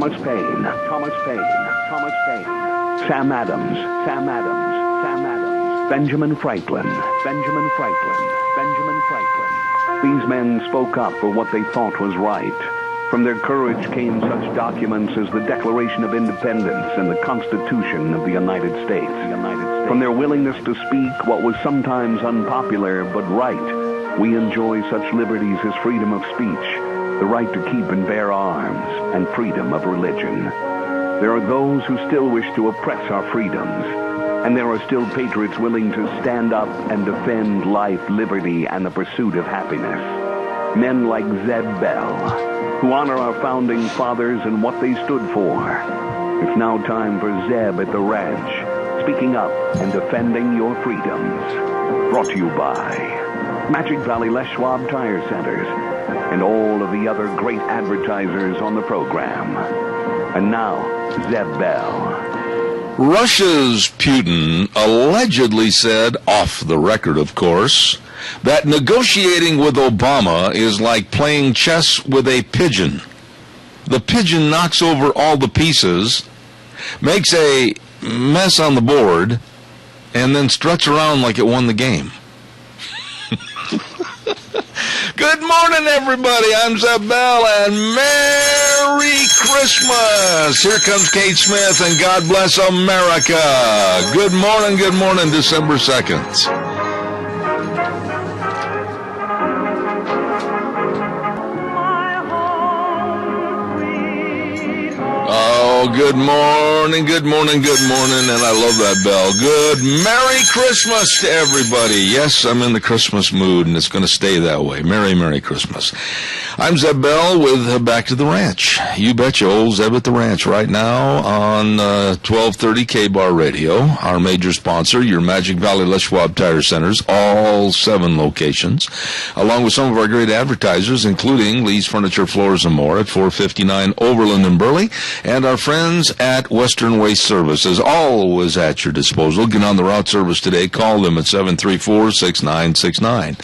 Thomas Paine, Sam Adams, Benjamin Franklin. These men spoke up for what they thought was right. From their courage came such documents as the Declaration of Independence and the Constitution of the United States. From their willingness to speak what was sometimes unpopular but right, we enjoy such liberties as freedom of speech, the right to keep and bear arms, and freedom of religion. There are those who still wish to oppress our freedoms, and there are still patriots willing to stand up and defend life, liberty, and the pursuit of happiness. Men like Zeb Bell, who honor our founding fathers and what they stood for. It's now time for Zeb at the Ranch, speaking up and defending your freedoms. Brought to you by Magic Valley Les Schwab Tire Centers and all of the other great advertisers on the program. And now, Zeb Bell. Russia's Putin allegedly said, off the record of course, that negotiating with Obama is like playing chess with a pigeon. The pigeon knocks over all the pieces, makes a mess on the board, and then struts around like it won the game. Good morning, everybody. I'm Zeb Bell, and Merry Christmas. Here comes Kate Smith, and God bless America. Good morning, December 2nd. Oh, good morning, and I love that bell. Good Merry Christmas to everybody. Yes, I'm in the Christmas mood, and it's going to stay that way. Merry Christmas. I'm Zeb Bell with Back to the Ranch. You betcha, old Zeb at the Ranch right now on 1230 K-Bar Radio, our major sponsor, your Magic Valley Les Schwab Tire Centers, all 7 locations, along with some of our great advertisers, including Lee's Furniture, Floors, and More at 459 Overland in Burley, and our friends at Western Waste Services, always at your disposal. Get on the route service today. Call them at 734-6969.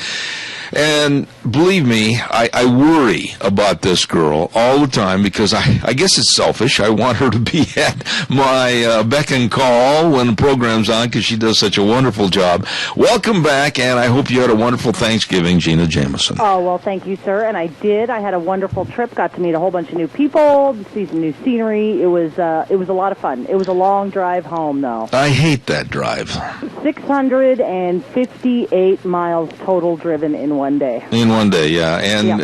And believe me, I worry about this girl all the time because I guess it's selfish. I want her to be at my beck and call when the program's on because she does such a wonderful job. Welcome back, and I hope you had a wonderful Thanksgiving, Gina Jameson. Oh, well, thank you, sir. And I did. I had a wonderful trip, got to meet a whole bunch of new people, see some new scenery. It was a lot of fun. It was a long drive home, though. I hate that drive. 658 miles total driven in one day. In one day, yeah. And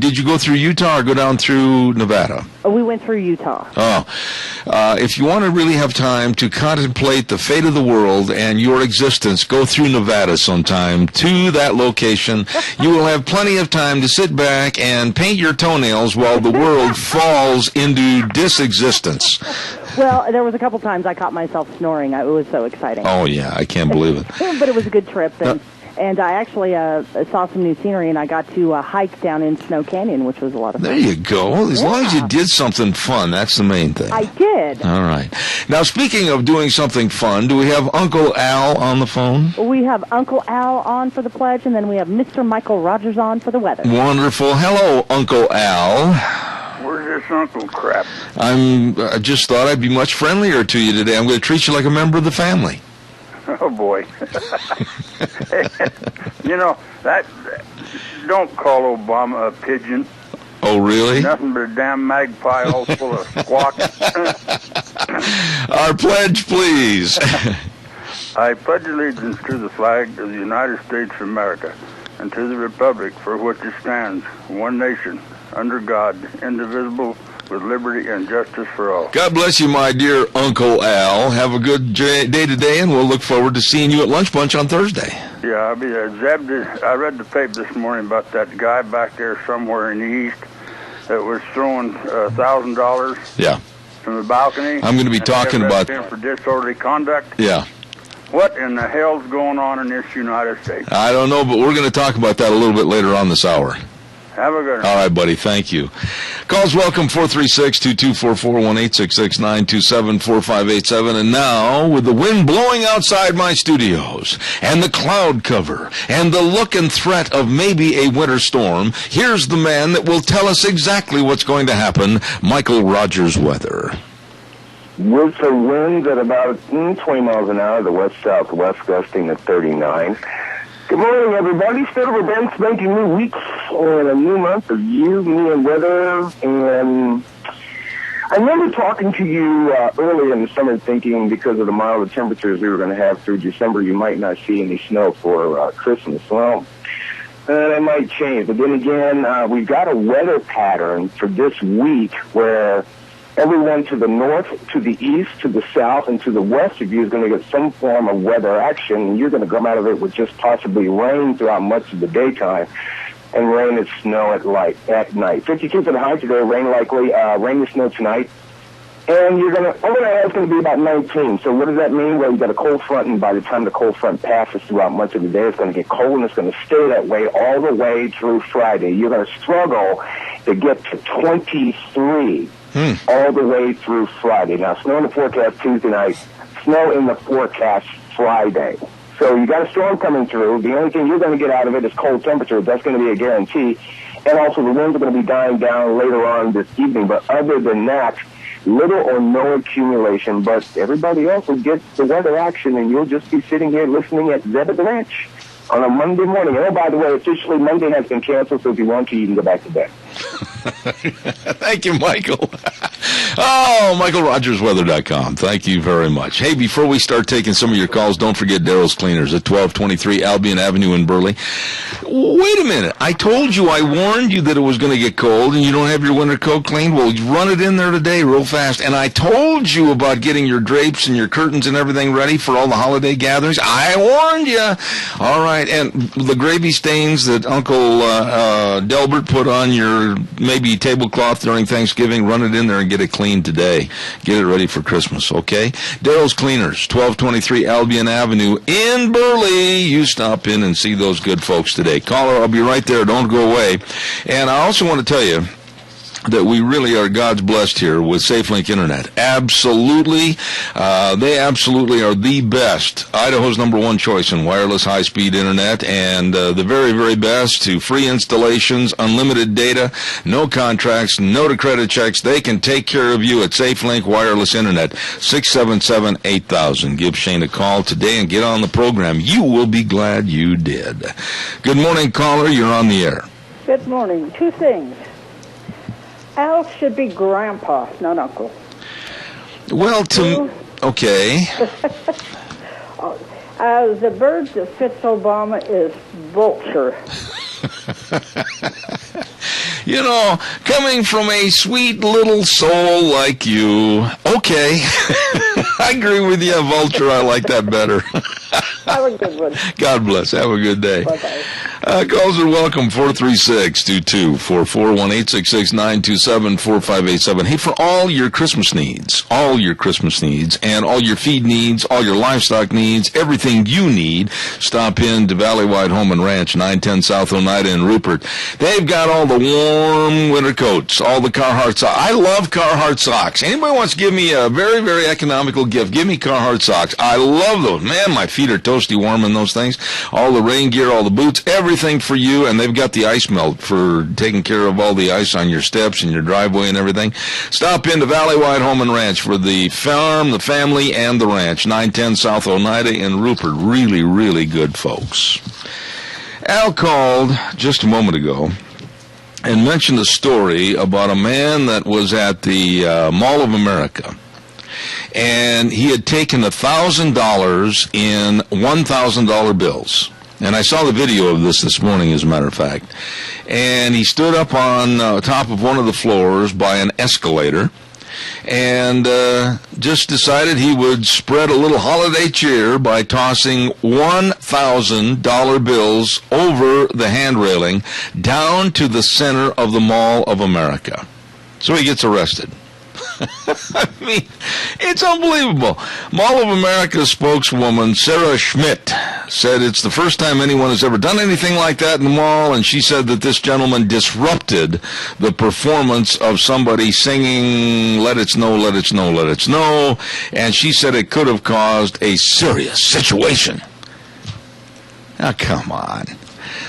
did you go through Utah or go down through Nevada? We went through Utah. Oh. If you want to really have time to contemplate the fate of the world and your existence, go through Nevada sometime to that location. You will have plenty of time to sit back and paint your toenails while the world falls into disexistence. Well, there was a couple times I caught myself snoring. It was so exciting. Oh, yeah, I can't believe it. But it was a good trip. And I actually saw some new scenery, and I got to hike down in Snow Canyon, which was a lot of fun. There you go. As long as you did something fun, that's the main thing. I did. All right. Now, speaking of doing something fun, do we have Uncle Al on the phone? We have Uncle Al on for the pledge, and then we have Mr. Michael Rogers on for the weather. Wonderful. Hello, Uncle Al. Where's this uncle crap? I just thought I'd be much friendlier to you today. I'm going to treat you like a member of the family. Oh, boy. You know, don't call Obama a pigeon. Oh, really? Nothing but a damn magpie all full of squawk. Our pledge, please. I pledge allegiance to the flag of the United States of America and to the republic for which it stands, one nation, under God, indivisible, with liberty and justice for all. God bless you, my dear Uncle Al. Have a good day today, and we'll look forward to seeing you at Lunch Bunch on Thursday. Yeah, I'll be there. Zeb, I read the paper this morning about that guy back there somewhere in the east that was throwing $1,000 from the balcony. I'm going to be talking about him for disorderly conduct. Yeah. What in the hell's going on in this United States? I don't know, but we're going to talk about that a little bit later on this hour. Have a good one. All right, buddy. Thank you. Calls welcome, 436-2244-1-866-927-4587. And now, with the wind blowing outside my studios, and the cloud cover, and the look and threat of maybe a winter storm, here's the man that will tell us exactly what's going to happen, Michael Rogers Weather. With the winds at about 20 miles an hour, the west-southwest gusting at 39. Good morning, everybody. Still of a brand spanking new week and a new month of you, me, and weather. And I remember talking to you early in the summer thinking because of the milder temperatures we were going to have through December, you might not see any snow for Christmas. Well, that might change. But then again, we've got a weather pattern for this week where everyone to the north, to the east, to the south, and to the west of you is going to get some form of weather action, and you're going to come out of it with just possibly rain throughout much of the daytime, and rain and snow at night. 52 for the high today, rain likely, rain and snow tonight, and you're going to, overnight it's going to be about 19. So what does that mean? Well, you've got a cold front, and by the time the cold front passes throughout much of the day, it's going to get cold, and it's going to stay that way all the way through Friday. You're going to struggle to get to 23. All the way through Friday. Now, snow in the forecast Tuesday night, snow in the forecast Friday. So you got a storm coming through. The only thing you're going to get out of it is cold temperature. That's going to be a guarantee. And also the winds are going to be dying down later on this evening. But other than that, little or no accumulation. But everybody else will get the weather action, and you'll just be sitting here listening at Zeb at the Ranch on a Monday morning. And, oh, by the way, officially Monday has been canceled, so if you want to, you can go back to bed. Thank you, Michael. Oh, MichaelRogersWeather.com. Thank you very much. Hey, before we start taking some of your calls, don't forget Daryl's Cleaners at 1223 Albion Avenue in Burley. Wait a minute. I told you, I warned you that it was going to get cold and you don't have your winter coat cleaned. Well, run it in there today real fast. And I told you about getting your drapes and your curtains and everything ready for all the holiday gatherings. I warned you. All right. And the gravy stains that Uncle Delbert put on your maybe tablecloth during Thanksgiving, run it in there and get it cleaned today. Get it ready for Christmas, okay? Daryl's Cleaners, 1223 Albion Avenue in Burley. You stop in and see those good folks today. Caller, I'll be right there. Don't go away. And I also want to tell you that we really are God's blessed here with SafeLink Internet. Absolutely. They absolutely are the best. Idaho's #1 choice in wireless high-speed Internet, and the very, very best to free installations, unlimited data, no contracts, no to credit checks. They can take care of you at SafeLink Wireless Internet, 677-8000. Give Shane a call today and get on the program. You will be glad you did. Good morning, caller. You're on the air. Good morning. Two things. Al should be grandpa, not uncle. Well, okay. The bird that fits Obama is vulture. You know, coming from a sweet little soul like you, okay. I agree with you, Vulture. I like that better. Have a good one. God bless. Have a good day. Bye-bye. Calls are welcome, 436-2244-1-866-927-4587. Hey, for all your Christmas needs, and all your feed needs, all your livestock needs, everything you need, stop in to Valley Wide Home and Ranch, 910 South Oneida in Rupert. They've got all the warm winter coats, all the Carhartt socks. I love Carhartt socks. Anybody wants to give me a very, very economical gift, give me Carhartt socks. I love those. Man, my feet are toasty warm in those things. All the rain gear, all the boots, everything for you, and they've got the ice melt for taking care of all the ice on your steps and your driveway and everything. Stop into Valley Wide Home and Ranch for the farm, the family, and the ranch. 910 South Oneida in Rupert. Really, really good folks. Al called just a moment ago and mentioned a story about a man that was at the Mall of America. And he had taken $1,000 in $1,000 bills. And I saw the video of this morning, as a matter of fact. And he stood up on top of one of the floors by an escalator and just decided he would spread a little holiday cheer by tossing $1,000 bills over the hand railing down to the center of the Mall of America. So he gets arrested. I mean, it's unbelievable. Mall of America spokeswoman Sarah Schmidt said it's the first time anyone has ever done anything like that in the mall, and she said that this gentleman disrupted the performance of somebody singing Let It Snow, Let It Snow, Let It Snow, and she said it could have caused a serious situation. Now, come on.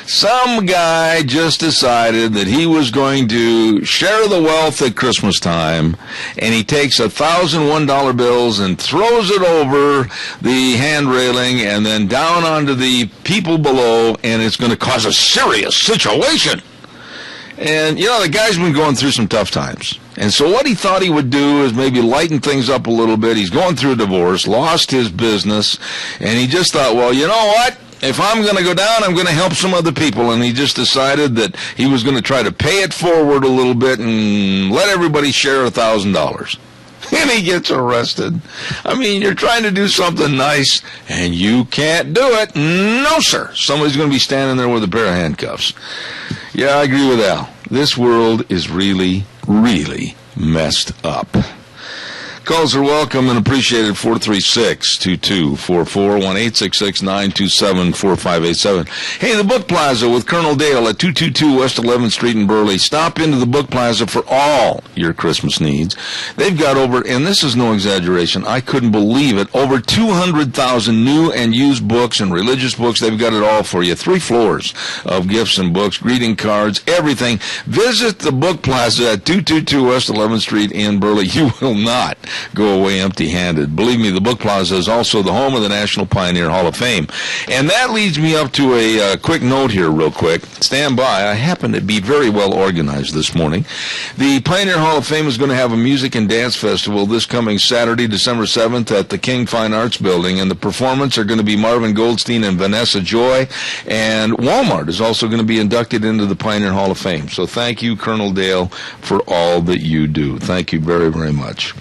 Some guy just decided that he was going to share the wealth at Christmas time, and he takes $1,001 bills and throws it over the hand railing and then down onto the people below, and it's going to cause a serious situation. And, you know, the guy's been going through some tough times. And so what he thought he would do is maybe lighten things up a little bit. He's going through a divorce, lost his business, and he just thought, well, you know what? If I'm going to go down, I'm going to help some other people. And he just decided that he was going to try to pay it forward a little bit and let everybody share $1,000. And he gets arrested. I mean, you're trying to do something nice, and you can't do it. No, sir. Somebody's going to be standing there with a pair of handcuffs. Yeah, I agree with Al. This world is really, really messed up. Calls are welcome and appreciated. 436-2244, 1-866-927-4587. Hey, the Book Plaza with Colonel Dale at 222 West 11th Street in Burley. Stop into the Book Plaza for all your Christmas needs. They've got over, and this is no exaggeration, I couldn't believe it, over 200,000 new and used books and religious books. They've got it all for you. 3 floors of gifts and books, greeting cards, everything. Visit the Book Plaza at 222 West 11th Street in Burley. You will not go away empty-handed. Believe me, the Book Plaza is also the home of the National Pioneer Hall of Fame. And that leads me up to a quick note here real quick. Stand by. I happen to be very well organized this morning. The Pioneer Hall of Fame is going to have a music and dance festival this coming Saturday, December 7th at the King Fine Arts Building. And the performance are going to be Marvin Goldstein and Vanessa Joy. And Walmart is also going to be inducted into the Pioneer Hall of Fame. So thank you, Colonel Dale, for all that you do. Thank you very, very much.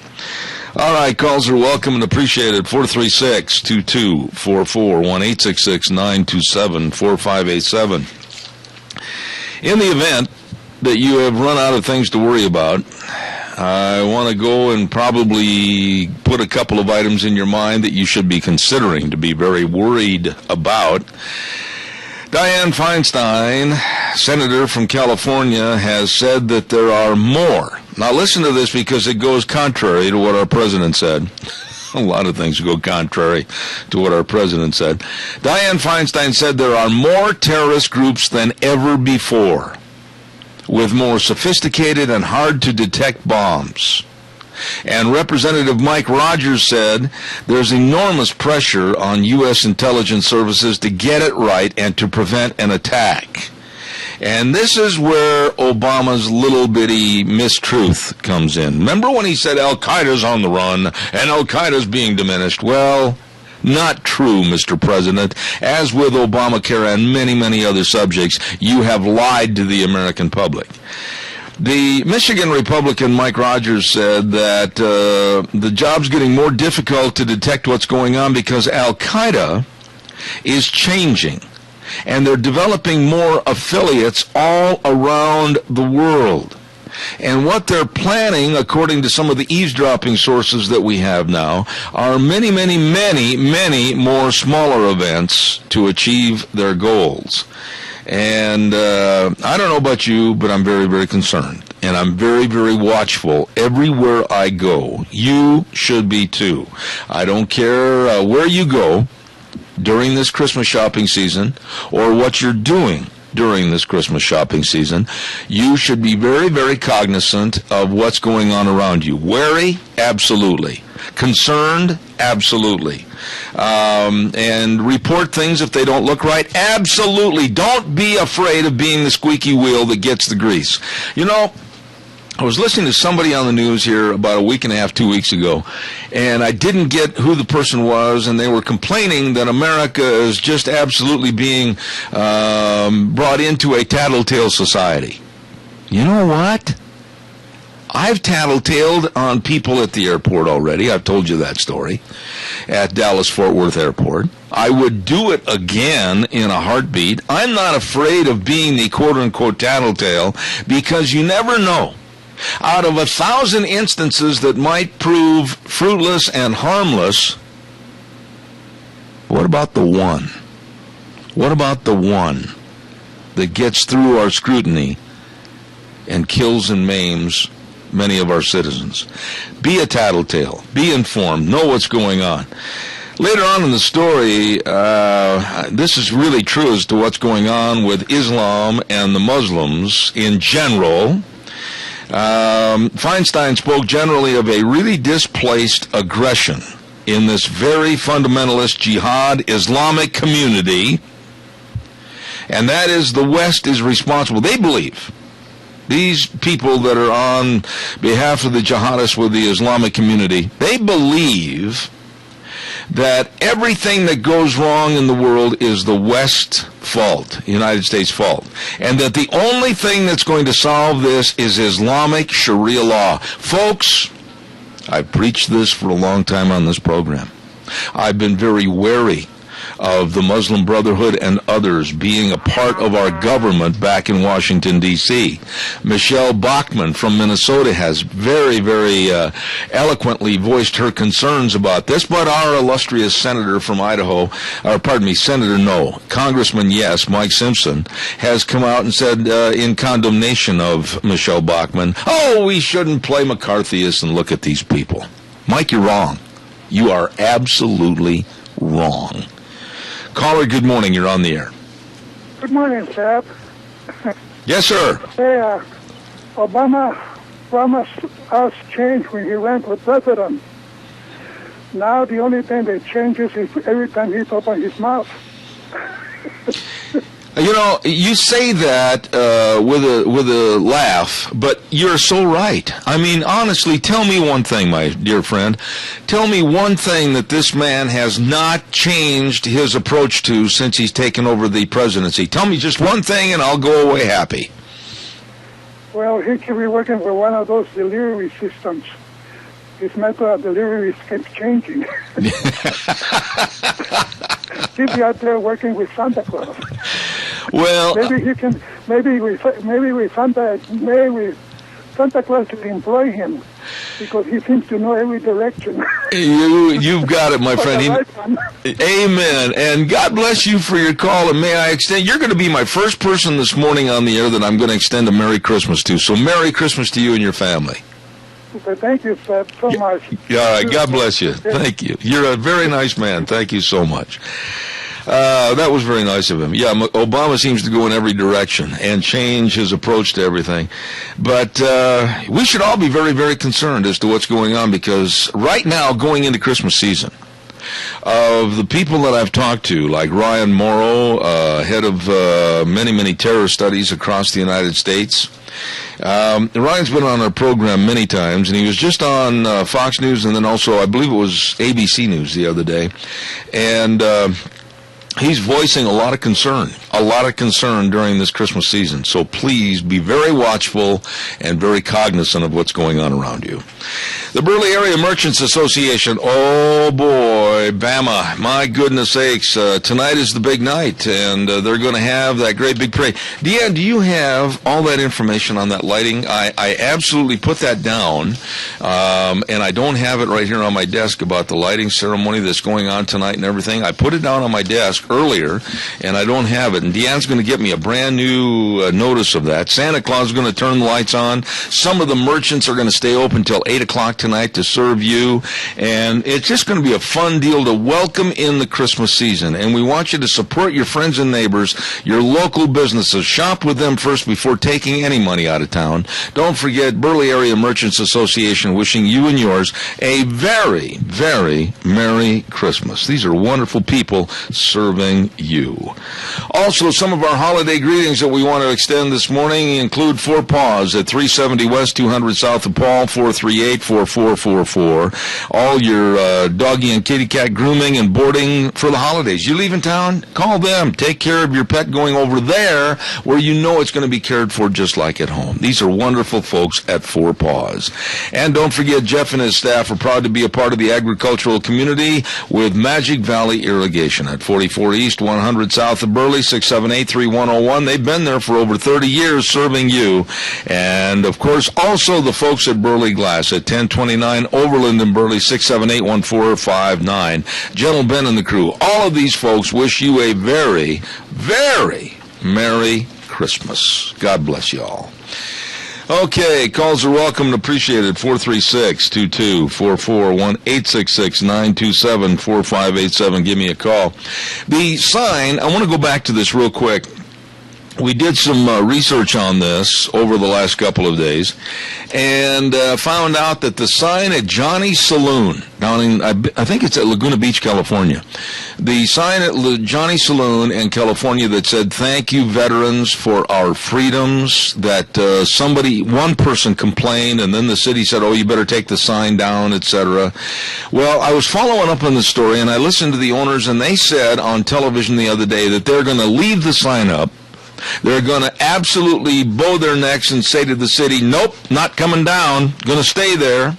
All right, calls are welcome and appreciated. 436-2244, 1-866-927-4587. In the event that you have run out of things to worry about, I want to go and probably put a couple of items in your mind that you should be considering to be very worried about. Dianne Feinstein, senator from California, has said that there are more. Now listen to this because it goes contrary to what our president said. A lot of things go contrary to what our president said. Dianne Feinstein said there are more terrorist groups than ever before, with more sophisticated and hard-to-detect bombs. And Representative Mike Rogers said there's enormous pressure on U.S. intelligence services to get it right and to prevent an attack. And this is where Obama's little bitty mistruth comes in. Remember when he said Al-Qaeda's on the run and Al-Qaeda's being diminished? Well, not true, Mr. President. As with Obamacare and many, many other subjects, you have lied to the American public. The Michigan Republican Mike Rogers said that the job's getting more difficult to detect what's going on because Al-Qaeda is changing, and they're developing more affiliates all around the world. And what they're planning, according to some of the eavesdropping sources that we have now, are many, many, many, many more smaller events to achieve their goals. And I don't know about you, but I'm very, very concerned. And I'm very, very watchful everywhere I go. You should be too. I don't care where you go during this Christmas shopping season or what you're doing during this Christmas shopping season. You should be very, very cognizant of what's going on around you. Wary? Absolutely. Concerned? Absolutely. And report things if they don't look right? Absolutely. Don't be afraid of being the squeaky wheel that gets the grease. You know, I was listening to somebody on the news here about a week and a half, 2 weeks ago, and I didn't get who the person was, and they were complaining that America is just absolutely being brought into a tattletale society. You know what? I've tattletaled on people at the airport already. I've told you that story at Dallas-Fort Worth Airport. I would do it again in a heartbeat. I'm not afraid of being the quote-unquote tattletale because you never know. Out of 1,000 instances that might prove fruitless and harmless, what about the one? What about the one that gets through our scrutiny and kills and maims many of our citizens? Be a tattletale. Be informed. Know what's going on. Later on in the story, this is really true as to what's going on with Islam and the Muslims in general. Feinstein spoke generally of a really displaced aggression in this very fundamentalist jihad Islamic community, and that is the West is responsible. They believe, these people that are on behalf of the jihadists with the Islamic community, they believe that everything that goes wrong in the world is the West fault, United States fault, and that the only thing that's going to solve this is Islamic Sharia law. Folks, I've preached this for a long time on this program. I've been very wary of the Muslim Brotherhood and others being a part of our government back in Washington, D.C. Michelle Bachmann from Minnesota has very, very eloquently voiced her concerns about this, but our illustrious senator from Idaho, Congressman, yes, Mike Simpson, has come out and said in condemnation of Michelle Bachmann, we shouldn't play McCarthyist and look at these people. Mike, you're wrong. You are absolutely wrong. Caller, good morning. You're on the air. Good morning, Seth. Yes, sir. Hey, Obama promised us change when he ran for president. Now the only thing that changes is every time he opens his mouth. You know, you say that with a laugh, but you're so right. I mean, honestly, tell me one thing, my dear friend. Tell me one thing that this man has not changed his approach to since he's taken over the presidency. Tell me just one thing, and I'll go away happy. Well, he could be working for one of those delivery systems. His method of delivery keeps changing. He'll be out there working with Santa Claus. Well, maybe Santa Claus can employ him because he seems to know every direction. You've got it, my friend. Amen. And God bless you for your call. And may I extend, you're going to be my first person this morning on the air that I'm going to extend a Merry Christmas to. So Merry Christmas to you and your family. Thank you, Seth, so much. All right, God bless you. Thank you. You're a very nice man. Thank you so much. That was very nice of him. Yeah, Obama seems to go in every direction and change his approach to everything. But we should all be very, very concerned as to what's going on, because right now, going into Christmas season, of the people that I've talked to, like Ryan Morrow, head of many, many terror studies across the United States, Ryan's been on our program many times, and he was just on Fox News, and then also, I believe it was ABC News the other day, and he's voicing a lot of concern during this Christmas season. So please be very watchful and very cognizant of what's going on around you. The Burley Area Merchants Association, oh boy, Bama, my goodness sakes, tonight is the big night, and they're going to have that great big parade. Deanne, do you have all that information on that lighting? I absolutely put that down, and I don't have it right here on my desk about the lighting ceremony that's going on tonight and everything. I put it down on my desk earlier, and I don't have it, and Deanne's going to get me a brand new notice of that. Santa Claus is going to turn the lights on. Some of the merchants are going to stay open till 8 o'clock tonight to serve you, and it's just going to be a fun deal to welcome in the Christmas season. And we want you to support your friends and neighbors, your local businesses. Shop with them first before taking any money out of town. Don't forget, Burley Area Merchants Association wishing you and yours a very, very Merry Christmas. These are wonderful people serving you. Also, some of our holiday greetings that we want to extend this morning include Four Paws at 370 West, 200 South of Paul, 438-4444. All your doggy and kitty cat grooming and boarding for the holidays. You leaving town? Call them. Take care of your pet going over there where you know it's going to be cared for just like at home. These are wonderful folks at Four Paws. And don't forget, Jeff and his staff are proud to be a part of the agricultural community with Magic Valley Irrigation at 44 East, 100 South of Burley, 678-3101. They've been there for over 30 years serving you. And, of course, also the folks at Burley Glass at 1020 29, Overland in Burley, 678-1459. Gentle Ben and the crew. All of these folks wish you a very, very Merry Christmas. God bless you all. Okay, calls are welcome and appreciated. 436-2244, 1-866-927-4587. Give me a call. The sign, I want to go back to this real quick. We did some research on this over the last couple of days and found out that the sign at Johnny's Saloon, down in, I think it's at Laguna Beach, California, the sign at Johnny's Saloon in California that said, "Thank you, veterans, for our freedoms," that one person complained, and then the city said, "Oh, you better take the sign down," etc. Well, I was following up on the story, and I listened to the owners, and they said on television the other day that they're going to leave the sign up. They're going to absolutely bow their necks and say to the city, "Nope, not coming down, going to stay there."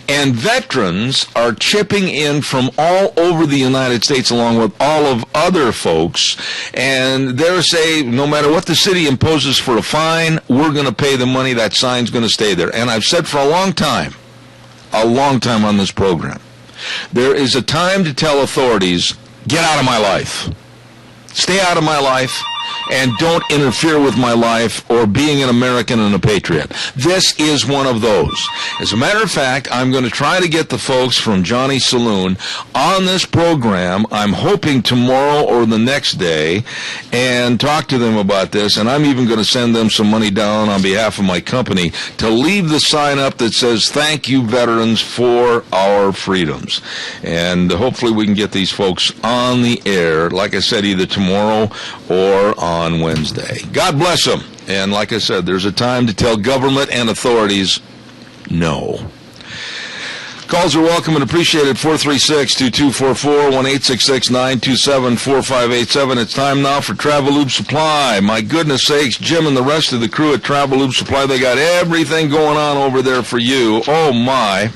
And veterans are chipping in from all over the United States along with all of other folks, and they're saying no matter what the city imposes for a fine, we're going to pay the money, that sign's going to stay there. And I've said for a long time on this program, there is a time to tell authorities, get out of my life. Stay out of my life. And don't interfere with my life or being an American and a patriot. This is one of those. As a matter of fact, I'm going to try to get the folks from Johnny's Saloon on this program. I'm hoping tomorrow or the next day and talk to them about this. And I'm even going to send them some money down on behalf of my company to leave the sign up that says, "Thank you, veterans, for our freedoms." And hopefully we can get these folks on the air, like I said, either tomorrow or on Wednesday. God bless them. And like I said, there's a time to tell government and authorities no. Calls are welcome and appreciated. 436-2244, 1-866-927-4587. It's time now for Travelube Supply. My goodness sakes, Jim and the rest of the crew at Travelube Supply, they got everything going on over there for you. Oh, my.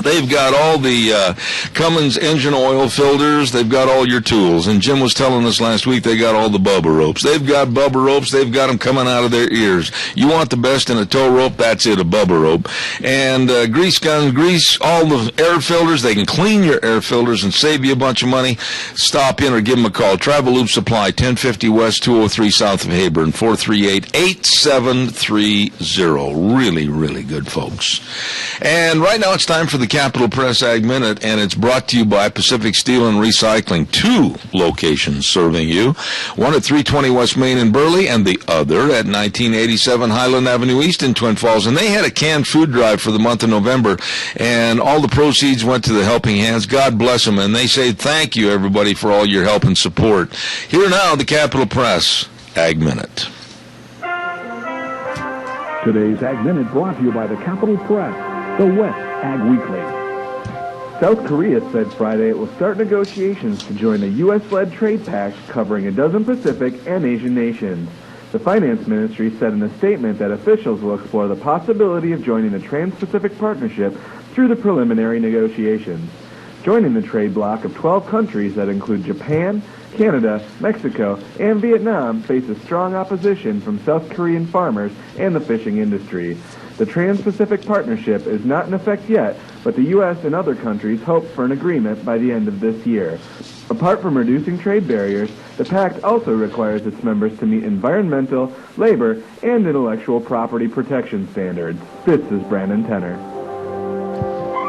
They've got all the Cummins engine oil filters. They've got all your tools. And Jim was telling us last week they got all the Bubba ropes. They've got Bubba ropes. They've got them coming out of their ears. You want the best in a tow rope? That's it, a Bubba rope. And grease guns, grease all the air filters. They can clean your air filters and save you a bunch of money. Stop in or give them a call. Travelube Supply, 1050 West, 203 South of Hayburn, 438-8730. Really, really good folks. And right now it's time for the Capital Press Ag Minute, and it's brought to you by Pacific Steel and Recycling. 2 locations serving you. One at 320 West Main in Burley, and the other at 1987 Highland Avenue East in Twin Falls. And they had a canned food drive for the month of November, and all the proceeds went to the Helping Hands. God bless them. And they say thank you, everybody, for all your help and support. Here now, the Capital Press Ag Minute. Today's Ag Minute brought to you by the Capital Press, the West Ag Weekly. South Korea said Friday it will start negotiations to join a U.S.-led trade pact covering a dozen Pacific and Asian nations. The Finance Ministry said in a statement that officials will explore the possibility of joining the Trans-Pacific Partnership through the preliminary negotiations. Joining the trade bloc of 12 countries that include Japan, Canada, Mexico, and Vietnam faces strong opposition from South Korean farmers and the fishing industry. The Trans-Pacific Partnership is not in effect yet, but the U.S. and other countries hope for an agreement by the end of this year. Apart from reducing trade barriers, the pact also requires its members to meet environmental, labor, and intellectual property protection standards. This is Brandon Tenner.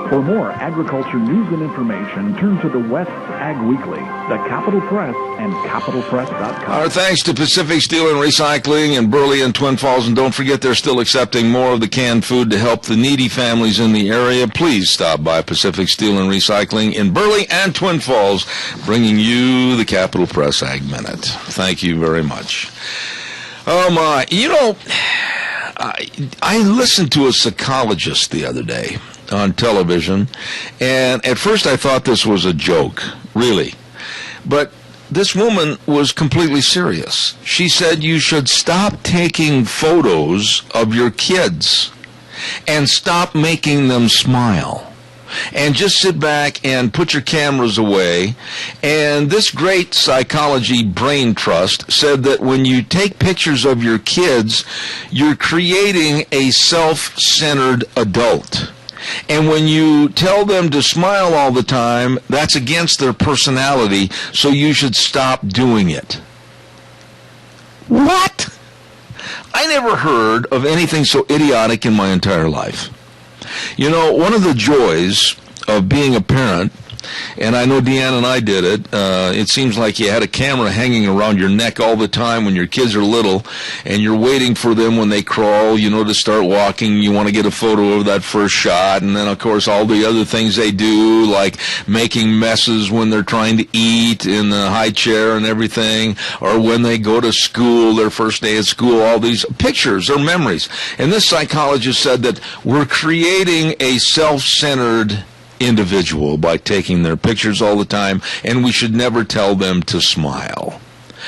For more agriculture news and information, turn to the West Ag Weekly, the Capital Press, and CapitalPress.com. Our thanks to Pacific Steel and Recycling in Burley and Twin Falls. And don't forget, they're still accepting more of the canned food to help the needy families in the area. Please stop by Pacific Steel and Recycling in Burley and Twin Falls, bringing you the Capital Press Ag Minute. Thank you very much. Oh, my. You know, I listened to a psychologist the other day on television, and at first I thought this was a joke, really. But this woman was completely serious. She said you should stop taking photos of your kids and stop making them smile. And just sit back and put your cameras away. And this great psychology brain trust said that when you take pictures of your kids, you're creating a self-centered adult. And when you tell them to smile all the time, that's against their personality, so you should stop doing it. What? I never heard of anything so idiotic in my entire life. You know, one of the joys of being a parent, and I know Deanna and I did it, it seems like you had a camera hanging around your neck all the time when your kids are little, and you're waiting for them when they crawl, you know, to start walking. You want to get a photo of that first shot, and then, of course, all the other things they do, like making messes when they're trying to eat in the high chair and everything, or when they go to school, their first day at school, all these pictures or memories. And this psychologist said that we're creating a self-centered individual by taking their pictures all the time, and we should never tell them to smile.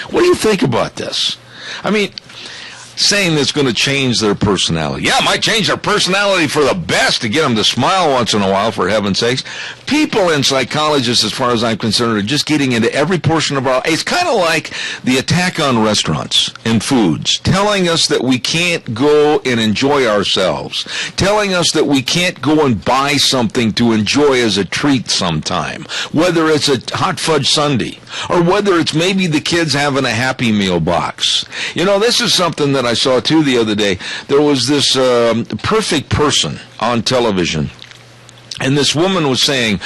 What do you think about this? I mean, saying that's going to change their personality. Yeah, it might change their personality for the best to get them to smile once in a while, for heaven's sakes. People and psychologists, as far as I'm concerned, are just getting into every portion of our... It's kind of like the attack on restaurants and foods, telling us that we can't go and enjoy ourselves, telling us that we can't go and buy something to enjoy as a treat sometime, whether it's a hot fudge sundae, or whether it's maybe the kids having a Happy Meal box. You know, this is something that I saw, too, the other day. There was this perfect person on television, and this woman was saying,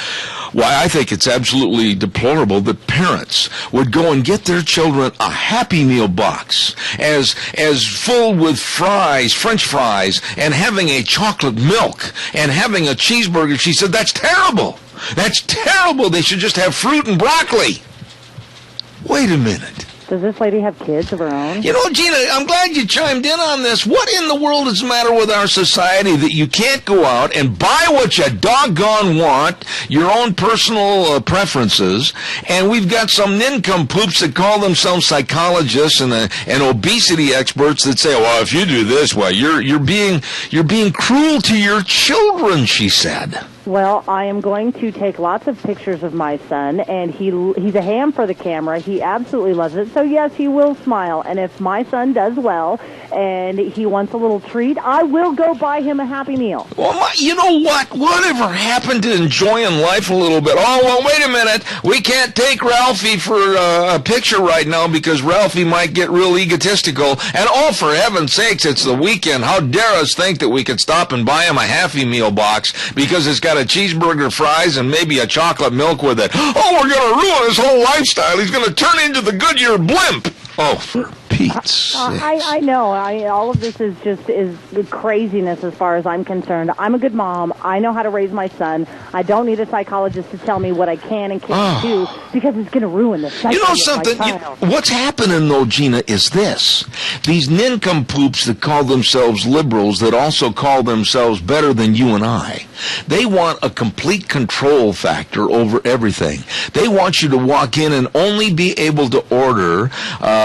why I think it's absolutely deplorable that parents would go and get their children a Happy Meal box as full with fries, French fries, and having a chocolate milk and having a cheeseburger. She said, that's terrible. That's terrible. They should just have fruit and broccoli. Wait a minute. Does this lady have kids of her own? You know, Gina, I'm glad you chimed in on this. What in the world is the matter with our society that you can't go out and buy what you doggone want, your own personal preferences, and we've got some nincompoops that call themselves psychologists and obesity experts that say, well, if you do this, well, you're being cruel to your children, she said. Well, I am going to take lots of pictures of my son, and he's a ham for the camera. He absolutely loves it. So, yes, he will smile. And if my son does well and he wants a little treat, I will go buy him a Happy Meal. Well, you know what? Whatever happened to enjoying life a little bit? Oh, well, wait a minute. We can't take Ralphie for a picture right now because Ralphie might get real egotistical. And, oh, for heaven's sakes, it's the weekend. How dare us think that we could stop and buy him a Happy Meal box because it's got a cheeseburger, fries, and maybe a chocolate milk with it. Oh, we're going to ruin his whole lifestyle. He's going to turn into the Goodyear blimp. Oh, for Pete's sake. I know. All of this is craziness as far as I'm concerned. I'm a good mom. I know how to raise my son. I don't need a psychologist to tell me what I can and can't do because it's going to ruin the psyche. You know something? What's happening, though, Gina, is this. These nincompoops that call themselves liberals that also call themselves better than you and I, they want a complete control factor over everything. They want you to walk in and only be able to order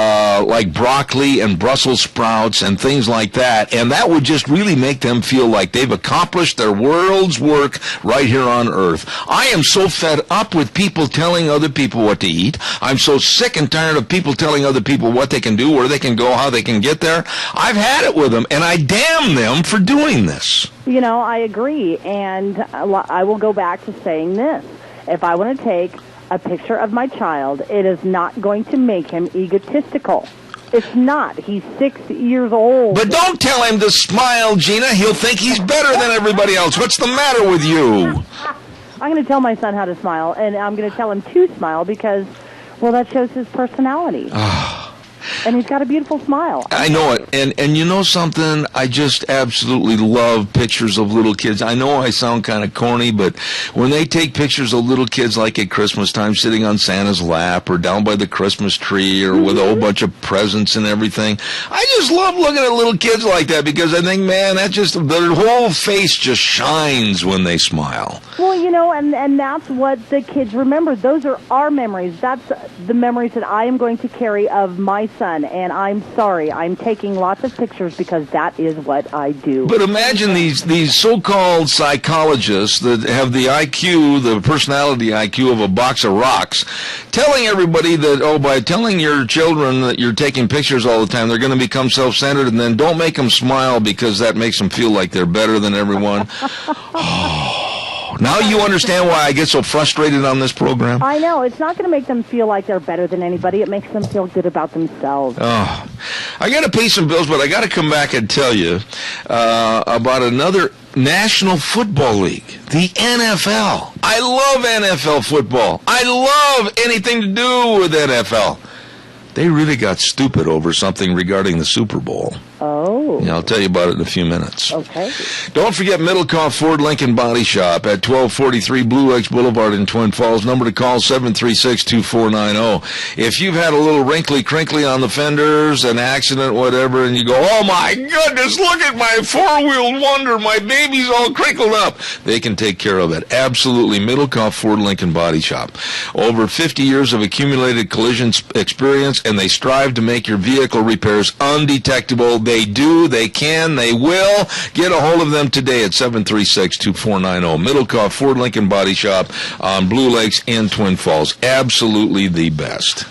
like broccoli and Brussels sprouts and things like that, and that would just really make them feel like they've accomplished their world's work right here on Earth. I am so fed up with people telling other people what to eat. I'm so sick and tired of people telling other people what they can do, where they can go, how they can get there. I've had it with them, and I damn them for doing this. You know, I agree, and I will go back to saying this. If I want to take a picture of my child, it is not going to make him egotistical. It's not. He's 6 years old. But don't tell him to smile, Gina. He'll think he's better than everybody else. What's the matter with you? I'm going to tell my son how to smile, and I'm going to tell him to smile because, well, that shows his personality. And he's got a beautiful smile. I know it. And you know something? I just absolutely love pictures of little kids. I know I sound kind of corny, but when they take pictures of little kids like at Christmas time sitting on Santa's lap or down by the Christmas tree or with a whole bunch of presents and everything, I just love looking at little kids like that because I think, man, that just, their whole face just shines when they smile. Well, you know, and that's what the kids remember. Those are our memories. That's the memories that I am going to carry of my son son, and I'm sorry. I'm taking lots of pictures because that is what I do. But imagine these so-called psychologists that have the IQ, the personality IQ of a box of rocks, telling everybody that, by telling your children that you're taking pictures all the time, they're going to become self-centered, and then don't make them smile because that makes them feel like they're better than everyone. Now you understand why I get so frustrated on this program? I know. It's not going to make them feel like they're better than anybody. It makes them feel good about themselves. Oh, I got to pay some bills, but I got to come back and tell you about another National Football League, the NFL. I love NFL football. I love anything to do with NFL. They really got stupid over something regarding the Super Bowl. Oh. Yeah, I'll tell you about it in a few minutes. Okay. Don't forget Middlecoff Ford Lincoln Body Shop at 1243 Blue Lakes Boulevard in Twin Falls. Number to call 736-2490. If you've had a little crinkly on the fenders, an accident, whatever, and you go, oh my goodness, look at my four-wheeled wonder, my baby's all crinkled up, they can take care of it. Absolutely. Middlecoff Ford Lincoln Body Shop. Over 50 years of accumulated collision experience, and they strive to make your vehicle repairs undetectable. They do, they can, they will. Get a hold of them today at 736-2490. Middlecoff Ford Lincoln Body Shop on Blue Lakes in Twin Falls. Absolutely the best.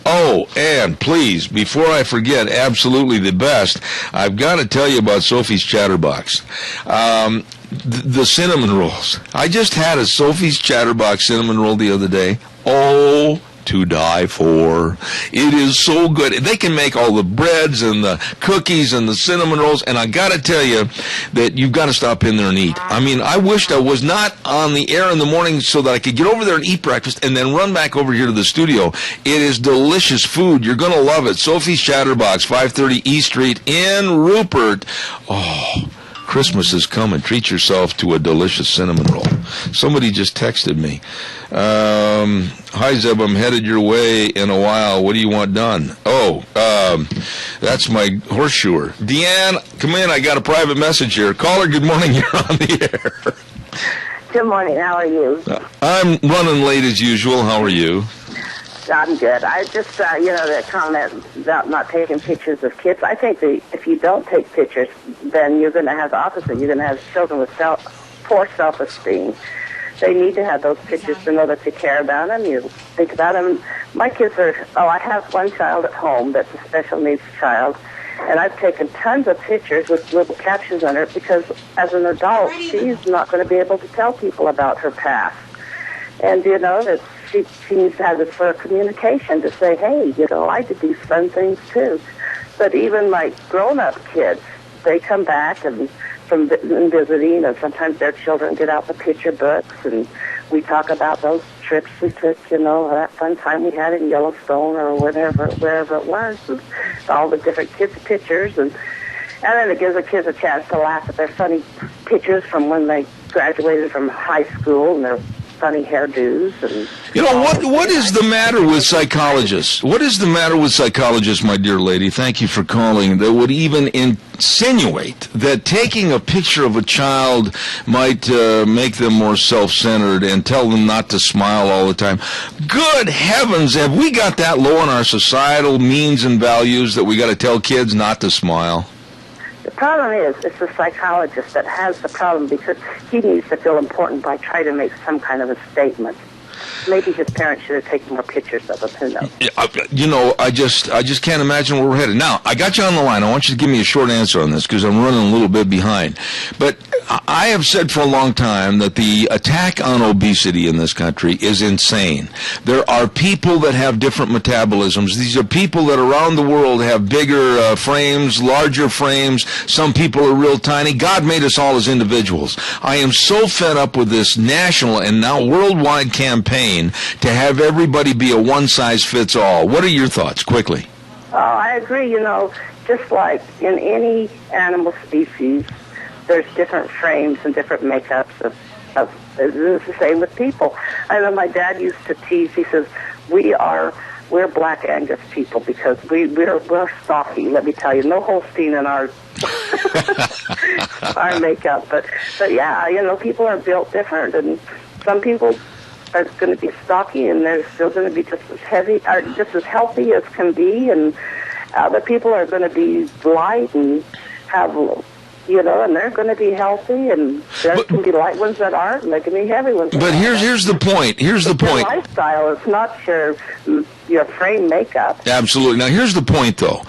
Oh, and please, before I forget, absolutely the best, I've got to tell you about Sophie's Chatterbox. The cinnamon rolls. I just had a Sophie's Chatterbox cinnamon roll the other day. Oh, to die for. It is so good. They can make all the breads and the cookies and the cinnamon rolls, and I got to tell you that you've got to stop in there and eat. I mean, I wished I was not on the air in the morning so that I could get over there and eat breakfast and then run back over here to the studio. It is delicious food. You're going to love it. Sophie's Chatterbox, 530 East Street in Rupert. Oh, Christmas is coming. Treat yourself to a delicious cinnamon roll. Somebody just texted me. Hi, Zeb, I'm headed your way in a while. What do you want done? That's my horseshoer. Deanne, come in. I got a private message here. Caller, good morning. You're on the air. Good morning. How are you? I'm running late as usual. How are you? I'm good. I just, that comment about not taking pictures of kids. I think that if you don't take pictures, then you're going to have the opposite. You're going to have children with poor self-esteem. They need to have those pictures to know that you care about them. You think about them. My kids I have one child at home that's a special needs child, and I've taken tons of pictures with little captions on her because as an adult, she's not going to be able to tell people about her past. And, that she needs to have this sort of communication to say, hey, I did these fun things too. But even like grown-up kids, they come back and from visiting, and sometimes their children get out the picture books, and we talk about those trips we took, that fun time we had in Yellowstone or wherever it was, and all the different kids' pictures, and then it gives the kids a chance to laugh at their funny pictures from when they graduated from high school and their funny hairdos. And what is the matter with psychologists? What is the matter with psychologists, my dear lady? Thank you for calling. That would even insinuate that taking a picture of a child might make them more self-centered and tell them not to smile all the time. Good heavens, have we got that low in our societal means and values that we got to tell kids not to smile? The problem is, it's the psychologist that has the problem because he needs to feel important by trying to make some kind of a statement. Maybe his parents should have taken more pictures of him. Who knows? I just can't imagine where we're headed. Now, I got you on the line. I want you to give me a short answer on this because I'm running a little bit behind. But I have said for a long time that the attack on obesity in this country is insane. There are people that have different metabolisms. These are people that around the world have bigger frames, larger frames. Some people are real tiny. God made us all as individuals. I am so fed up with this national and now worldwide campaign to have everybody be a one-size-fits-all. What are your thoughts, quickly? Oh, I agree. Just like in any animal species, there's different frames and different makeups of it's the same with people. I know my dad used to tease. He says, we're Black Angus people because we're stocky. Let me tell you, no Holstein in our our makeup. But yeah, people are built different, and some people are going to be stocky, and they're still going to be just as heavy, or just as healthy as can be, and Other people are going to be light and have, and they're going to be healthy, and there can be light ones that aren't, and there can be heavy ones. But here's the point. Here's the point. Your lifestyle. It's not your frame makeup. Absolutely. Now, here's the point, though,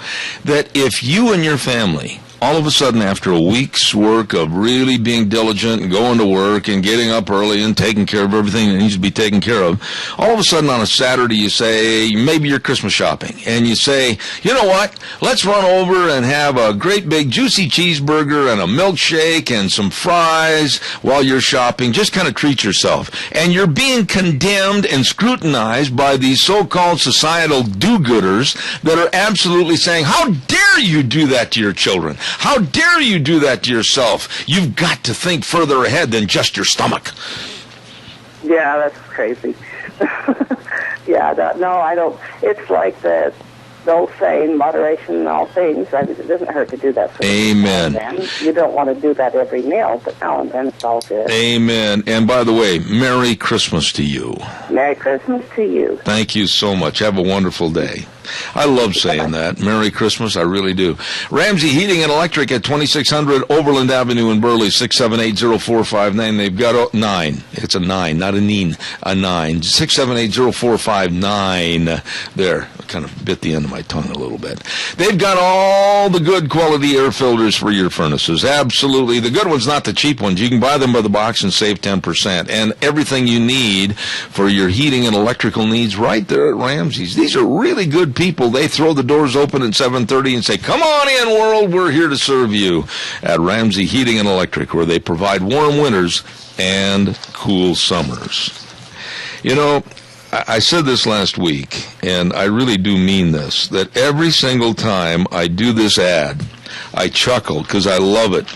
that if you and your family, all of a sudden, after a week's work of really being diligent and going to work and getting up early and taking care of everything that needs to be taken care of, all of a sudden on a Saturday you say, maybe you're Christmas shopping, and you say, you know what, let's run over and have a great big juicy cheeseburger and a milkshake and some fries while you're shopping. Just kind of treat yourself. And you're being condemned and scrutinized by these so-called societal do-gooders that are absolutely saying, how dare you do that to your children? How dare you do that to yourself? You've got to think further ahead than just your stomach. Yeah, that's crazy. No, I don't. It's like the old saying, moderation in all things. I mean, it doesn't hurt to do that. Amen. You don't want to do that every meal, but now and then it's all good. Amen. And by the way, Merry Christmas to you. Merry Christmas to you. Thank you so much. Have a wonderful day. I love saying that. Merry Christmas, I really do. Ramsey Heating and Electric at 2600 Overland Avenue in Burley, 678-0459. They've got 9. It's a 9, not a neen, a 9. 678-0459. There, I kind of bit the end of my tongue a little bit. They've got all the good quality air filters for your furnaces. Absolutely. The good ones, not the cheap ones. You can buy them by the box and save 10%. And everything you need for your heating and electrical needs right there at Ramsey's. These are really good people. They throw the doors open at 7:30 and say, come on in, world, we're here to serve you at Ramsey Heating and Electric, where they provide warm winters and cool summers. You know, I said this last week, and I really do mean this, that every single time I do this ad, I chuckle because I love it.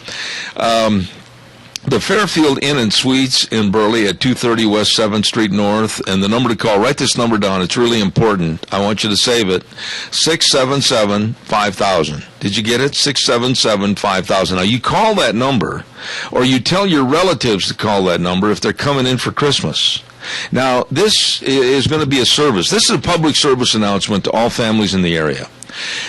The Fairfield Inn and Suites in Burley at 230 West 7th Street North, and the number to call, write this number down, it's really important. I want you to save it, 677-5000. Did you get it? 677-5000. Now, you call that number, or you tell your relatives to call that number if they're coming in for Christmas. Now, this is going to be a service. This is a public service announcement to all families in the area.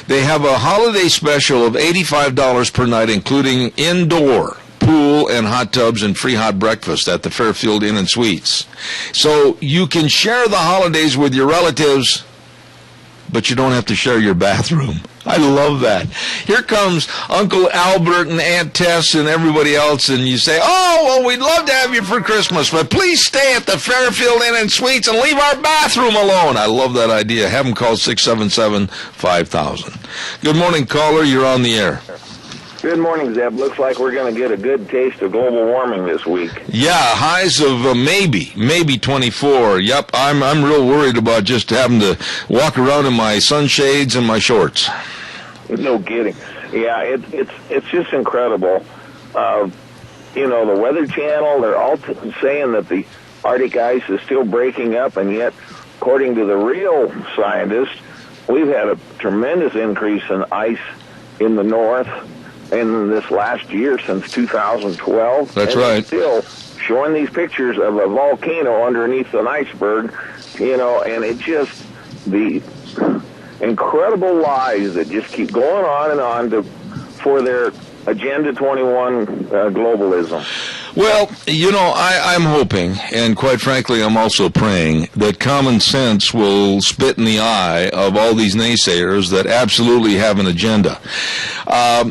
They have a holiday special of $85 per night, including indoor pool and hot tubs and free hot breakfast at the Fairfield Inn and Suites. So you can share the holidays with your relatives, but you don't have to share your bathroom. I love that. Here comes Uncle Albert and Aunt Tess and everybody else, and you say, oh, well, we'd love to have you for Christmas, but please stay at the Fairfield Inn and Suites and leave our bathroom alone. I love that idea. Have them call 677-5000. Good morning, caller. You're on the air. Good morning, Zeb. Looks like we're going to get a good taste of global warming this week. Yeah, highs of maybe 24. Yep, I'm real worried about just having to walk around in my sunshades and my shorts. No kidding. Yeah, it's just incredible. The Weather Channel, they're all saying that the Arctic ice is still breaking up, and yet, according to the real scientists, we've had a tremendous increase in ice in the north in this last year since 2012. That's and right. Still showing these pictures of a volcano underneath an iceberg, and it just, the incredible lies that just keep going on and on for their Agenda 21 globalism. Well, I'm hoping, and quite frankly, I'm also praying, that common sense will spit in the eye of all these naysayers that absolutely have an agenda.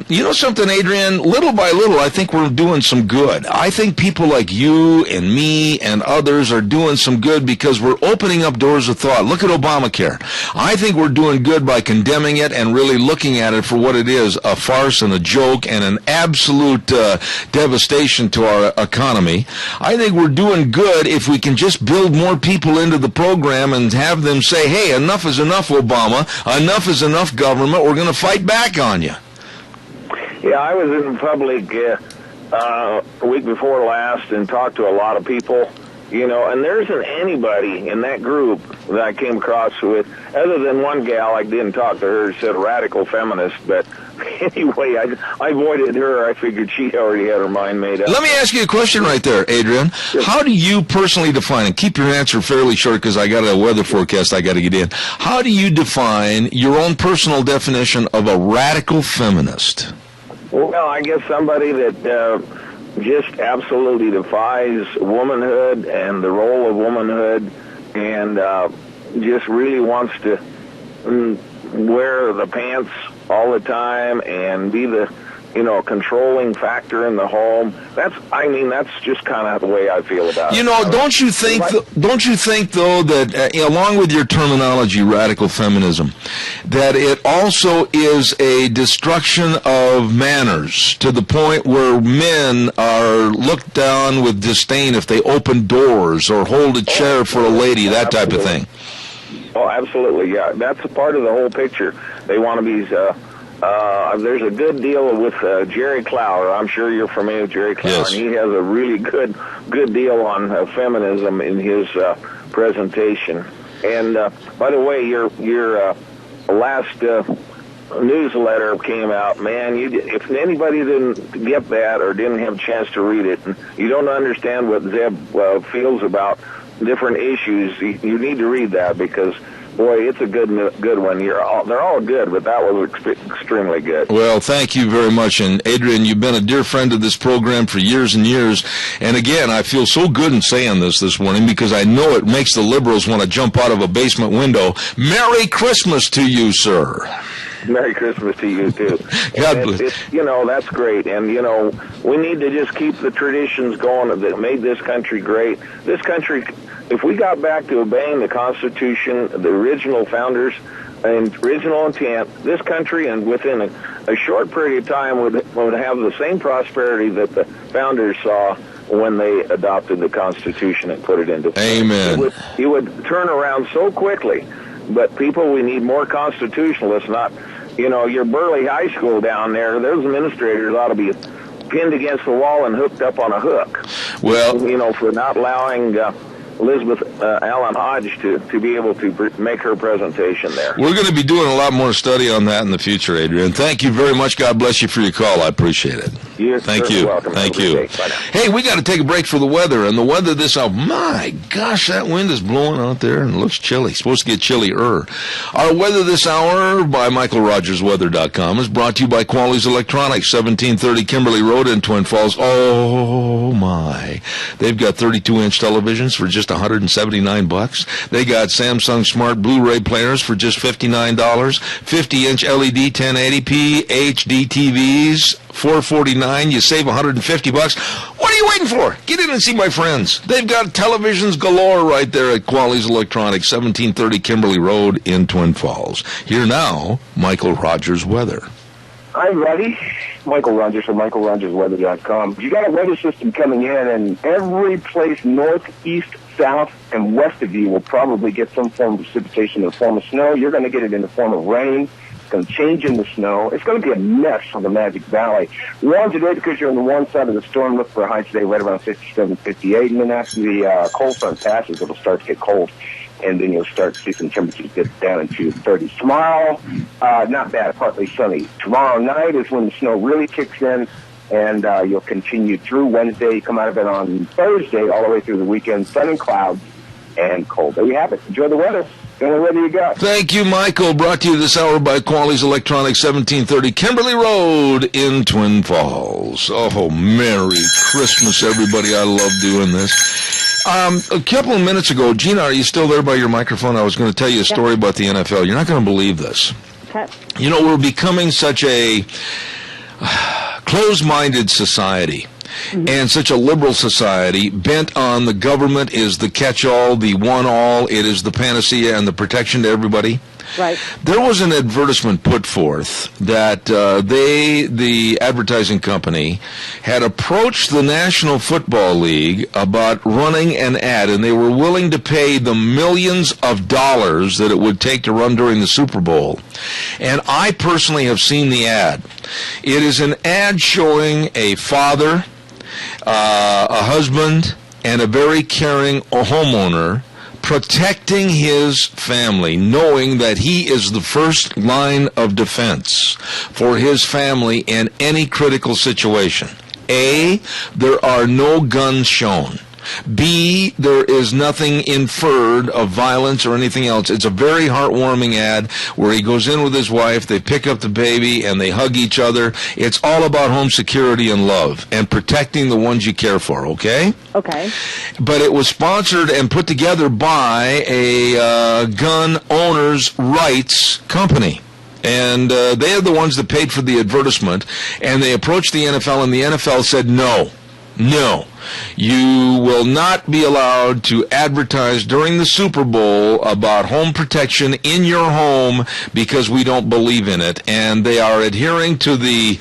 You know something, Adrian? Little by little, I think we're doing some good. I think people like you and me and others are doing some good because we're opening up doors of thought. Look at Obamacare. I think we're doing good by condemning it and really looking at it for what it is, a farce and a joke and an absolute devastation to our economy. I think we're doing good if we can just build more people into the program and have them say, hey, enough is enough, Obama. Enough is enough, government. We're going to fight back on you. Yeah, I was in public a week before last and talked to a lot of people, You know, and there isn't anybody in that group that I came across with, other than one gal. I didn't talk to her, said radical feminist, but anyway, I avoided her. I figured she already had her mind made up. Let me ask you a question right there, Adrian. How do you personally define, and keep your answer fairly short because I got a weather forecast I got to get in. How do you define your own personal definition of a radical feminist? Well, I guess somebody that just absolutely defies womanhood and the role of womanhood, and just really wants to wear the pants all the time and be the, controlling factor in the home. That's just kind of the way I feel about it. Don't you think though that along with your terminology, radical feminism, that it also is a destruction of manners to the point where men are looked down with disdain if they open doors or hold a chair for a lady, that type of thing? Oh, absolutely, yeah. That's a part of the whole picture. They want to be... there's a good deal with Jerry Clower. I'm sure you're familiar with Jerry Clower, yes. And he has a really good deal on feminism in his presentation. And by the way, your last newsletter came out, man. If anybody didn't get that or didn't have a chance to read it, and you don't understand what Zeb feels about different issues, you need to read that because, boy, it's a good one. They're all good, but that was extremely good. Well, thank you very much. And Adrian, you've been a dear friend of this program for years and years. And again, I feel so good in saying this morning because I know it makes the liberals want to jump out of a basement window. Merry Christmas to you, sir. Merry Christmas to you, too. God bless. That's great. And, we need to just keep the traditions going that made this country great. This country, if we got back to obeying the Constitution, the original founders and original intent, this country, and within a short period of time, would have the same prosperity that the founders saw when they adopted the Constitution and put it into place. Amen. It would turn around so quickly. But people, we need more constitutionalists, not, your Burley High School down there, those administrators ought to be pinned against the wall and hooked up on a hook. Well, for not allowing Elizabeth Allen Hodge to be able to make her presentation there. We're going to be doing a lot more study on that in the future, Adrian. Thank you very much. God bless you for your call. I appreciate it. You're Thank you. Welcome. Thank you. Hey, we got to take a break for the weather. And the weather this hour, my gosh, that wind is blowing out there and it looks chilly. It's supposed to get chillier. Our weather this hour by MichaelRogersWeather.com is brought to you by Quality's Electronics, 1730 Kimberly Road in Twin Falls. Oh, my. They've got 32-inch televisions for just $179. They got Samsung Smart Blu-ray players for just $59. 50-inch LED 1080p HD TVs, $449. You save $150. What are you waiting for? Get in and see my friends. They've got televisions galore right there at Quality's Electronics, 1730 Kimberly Road in Twin Falls. Here now, Michael Rogers Weather. Hi, buddy. Michael Rogers from MichaelRogersWeather.com. You got a weather system coming in, and every place north, east, south, and west of you will probably get some form of precipitation in the form of snow. You're going to get it in the form of rain. It's going to change into snow. It's going to be a mess on the Magic Valley. Warm today because you're on the warm side of the storm. Look for a high today right around 57, 58. And then after the cold front passes, it'll start to get cold. And then you'll start to see some temperatures get down into the 30s. Tomorrow, not bad, partly sunny. Tomorrow night is when the snow really kicks in, and you'll continue through Wednesday. You come out of it on Thursday, all the way through the weekend. Sun and clouds and cold. There you have it. Enjoy the weather. The only weather you got. Thank you, Michael. Brought to you this hour by Quality's Electronics, 1730 Kimberly Road in Twin Falls. Oh, Merry Christmas, everybody. I love doing this. A couple of minutes ago, Gina, are you still there by your microphone? I was going to tell you a story about the NFL. You're not going to believe this. Okay. We're becoming such a closed-minded society. And such a liberal society bent on the government is the catch-all, the one-all, it is the panacea and the protection to everybody. Right. There was an advertisement put forth that the advertising company, had approached the National Football League about running an ad, and they were willing to pay the millions of dollars that it would take to run during the Super Bowl. And I personally have seen the ad. It is an ad showing a father, a husband, and a very caring homeowner, protecting his family, knowing that he is the first line of defense for his family in any critical situation. A, there are no guns shown. B, there is nothing inferred of violence or anything else. It's a very heartwarming ad where he goes in with his wife, they pick up the baby, and they hug each other. It's all about home security and love and protecting the ones you care for, okay? Okay. But it was sponsored and put together by a gun owners' rights company. And they are the ones that paid for the advertisement, and they approached the NFL, and the NFL said no. You will not be allowed to advertise during the Super Bowl about home protection in your home because we don't believe in it. And they are adhering to the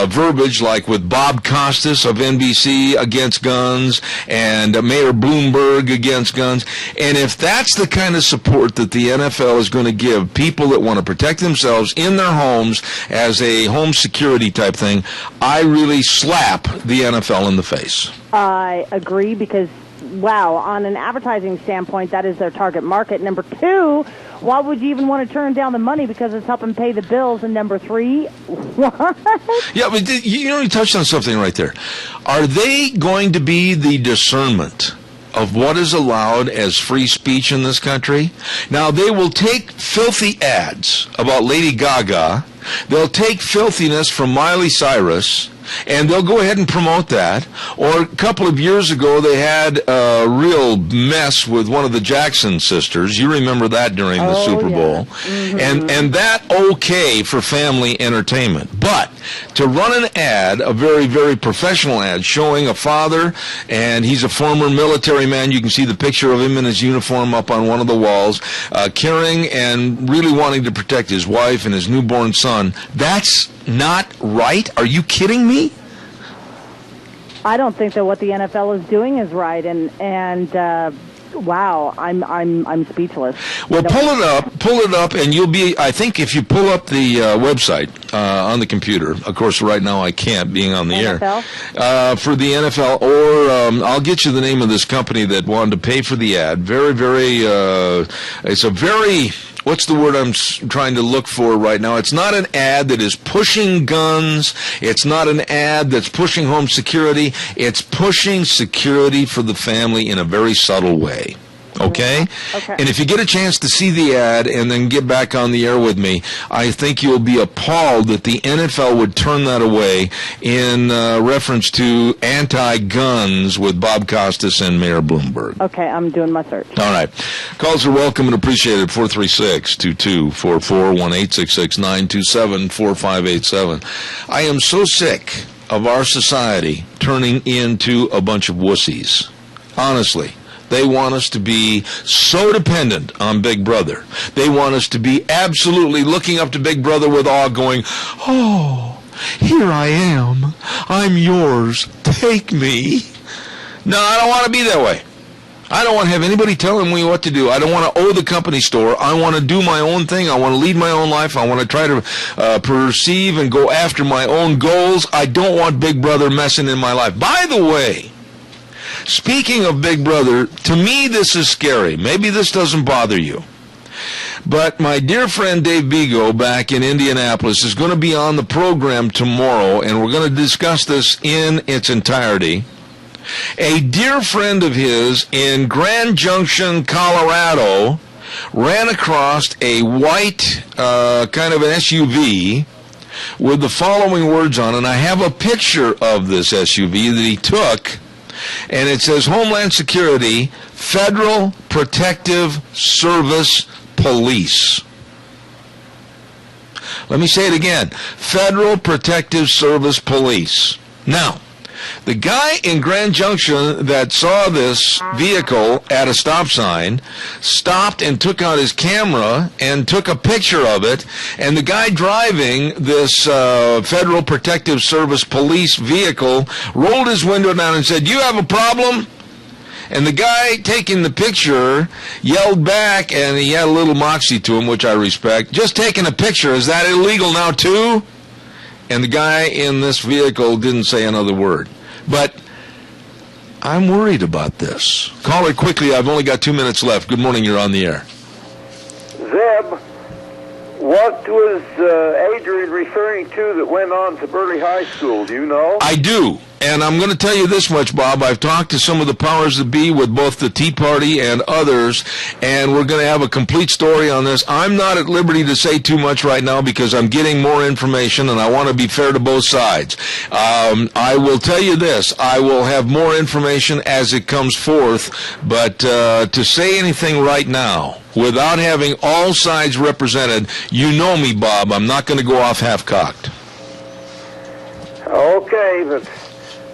verbiage like with Bob Costas of NBC against guns and Mayor Bloomberg against guns. And if that's the kind of support that the NFL is going to give people that want to protect themselves in their homes as a home security type thing, I really slap the NFL in the face. I agree because, wow, on an advertising standpoint, that is their target market. Number two, why would you even want to turn down the money because it's helping pay the bills? And number three, what? Yeah, but you touched on something right there. Are they going to be the discernment of what is allowed as free speech in this country? Now, they will take filthy ads about Lady Gaga. They'll take filthiness from Miley Cyrus, and they'll go ahead and promote that. Or a couple of years ago, they had a real mess with one of the Jackson sisters. You remember that during the Super Bowl. Mm-hmm. And that okay for family entertainment. But to run an ad, a very, very professional ad, showing a father, and he's a former military man. You can see the picture of him in his uniform up on one of the walls, caring and really wanting to protect his wife and his newborn son. That's not right? Are you kidding me? I don't think that what the NFL is doing is right, and wow, I'm speechless. Well, pull it up, and you'll be. I think if you pull up the website on the computer, of course, right now I can't, being on the NFL? air. For the NFL, or I'll get you the name of this company that wanted to pay for the ad. Very, very. It's a very. What's the word I'm trying to look for right now? It's not an ad that is pushing guns. It's not an ad that's pushing home security. It's pushing security for the family in a very subtle way. Okay? Okay. And if you get a chance to see the ad and then get back on the air with me, I think you'll be appalled that the NFL would turn that away in reference to anti-guns with Bob Costas and Mayor Bloomberg. Okay, I'm doing my search. All right. Calls are welcome and appreciated. 436-2244, 1-866-927-4587. I am so sick of our society turning into a bunch of wussies. Honestly. They want us to be so dependent on Big Brother. They want us to be absolutely looking up to Big Brother with awe, going, oh, here I am. I'm yours. Take me. No, I don't want to be that way. I don't want to have anybody telling me what to do. I don't want to owe the company store. I want to do my own thing. I want to lead my own life. I want to try to perceive and go after my own goals. I don't want Big Brother messing in my life. By the way, speaking of Big Brother, to me this is scary. Maybe this doesn't bother you. But my dear friend Dave Bego back in Indianapolis is going to be on the program tomorrow, and we're going to discuss this in its entirety. A dear friend of his in Grand Junction, Colorado, ran across a white kind of an SUV with the following words on it. And I have a picture of this SUV that he took. And it says Homeland Security, Federal Protective Service Police. Let me say it again. Federal Protective Service Police. Now, the guy in Grand Junction that saw this vehicle at a stop sign stopped and took out his camera and took a picture of it. And the guy driving this Federal Protective Service police vehicle rolled his window down and said, "You have a problem?" And the guy taking the picture yelled back, and he had a little moxie to him, which I respect. "Just taking a picture, is that illegal now too?" And the guy in this vehicle didn't say another word. But I'm worried about this. Caller, quickly, I've only got 2 minutes left. Good morning, you're on the air. Zeb, what was Adrian referring to that went on to Burley High School? Do you know? I do. And I'm going to tell you this much, Bob. I've talked to some of the powers that be with both the Tea Party and others, and we're going to have a complete story on this. I'm not at liberty to say too much right now because I'm getting more information, and I want to be fair to both sides. I will tell you this. I will have more information as it comes forth, but to say anything right now without having all sides represented, you know me, Bob. I'm not going to go off half-cocked. Okay, but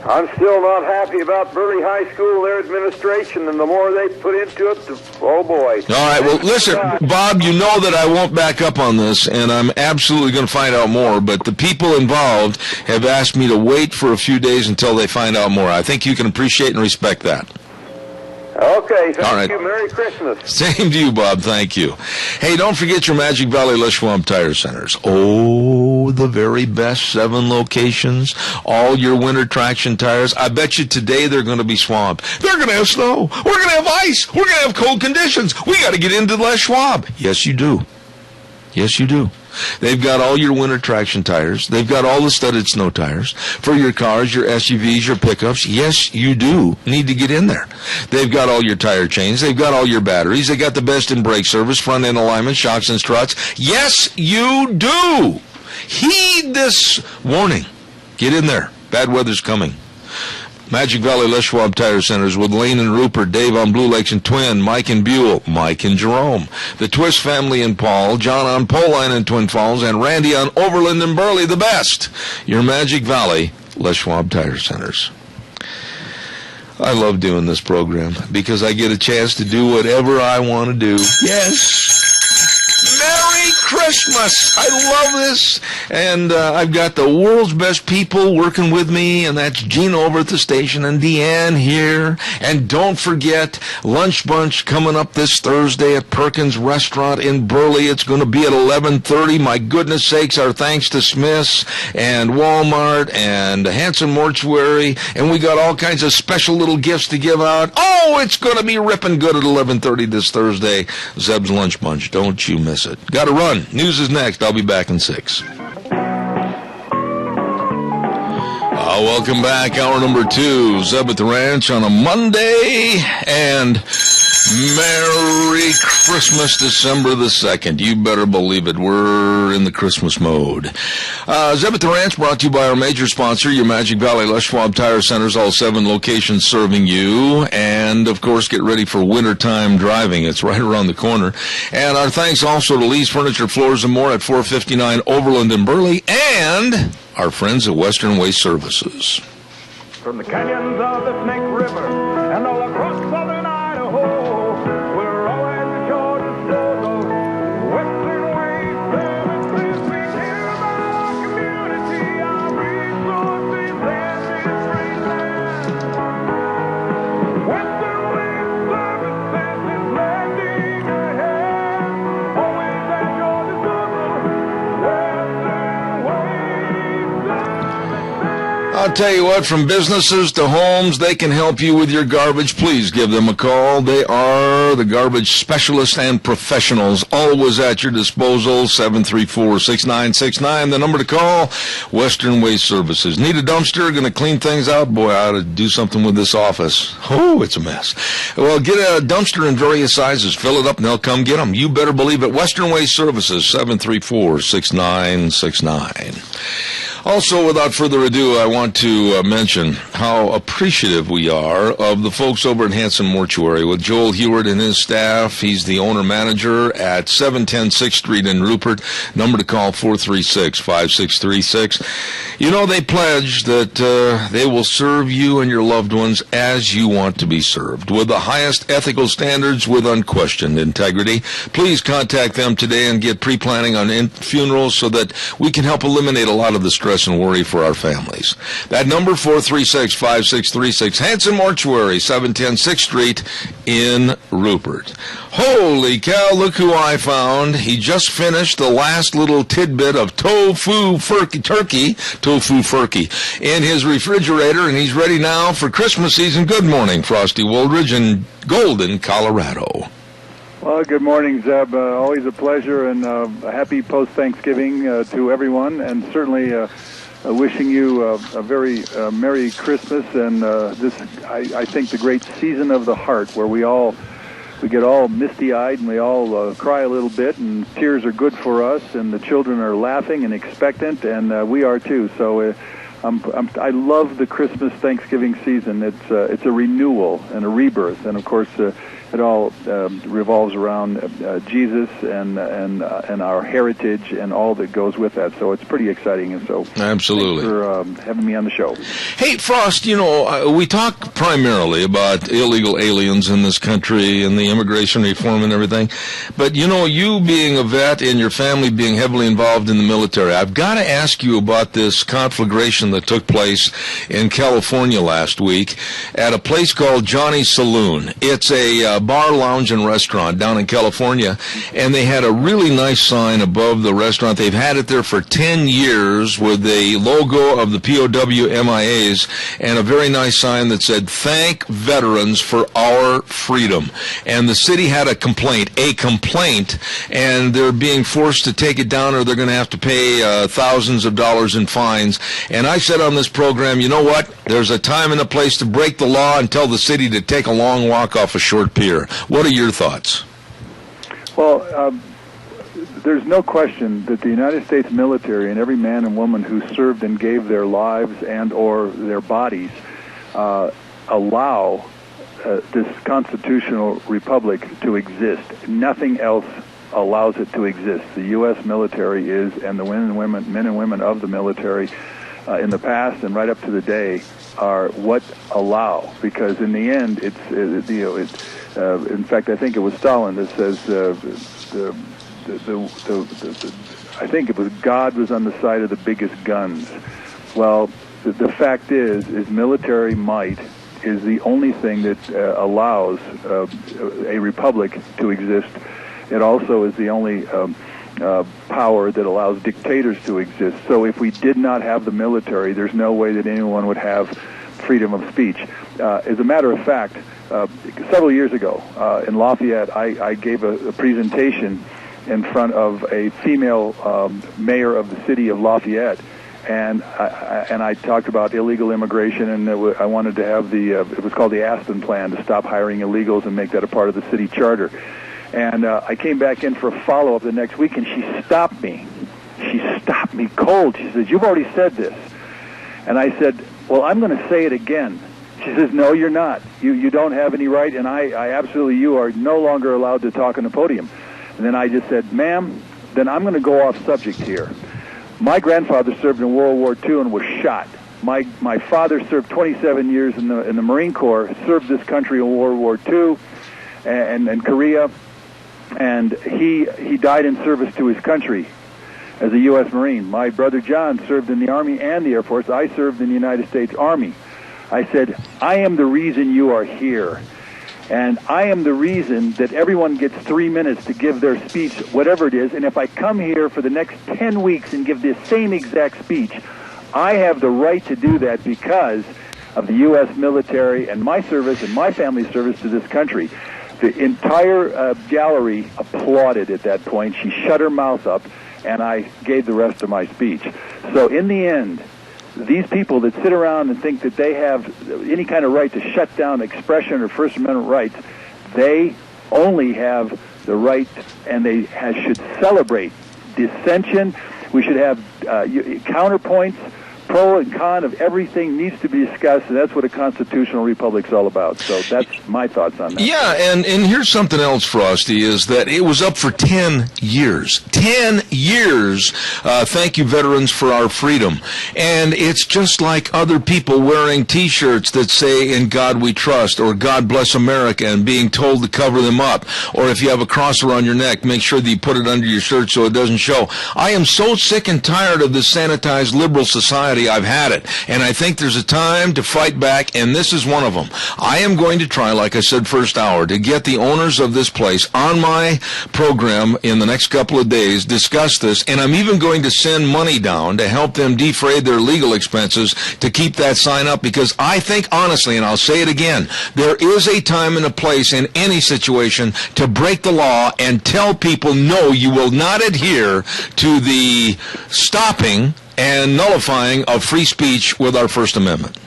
I'm still not happy about Burley High School, their administration, and the more they put into it, oh boy. All right, well, listen, Bob, you know that I won't back up on this, and I'm absolutely going to find out more, but the people involved have asked me to wait for a few days until they find out more. I think you can appreciate and respect that. Okay, thank All right. you. Merry Christmas. Same to you, Bob. Thank you. Hey, don't forget your Magic Valley Les Schwab Tire Centers. Oh, the very best 7 locations. All your winter traction tires. I bet you today they're going to be swamped. They're going to have snow. We're going to have ice. We're going to have cold conditions. We got to get into Les Schwab. Yes, you do. Yes, you do. They've got all your winter traction tires. They've got all the studded snow tires for your cars, your SUVs, your pickups. Yes, you do need to get in there. They've got all your tire chains. They've got all your batteries. They got the best in brake service, front end alignment, shocks and struts. Yes, you do. Heed this warning. Get in there. Bad weather's coming. Magic Valley Les Schwab Tire Centers with Lane and Rupert, Dave on Blue Lakes and Twin, Mike and Buell, Mike and Jerome, the Twist family in Paul, John on Poline in Twin Falls, and Randy on Overland and Burley, the best. Your Magic Valley Les Schwab Tire Centers. I love doing this program because I get a chance to do whatever I want to do. Yes. Merry Christmas! I love this, and I've got the world's best people working with me, and that's Gene over at the station and Deanne here. And don't forget, Lunch Bunch coming up this Thursday at Perkins Restaurant in Burley. It's going to be at 11:30. My goodness sakes, our thanks to Smith's and Walmart and Hanson Mortuary, and we got all kinds of special little gifts to give out. Oh, it's going to be ripping good at 11:30 this Thursday. Zeb's Lunch Bunch. Don't you miss it. Got to run. News is next. I'll be back in 6. Welcome back. Hour number 2. Zeb at the Ranch on a Monday. And Merry Christmas, December the 2nd. You better believe it. We're in the Christmas mode. Zeb at the Ranch brought to you by our major sponsor, your Magic Valley Les Schwab Tire Centers, all 7 locations serving you. And, of course, get ready for wintertime driving. It's right around the corner. And our thanks also to Lee's Furniture, Floors, and More at 459 Overland in Burley. And our friends at Western Waste Services. From the canyons of the Snake River and all across southern Idaho, we're always at Georgia's struggle. Western Waste Services, we care about our community, our resources, and this great land. Western Waste Services is lending a hand, always at Georgia's struggle. Western Waste Services. I'll tell you what, from businesses to homes, they can help you with your garbage. Please give them a call. They are the garbage specialists and professionals, always at your disposal. 734-6969, the number to call. Western Waste Services. Need a dumpster? Going to clean things out? Boy, I ought to do something with this office. Oh, it's a mess. Well, get a dumpster in various sizes. Fill it up, and they'll come get them. You better believe it. Western Waste Services, 734-6969. Also, without further ado, I want to mention how appreciative we are of the folks over at Hanson Mortuary with Joel Heward and his staff. He's the owner-manager at 710 6th Street in Rupert. Number to call, 436-5636. You know, they pledge that they will serve you and your loved ones as you want to be served, with the highest ethical standards, with unquestioned integrity. Please contact them today and get pre-planning on funerals so that we can help eliminate a lot of the stress and worry for our families. That number, 436-5636. Hanson Mortuary, 710 6th Street in Rupert. Holy cow, look who I found. He just finished the last little tidbit of tofu turkey in his refrigerator, and he's ready now for Christmas season. Good morning, Frosty Woldridge in Golden, Colorado. Well, good morning, Zeb. Always a pleasure, and a happy post-Thanksgiving to everyone, and certainly wishing you a very Merry Christmas, and I think, the great season of the heart, where we get all misty-eyed and we all cry a little bit, and tears are good for us, and the children are laughing and expectant, and we are too. So I love the Christmas Thanksgiving season. It's a renewal and a rebirth, and of course it all revolves around Jesus and our heritage and all that goes with that. So it's pretty exciting, and so absolutely thanks for having me on the show. Hey, Frost, we talk primarily about illegal aliens in this country and the immigration reform and everything, but you being a vet and your family being heavily involved in the military, I've got to ask you about this conflagration that took place in California last week at a place called Johnny's Saloon. It's a bar, lounge, and restaurant down in California, and they had a really nice sign above the restaurant. They've had it there for 10 years with a logo of the POW MIAs and a very nice sign that said, "Thank veterans for our freedom." And the city had a complaint, and they're being forced to take it down, or they're going to have to pay thousands of dollars in fines. And I said on this program, you know what? There's a time and a place to break the law and tell the city to take a long walk off a short pier. What are your thoughts? Well, there's no question that the United States military and every man and woman who served and gave their lives and or their bodies allow this constitutional republic to exist. Nothing else allows it to exist. The U.S. military is, and the men and women of the military in the past and right up to the day are what allow, because in the end, in fact, I think it was Stalin that says I think it was God was on the side of the biggest guns. Well, the fact is military might is the only thing that allows a republic to exist. It also is the only power that allows dictators to exist. So if we did not have the military, there's no way that anyone would have freedom of speech. As a matter of fact, several years ago in Lafayette, I gave a presentation in front of a female mayor of the city of Lafayette, and I talked about illegal immigration, and I wanted to have it was called the Aspen Plan, to stop hiring illegals and make that a part of the city charter. And I came back in for a follow-up the next week, and she stopped me. She stopped me cold. She says, "You've already said this." And I said, "Well, I'm going to say it again." She says, "No, you're not. You don't have any right, and I absolutely, you are no longer allowed to talk on the podium." And then I just said, "Ma'am, then I'm going to go off subject here. My grandfather served in World War II and was shot. My father served 27 years in the Marine Corps, served this country in World War II and Korea, and he died in service to his country as a U.S. Marine. My brother John served in the Army and the Air Force. I served in the United States Army." I said, "I am the reason you are here. And I am the reason that everyone gets 3 minutes to give their speech, whatever it is. And if I come here for the next 10 weeks and give this same exact speech, I have the right to do that because of the U.S. military and my service and my family's service to this country." The entire gallery applauded at that point. She shut her mouth up, and I gave the rest of my speech. So in the end, these people that sit around and think that they have any kind of right to shut down expression or First Amendment rights, they only have the right, and they should celebrate dissension. We should have counterpoints. Pro and con of everything needs to be discussed, and that's what a constitutional republic's all about. So that's my thoughts on that. Yeah, and here's something else, Frosty, is that it was up for 10 years. 10 years. Thank you, veterans, for our freedom. And it's just like other people wearing T-shirts that say, "In God We Trust," or "God Bless America," and being told to cover them up. Or if you have a cross around your neck, make sure that you put it under your shirt so it doesn't show. I am so sick and tired of this sanitized liberal society everybody, I've had it. And I think there's a time to fight back, and this is one of them. I am going to try, like I said, first hour, to get the owners of this place on my program in the next couple of days, discuss this, and I'm even going to send money down to help them defray their legal expenses to keep that sign up, because I think, honestly, and I'll say it again, there is a time and a place in any situation to break the law and tell people, no, you will not adhere to the stopping and nullifying of free speech with our First Amendment.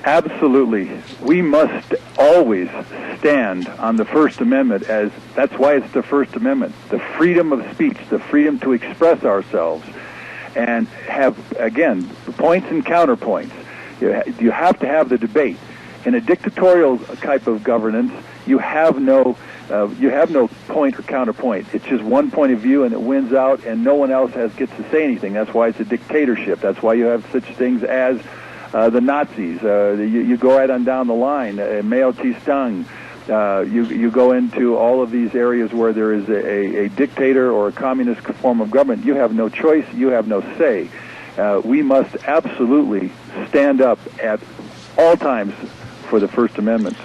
Absolutely. We must always stand on the First Amendment, as that's why it's the First Amendment, the freedom of speech, the freedom to express ourselves, and have, again, points and counterpoints. You have to have the debate. In a dictatorial type of governance, you have no point or counterpoint. It's just one point of view, and it wins out, and no one else gets to say anything. That's why it's a dictatorship. That's why you have such things as the Nazis. You go right on down the line, Mao Zedong. You go into all of these areas where there is a dictator or a communist form of government. You have no choice. You have no say. We must absolutely stand up at all times for the First Amendment.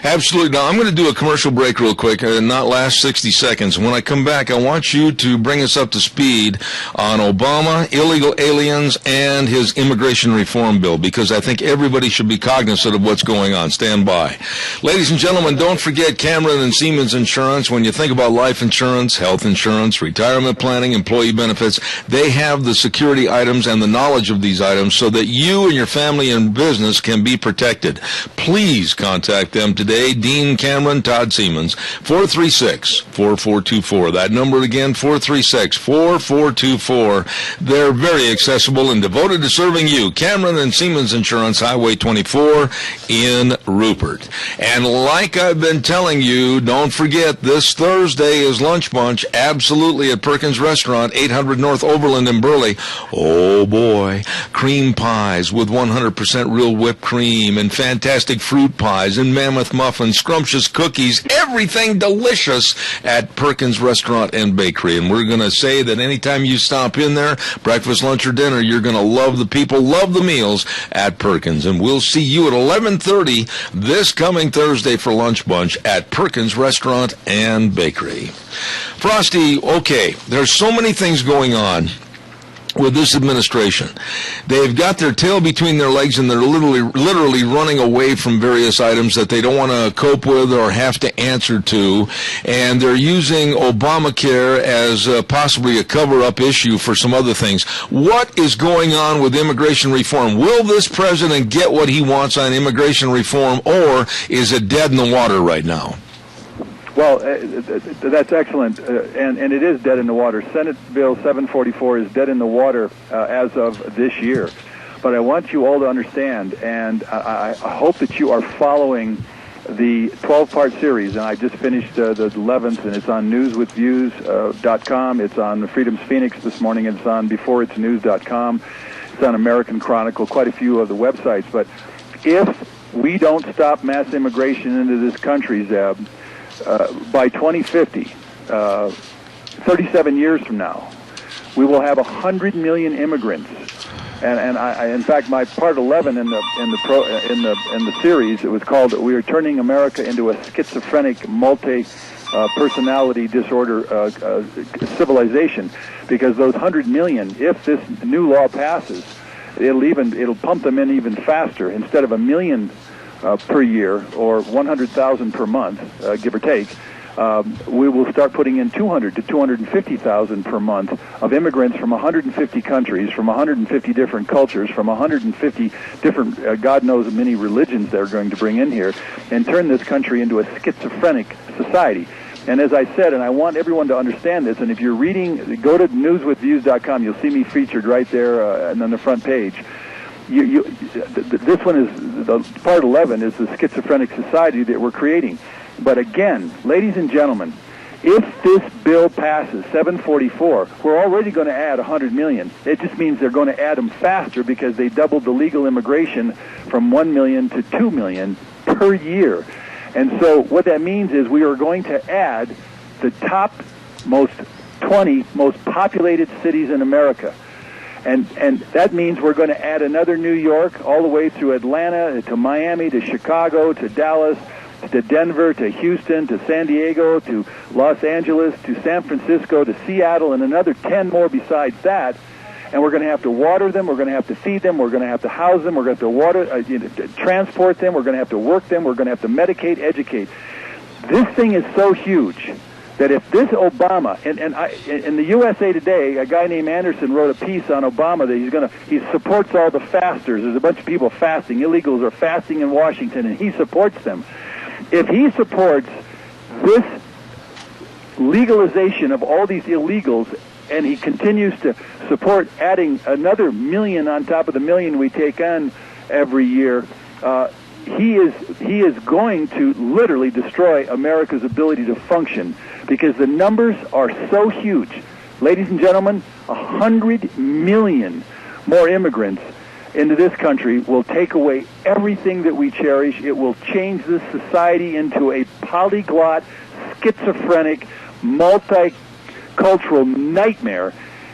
Absolutely. Now, I'm going to do a commercial break real quick, not last 60 seconds. When I come back, I want you to bring us up to speed on Obama, illegal aliens, and his immigration reform bill, because I think everybody should be cognizant of what's going on. Stand by. Ladies and gentlemen, don't forget Cameron and Siemens Insurance. When you think about life insurance, health insurance, retirement planning, employee benefits, they have the security items and the knowledge of these items so that you and your family and business can be protected. Please contact them today. Dean Cameron, Todd Siemens, 436-4424. That number again, 436-4424. They're very accessible and devoted to serving you. Cameron and Siemens Insurance, Highway 24 in Rupert. And like I've been telling you, don't forget, this Thursday is Lunch Bunch, absolutely at Perkins Restaurant, 800 North Overland in Burley. Oh boy, cream pies with 100% real whipped cream and fantastic fruit pies and mammoth muffins, scrumptious cookies, everything delicious at Perkins Restaurant and Bakery. And we're going to say that anytime you stop in there, breakfast, lunch, or dinner, you're going to love the people, love the meals at Perkins. And we'll see you at 11:30 this coming Thursday for Lunch Bunch at Perkins Restaurant and Bakery. Frosty, okay, there's so many things going on with this administration. They've got their tail between their legs, and they're literally running away from various items that they don't want to cope with or have to answer to, and they're using Obamacare as possibly a cover-up issue for some other things. What is going on with immigration reform? Will this president get what he wants on immigration reform, or is it dead in the water right now? Well, that's excellent, and it is dead in the water. Senate Bill 744 is dead in the water as of this year. But I want you all to understand, and I hope that you are following the 12-part series, and I just finished the 11th, and it's on newswithviews.com. It's on Freedom's Phoenix this morning. It's on beforeitsnews.com. It's on American Chronicle, quite a few of the websites. But if we don't stop mass immigration into this country, Zeb, by 2050, 37 years from now, we will have 100 million immigrants. And I, in fact, my part 11 in the series, it was called "We Are Turning America into a Schizophrenic Multi-Personality Disorder Civilization," because those 100 million, if this new law passes, it'll pump them in even faster. Instead of 1 million per year, or 100,000 per month, give or take, we will start putting in 200 to 250,000 per month of immigrants from 150 countries, from 150 different cultures, from 150 different, God knows, many religions they're going to bring in here, and turn this country into a schizophrenic society. And as I said, and I want everyone to understand this, and if you're reading, go to newswithviews.com, you'll see me featured right there and on the front page. This one is, the part 11 is the schizophrenic society that we're creating. But again, ladies and gentlemen, if this bill passes, 744, we're already going to add 100 million. It just means they're going to add them faster because they doubled the legal immigration from 1 million to 2 million per year. And so what that means is we are going to add the top 20 most populated cities in America. And that means we're going to add another New York all the way through Atlanta to Miami to Chicago to Dallas to Denver to Houston to San Diego to Los Angeles to San Francisco to Seattle and another 10 more besides that. And we're going to have to water them, we're going to have to feed them, we're going to have to house them, we're going to have to transport them, we're going to have to work them, we're going to have to medicate, educate. This thing is so huge that if this Obama, and in the USA Today, a guy named Anderson wrote a piece on Obama that he supports all the fasters. There's a bunch of people fasting. Illegals are fasting in Washington, and he supports them. If he supports this legalization of all these illegals, and he continues to support adding another million on top of the million we take on every year, he is going to literally destroy America's ability to function because the numbers are so huge. Ladies and gentlemen, 100 million more immigrants into this country will take away everything that we cherish. It will change this society into a polyglot, schizophrenic, multicultural nightmare.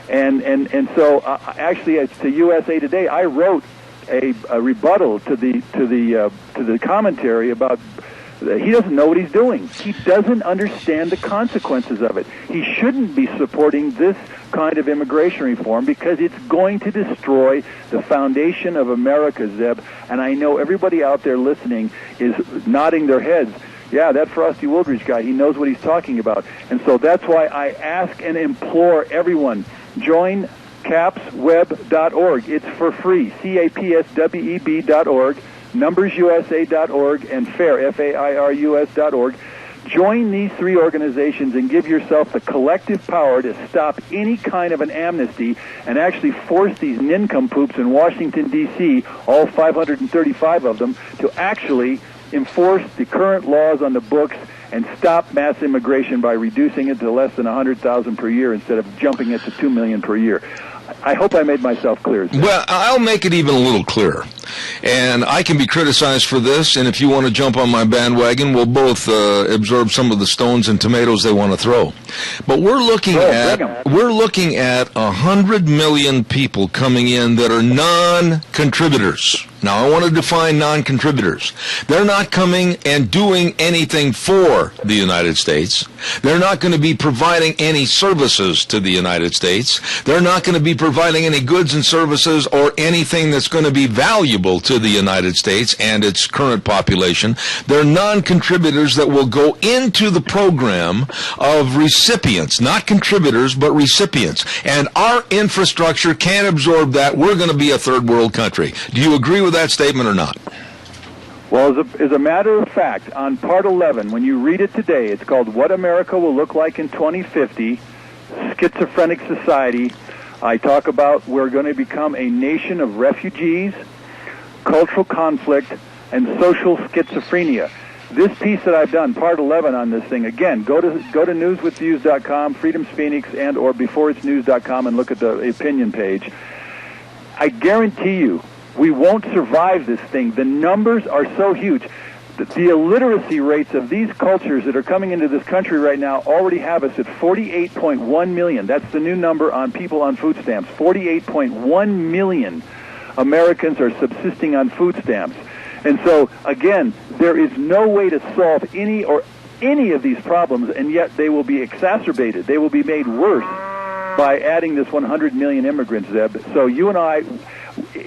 And so actually to USA Today, I wrote a rebuttal to the commentary about he doesn't know what he's doing. He doesn't understand the consequences of it. He shouldn't be supporting this kind of immigration reform because it's going to destroy the foundation of America, Zeb. And I know everybody out there listening is nodding their heads. Yeah, that Frosty Wildridge guy, he knows what he's talking about. And so that's why I ask and implore everyone, join capsweb.org. It's for free, capsweb.org, numbersusa.org, and FAIR, FAIRUS.org. Join these three organizations and give yourself the collective power to stop any kind of an amnesty and actually force these nincompoops in Washington, D.C., all 535 of them, to actually enforce the current laws on the books and stop mass immigration by reducing it to less than 100,000 per year instead of jumping it to 2 million per year. I hope I made myself clear. Well, I'll make it even a little clearer. And I can be criticized for this, and if you want to jump on my bandwagon, we'll both absorb some of the stones and tomatoes they want to throw. But we're looking at 100 million people coming in that are non-contributors. Now, I want to define non-contributors. They're not coming and doing anything for the United States. They're not going to be providing any services to the United States. They're not going to be providing any goods and services or anything that's going to be valuable to the United States and its current population. They're non-contributors that will go into the program of recipients, not contributors, but recipients. And our infrastructure can't absorb that. We're going to be a third world country. Do you agree with that statement or not? Well, as a matter of fact, on Part 11, when you read it today, it's called What America Will Look Like in 2050, Schizophrenic Society. I talk about we're going to become a nation of refugees, cultural conflict, and social schizophrenia. This piece that I've done, Part 11 on this thing, again, go to newswithviews.com, Freedom's Phoenix, and or beforeitsnews.com and look at the opinion page. I guarantee you, we won't survive this thing. The numbers are so huge. The illiteracy rates of these cultures that are coming into this country right now already have us at 48.1 million. That's the new number on people on food stamps. 48.1 million Americans are subsisting on food stamps. And so, again, there is no way to solve any of these problems, and yet they will be exacerbated. They will be made worse by adding this 100 million immigrants, Zeb. So you and I,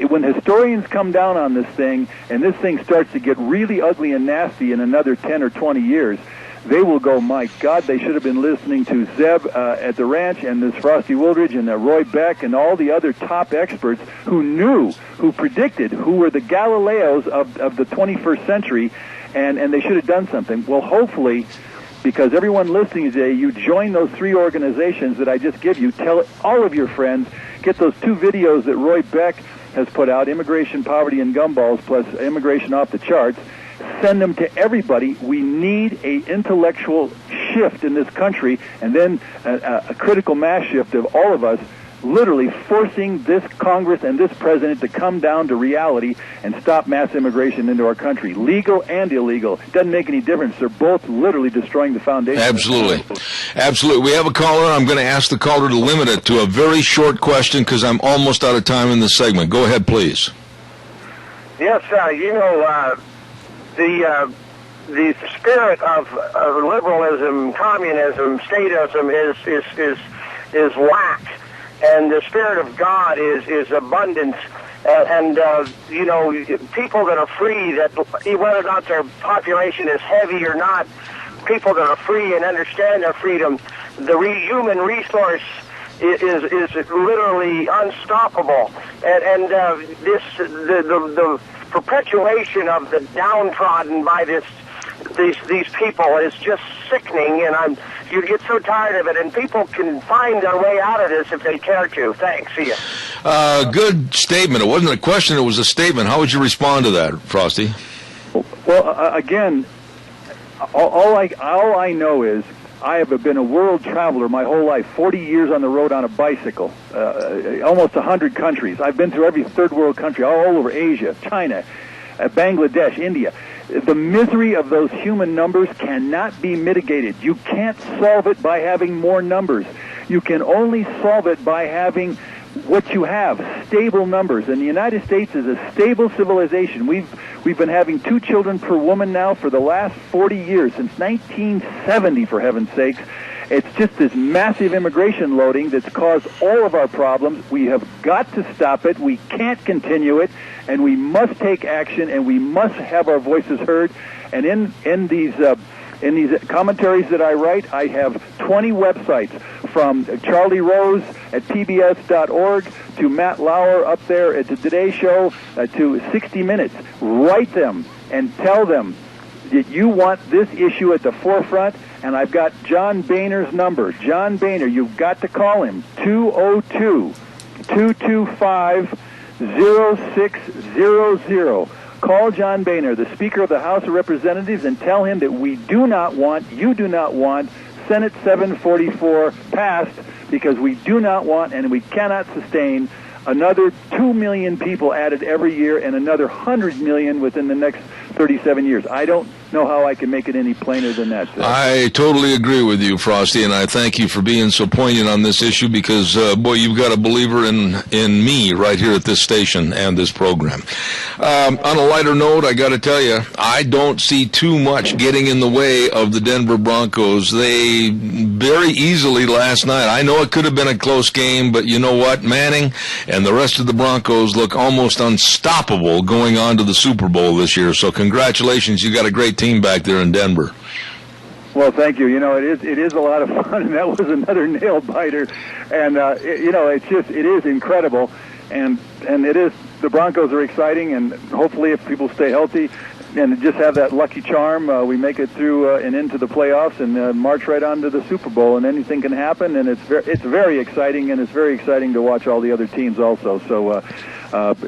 when historians come down on this thing, and this thing starts to get really ugly and nasty in another 10 or 20 years, they will go, my God, they should have been listening to Zeb at the ranch and this Frosty Wildridge and Roy Beck and all the other top experts who predicted, who were the Galileos of the 21st century, and they should have done something. Well, hopefully, because everyone listening today, you join those three organizations that I just give you, tell all of your friends, get those two videos that Roy Beck has put out, Immigration, Poverty, and Gumballs, plus Immigration Off the Charts. Send them to everybody. We need an intellectual shift in this country, and then a critical mass shift of all of us literally forcing this Congress and this president to come down to reality and stop mass immigration into our country, legal and illegal. It doesn't make any difference. They're both literally destroying the foundation. Absolutely. Absolutely. We have a caller. I'm going to ask the caller to limit it to a very short question because I'm almost out of time in this segment. Go ahead, please. Yes, the spirit of liberalism, communism, statism is lack, and the spirit of God is abundance. People that are free, that whether or not their population is heavy or not, people that are free and understand their freedom, the human resource is literally unstoppable, and the perpetuation of the downtrodden by these people is just sickening, and you get so tired of it, and people can find their way out of this if they care to. Thanks. See ya. Good statement. It wasn't a question, it was a statement. How would you respond to that, Frosty? Well, again, all I know is I have been a world traveler my whole life, 40 years on the road on a bicycle, almost 100 countries. I've been through every third world country, all over Asia, China, Bangladesh, India. The misery of those human numbers cannot be mitigated. You can't solve it by having more numbers. You can only solve it by having what you have, stable numbers. And the United States is a stable civilization. We've been having 2 children per woman now for the last 40 years, since 1970, for heaven's sakes. It's just this massive immigration loading that's caused all of our problems. We have got to stop it. We can't continue it, and we must take action, and we must have our voices heard. And in these commentaries that I write, I have 20 websites, from Charlie Rose at PBS.org to Matt Lauer up there at the Today Show to 60 Minutes. Write them and tell them that you want this issue at the forefront, and I've got John Boehner's number. John Boehner, you've got to call him, 202-225-0600. Call John Boehner, the Speaker of the House of Representatives, and tell him that we do not want, you do not want, Senate 744 passed, because we do not want and we cannot sustain another 2 million people added every year and another 100 million within the next 37 years. I don't know how I can make it any plainer than that, sir. I totally agree with you, Frosty, and I thank you for being so poignant on this issue because, boy, you've got a believer in me right here at this station and this program. On a lighter note, I got to tell you, I don't see too much getting in the way of the Denver Broncos. They very easily last night, I know it could have been a close game, but you know what? Manning and the rest of the Broncos look almost unstoppable going on to the Super Bowl this year. So congratulations, you got a great team back there in Denver. Well, thank you. You know, it is a lot of fun, and that was another nail biter. And it is incredible, and it is. The Broncos are exciting, and hopefully, if people stay healthy and just have that lucky charm, we make it through and into the playoffs and march right on to the Super Bowl. And anything can happen, and it's very exciting, and it's very exciting to watch all the other teams also. So,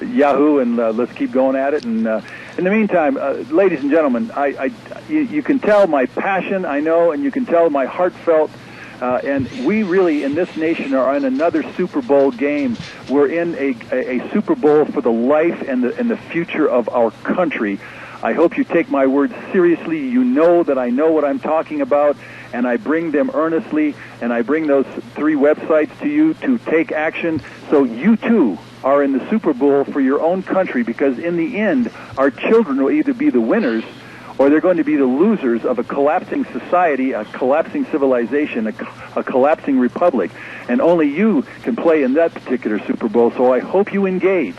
Yahoo, and let's keep going at it. And in the meantime, ladies and gentlemen, you can tell my passion, I know, and you can tell my heartfelt. And we really, in this nation, are in another Super Bowl game. We're in a Super Bowl for the life and the future of our country. I hope you take my words seriously. You know that I know what I'm talking about, and I bring them earnestly, and I bring those 3 websites to you to take action so you, too, are in the Super Bowl for your own country, because in the end, our children will either be the winners or they're going to be the losers of a collapsing society, a collapsing civilization, a collapsing republic. And only you can play in that particular Super Bowl. So I hope you engage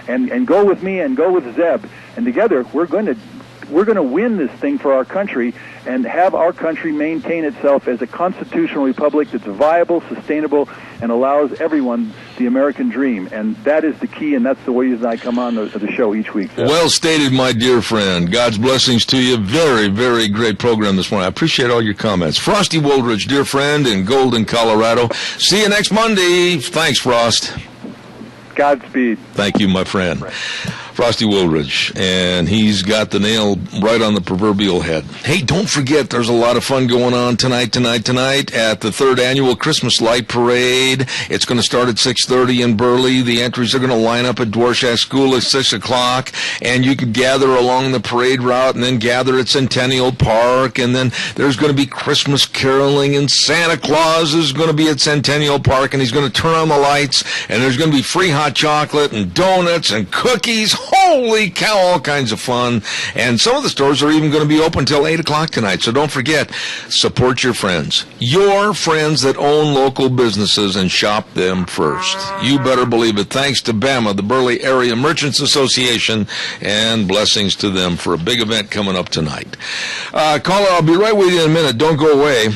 and go with me and go with Zeb. And together we're going to win this thing for our country and have our country maintain itself as a constitutional republic that's viable, sustainable, and allows everyone the American dream. And that is the key, and that's the reason I come on the show each week. Sir. Well stated, my dear friend. God's blessings to you. Very, very great program this morning. I appreciate all your comments. Frosty Woldridge, dear friend in Golden, Colorado. See you next Monday. Thanks, Frost. Godspeed. Thank you, my friend. Frosty Woolridge, and he's got the nail right on the proverbial head. Hey, don't forget, there's a lot of fun going on tonight at the third annual Christmas Light Parade. It's going to start at 6:30 in Burley. The entries are going to line up at Dwarshak School at 6 o'clock, and you can gather along the parade route and then gather at Centennial Park, and then there's going to be Christmas caroling, and Santa Claus is going to be at Centennial Park, and he's going to turn on the lights, and there's going to be free hot chocolate and donuts and cookies. Holy cow, all kinds of fun. And some of the stores are even going to be open till 8 o'clock tonight. So don't forget, support your friends that own local businesses, and shop them first. You better believe it. Thanks to BAMA, the Burley Area Merchants Association, and blessings to them for a big event coming up tonight. Caller, I'll be right with you in a minute. Don't go away.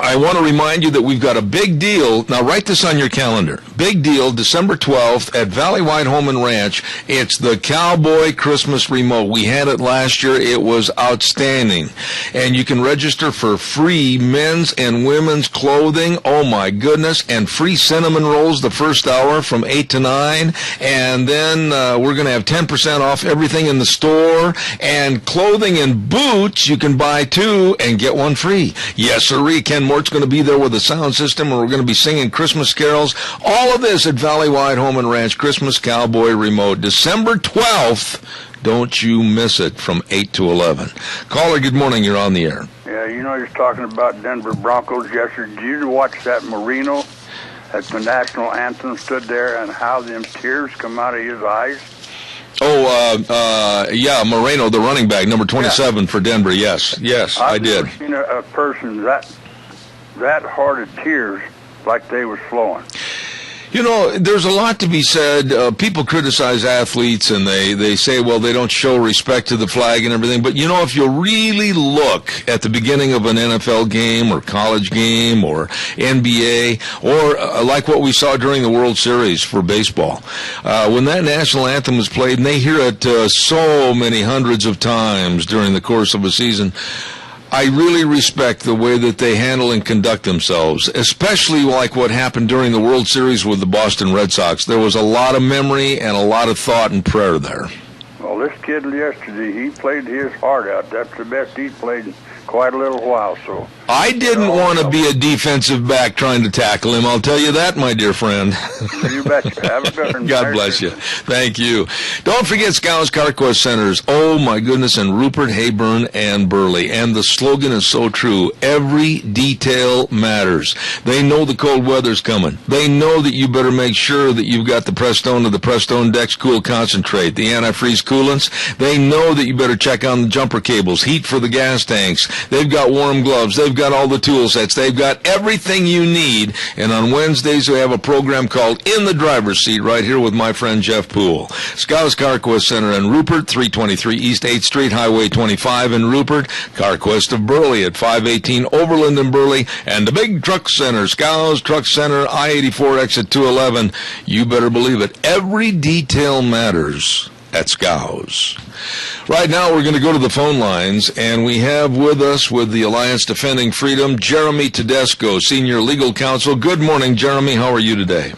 I want to remind you that we've got a big deal. Now, write this on your calendar. Big deal, December 12th at Valley-Wide Home and Ranch. It's the Cowboy Christmas Remote. We had it last year. It was outstanding. And you can register for free men's and women's clothing. Oh, my goodness. And free cinnamon rolls the first hour from 8 to 9. And then we're going to have 10% off everything in the store. And clothing and boots you can buy, too, and get one free. Yes, sirree. Ken Mort's going to be there with a sound system, and we're going to be singing Christmas carols. All of this at Valley-Wide Home and Ranch Christmas Cowboy Remote, December 12th. Don't you miss it, from 8 to 11. Caller, good morning. You're on the air. Yeah, you're talking about Denver Broncos yesterday. Did you watch that Marino at the national anthem stood there and how them tears come out of his eyes? Yeah, Moreno, the running back, number 27 for Denver. Yes, I did. I've never seen a person that hard of tears like they was flowing. You know, there's a lot to be said. People criticize athletes, and they say, well, they don't show respect to the flag and everything. But, if you really look at the beginning of an NFL game or college game or NBA, or like what we saw during the World Series for baseball, when that national anthem is played, and they hear it so many hundreds of times during the course of a season, I really respect the way that they handle and conduct themselves, especially like what happened during the World Series with the Boston Red Sox. There was a lot of memory and a lot of thought and prayer there. Well, this kid yesterday, he played his heart out. That's the best he's played in quite a little while. So I didn't want to be a defensive back trying to tackle him. I'll tell you that, my dear friend. You betcha. Have a good one. God bless you. Thank you. Don't forget Scow's CarQuest Centers. Oh, my goodness, and Rupert, Hayburn, and Burley. And the slogan is so true. Every detail matters. They know the cold weather's coming. They know that you better make sure that you've got the Prestone or the Prestone Dex Cool Concentrate, the antifreeze coolants. They know that you better check on the jumper cables, heat for the gas tanks. They've got warm gloves. They've got all the tool sets. They've got everything you need. And on Wednesdays, we have a program called In the Driver's Seat right here with my friend Jeff Poole. Scow's CarQuest Center in Rupert, 323 East 8th Street, Highway 25 in Rupert. CarQuest of Burley at 518 Overland in Burley. And the Big Truck Center, Scow's Truck Center, I-84 exit 211. You better believe it. Every detail matters at Scow's. Right now, we're going to go to the phone lines, and we have with us, with the Alliance Defending Freedom, Jeremy Tedesco, Senior Legal Counsel. Good morning, Jeremy. How are you today?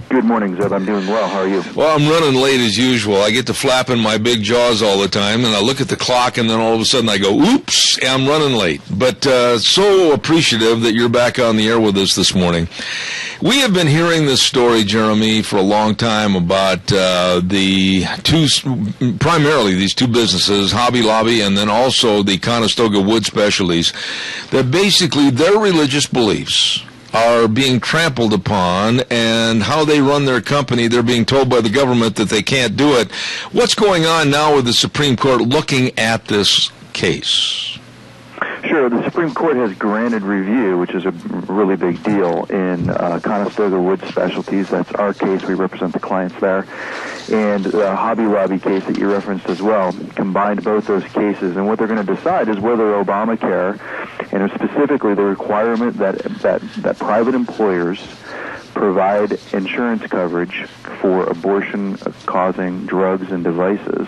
Good morning, Zeb. I'm doing well. How are you? Well, I'm running late as usual. I get to flapping my big jaws all the time, and I look at the clock, and then all of a sudden I go, oops, I'm running late. But so appreciative that you're back on the air with us this morning. We have been hearing this story, Jeremy, for a long time about primarily these two businesses, Hobby Lobby and then also the Conestoga Wood Specialties, that basically their religious beliefs are being trampled upon, and how they run their company, they're being told by the government that they can't do it. What's going on now with the Supreme Court looking at this case? Sure. The Supreme Court has granted review, which is a really big deal, in Conestoga Wood Specialties. That's our case. We represent the clients there. And the Hobby Lobby case that you referenced as well, combined both those cases. And what they're going to decide is whether Obamacare, and specifically the requirement that private employers provide insurance coverage for abortion-causing drugs and devices,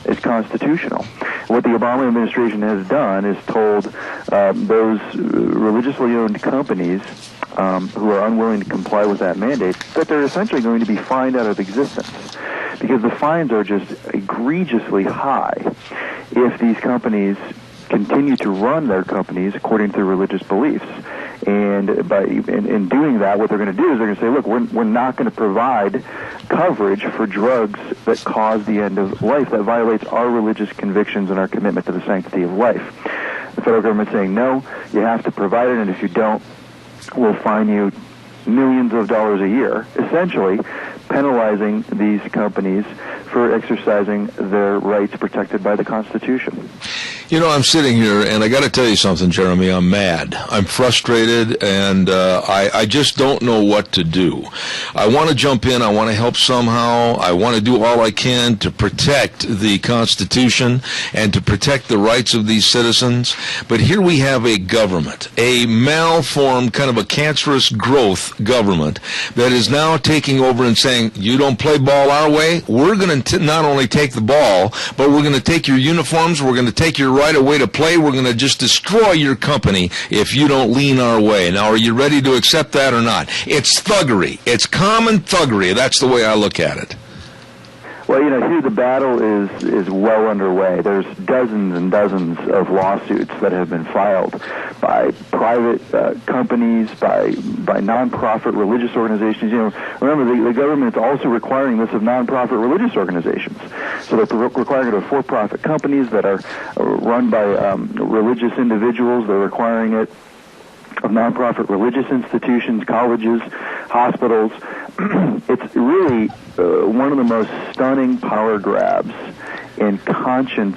is constitutional. What the Obama administration has done is told those religiously owned companies who are unwilling to comply with that mandate that they're essentially going to be fined out of existence. because the fines are just egregiously high if these companies continue to run their companies according to their religious beliefs. And in doing that, what they're going to do is they're going to say, look, we're not going to provide coverage for drugs that cause the end of life, that violates our religious convictions and our commitment to the sanctity of life. The federal government's saying, no, you have to provide it, and if you don't, we'll fine you millions of dollars a year, essentially penalizing these companies for exercising their rights protected by the Constitution. You know, I'm sitting here, and I got to tell you something, Jeremy. I'm mad. I'm frustrated, and I just don't know what to do. I want to jump in. I want to help somehow. I want to do all I can to protect the Constitution and to protect the rights of these citizens. But here we have a government, a malformed, kind of a cancerous growth government that is now taking over and saying, you don't play ball our way, we're going to not only take the ball, but we're going to take your uniforms, we're going to take your right of way to play, we're going to just destroy your company if you don't lean our way. Now, are you ready to accept that or not? It's thuggery. It's common thuggery. That's the way I look at it. Well, you know, here the battle is well underway. There's dozens and dozens of lawsuits that have been filed by private companies, by nonprofit religious organizations. You know, remember, the government is also requiring this of nonprofit religious organizations. So they're requiring it of for-profit companies that are run by religious individuals. They're requiring it of nonprofit religious institutions, colleges, hospitals. It's really one of the most stunning power grabs in conscience,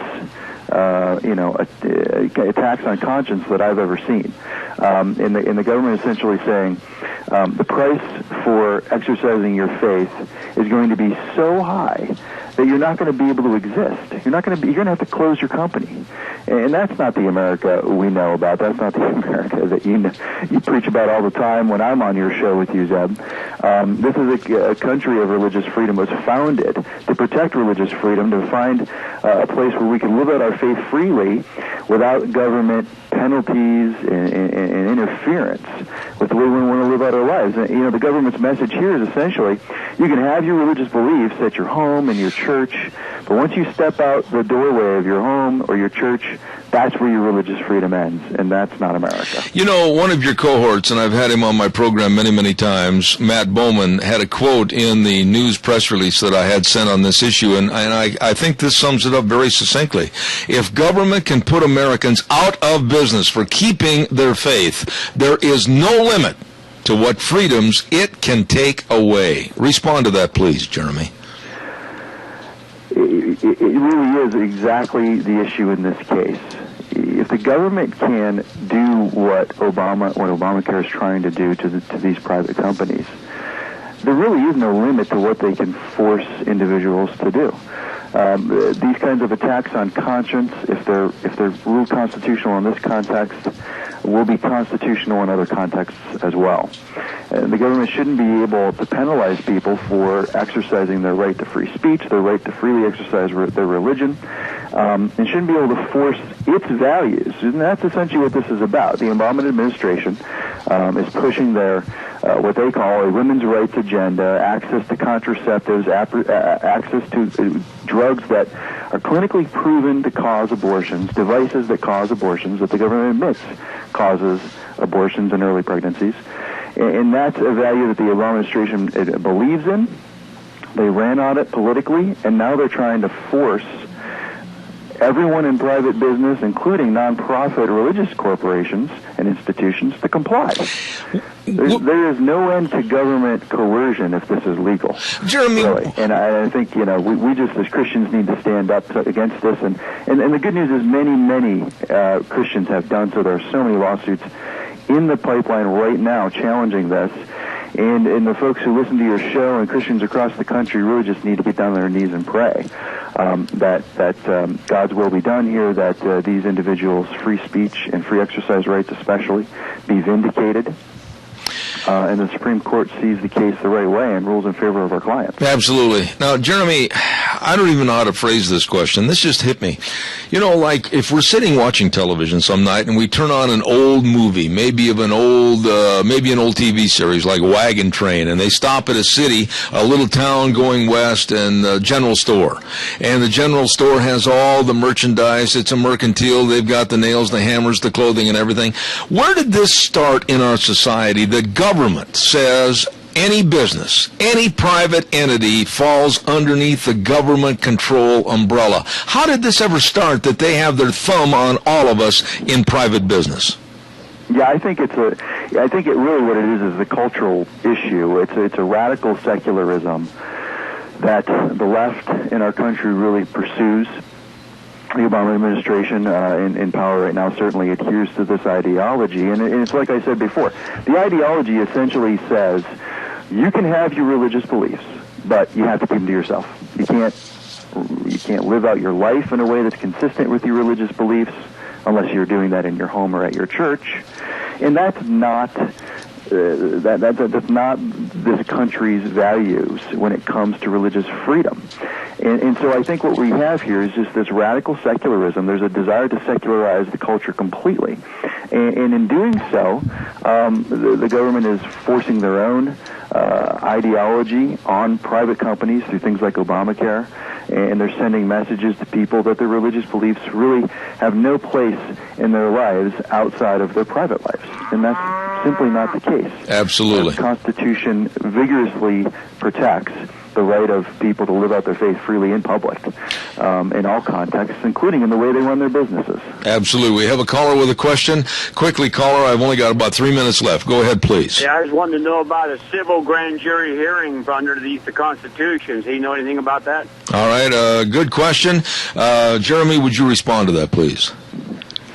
attacks on conscience that I've ever seen. And the government essentially saying the price for exercising your faith is going to be so high that you're not going to be able to exist. You're going to have to close your company. And that's not the America we know about. That's not the America that you preach about all the time when I'm on your show with you, Zeb. This is a country of religious freedom. It was founded to protect religious freedom, to find a place where we can live out our faith freely without government penalties and interference with the way we want to live out our lives. And, you know, the government's message here is essentially you can have your religious beliefs at your home and your church, but once you step out the doorway of your home or your church, that's where your religious freedom ends, and that's not America. You know, one of your cohorts, and I've had him on my program many, many times, Matt Bowman, had a quote in the news press release that I had sent on this issue, and I think this sums it up very succinctly. If government can put Americans out of business for keeping their faith, there is no limit to what freedoms it can take away. Respond to that, please, Jeremy. It really is exactly the issue in this case. If the government can do what Obamacare is trying to do to these private companies, there really is no limit to what they can force individuals to do. These kinds of attacks on conscience, if they're ruled constitutional in this context, will be constitutional in other contexts as well. The government shouldn't be able to penalize people for exercising their right to free speech, their right to freely exercise their religion, and shouldn't be able to force its values. And that's essentially what this is about. The Obama administration is pushing their what they call a women's rights agenda, access to contraceptives, access to drugs that are clinically proven to cause abortions, devices that cause abortions, that the government admits causes abortions and early pregnancies. And that's a value that the Obama administration believes in. They ran on it politically, and now they're trying to force everyone in private business, including nonprofit religious corporations and institutions, to comply. There is no end to government coercion if this is legal. Jeremy. Really. And I think, you know, we just as Christians need to stand up against this. And the good news is many Christians have done so. There are so many lawsuits in the pipeline right now challenging this. And the folks who listen to your show and Christians across the country really just need to get down on their knees and pray that God's will be done here, that these individuals' free speech and free exercise rights especially be vindicated. And the Supreme Court sees the case the right way and rules in favor of our clients. Absolutely. Now, Jeremy, I don't even know how to phrase this question. This just hit me. You know, like if we're sitting watching television some night and we turn on an old movie, maybe an old TV series like Wagon Train, and they stop at a city, a little town going west, and a general store. And the general store has all the merchandise. It's a mercantile. They've got the nails, the hammers, the clothing, and everything. Where did this start in our society? The government says any business, any private entity falls underneath the government control umbrella. How did this ever start that they have their thumb on all of us in private business? Yeah, I think it really what it is the cultural issue. It's a radical secularism that the left in our country really pursues. The Obama administration in power right now certainly adheres to this ideology, and it's like I said before. The ideology essentially says you can have your religious beliefs, but you have to keep them to yourself. You can't live out your life in a way that's consistent with your religious beliefs unless you're doing that in your home or at your church, and that's not that's not this country's values when it comes to religious freedom. And so I think what we have here is just this radical secularism. There's a desire to secularize the culture completely. And in doing so, the government is forcing their own ideology on private companies through things like Obamacare, and they're sending messages to people that their religious beliefs really have no place in their lives outside of their private lives. And that's simply not the case. Absolutely. The Constitution vigorously protects the right of people to live out their faith freely in public, in all contexts, including in the way they run their businesses. Absolutely. We have a caller with a question. Quickly, caller, I've only got about 3 minutes left. Go ahead, please. Yeah, I just wanted to know about a civil grand jury hearing under the Constitution. Does he know anything about that? All right, good question. Jeremy, would you respond to that, please?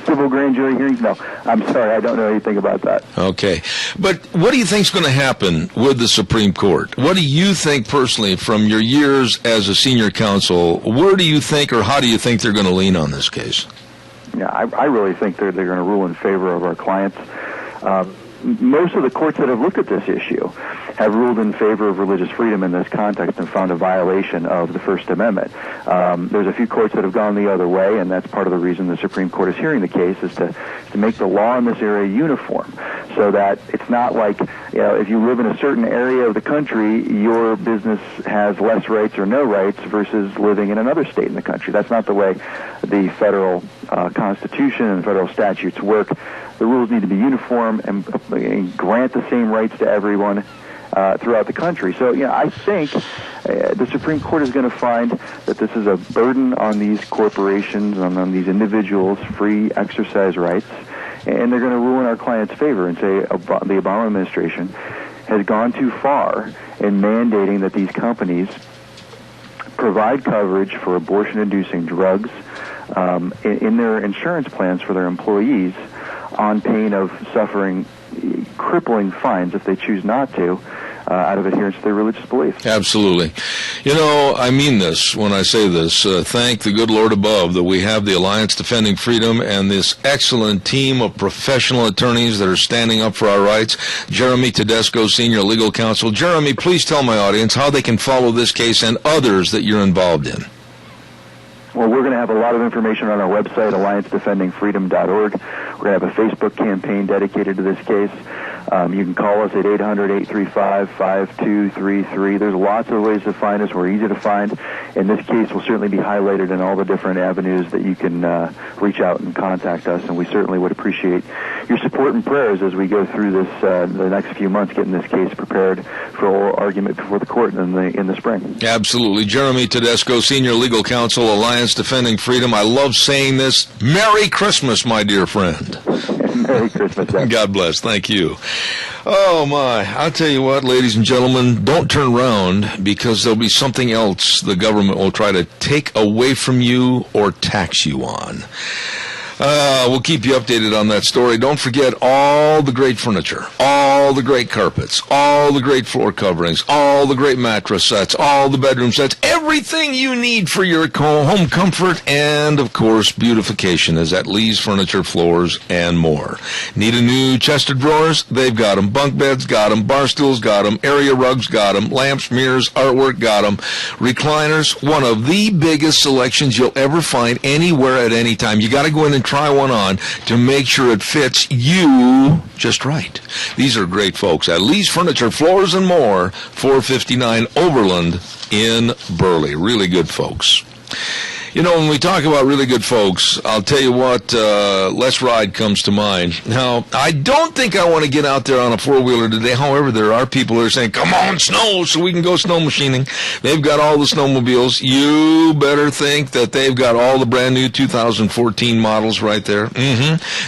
Civil grand jury hearings? No. I'm sorry, I don't know anything about that. Okay. But what do you think is going to happen with the Supreme Court? What do you think personally from your years as a senior counsel? Where do you think or how do you think they're going to lean on this case? Yeah, I really think they're going to rule in favor of our clients. Most of the courts that have looked at this issue have ruled in favor of religious freedom in this context and found a violation of the First Amendment. There's a few courts that have gone the other way, and that's part of the reason the Supreme Court is hearing the case, is to make the law in this area uniform, so that it's not like, if you live in a certain area of the country, your business has less rights or no rights versus living in another state in the country. That's not the way the federal Constitution and federal statutes work. The rules need to be uniform and grant the same rights to everyone throughout the country. So, I think the Supreme Court is going to find that this is a burden on these corporations, on these individuals' free exercise rights, and they're going to rule in our clients' favor and say the Obama administration has gone too far in mandating that these companies provide coverage for abortion-inducing drugs in their insurance plans for their employees, on pain of suffering crippling fines if they choose not to, out of adherence to their religious beliefs. Absolutely. I mean this when I say this. Thank the good Lord above that we have the Alliance Defending Freedom and this excellent team of professional attorneys that are standing up for our rights. Jeremy Tedesco, Senior Legal Counsel. Jeremy, please tell my audience how they can follow this case and others that you're involved in. Well, we're going to have a lot of information on our website, AllianceDefendingFreedom.org. We're going to have a Facebook campaign dedicated to this case. You can call us at 800-835-5233. There's lots of ways to find us. We're easy to find. And this case will certainly be highlighted in all the different avenues that you can reach out and contact us. And we certainly would appreciate your support and prayers as we go through this the next few months, getting this case prepared for oral argument before the court in the spring. Absolutely. Jeremy Tedesco, Senior Legal Counsel, Alliance Defending Freedom. I love saying this. Merry Christmas, my dear friend. Merry Christmas. God bless. Thank you. Oh, my. I'll tell you what, ladies and gentlemen, don't turn around, because there'll be something else the government will try to take away from you or tax you on. We'll keep you updated on that story. Don't forget all the great furniture, all the great carpets, all the great floor coverings, all the great mattress sets, all the bedroom sets, everything you need for your home comfort and, of course, beautification is at Lee's Furniture, Floors, and more. Need a new chest of drawers? They've got them. Bunk beds, got them. Bar stools, got them. Area rugs, got them. Lamps, mirrors, artwork, got them. Recliners, one of the biggest selections you'll ever find anywhere at any time. You got to go in and try one on to make sure it fits you just right. These are great folks at Lee's Furniture, Floors, and more, 459 Overland in Burley. Really good folks. You know, when we talk about really good folks, I'll tell you what, Let's Ride comes to mind. Now, I don't think I want to get out there on a four-wheeler today. However, there are people who are saying, come on, snow, so we can go snow machining. They've got all the snowmobiles. You better think that they've got all the brand new 2014 models right there.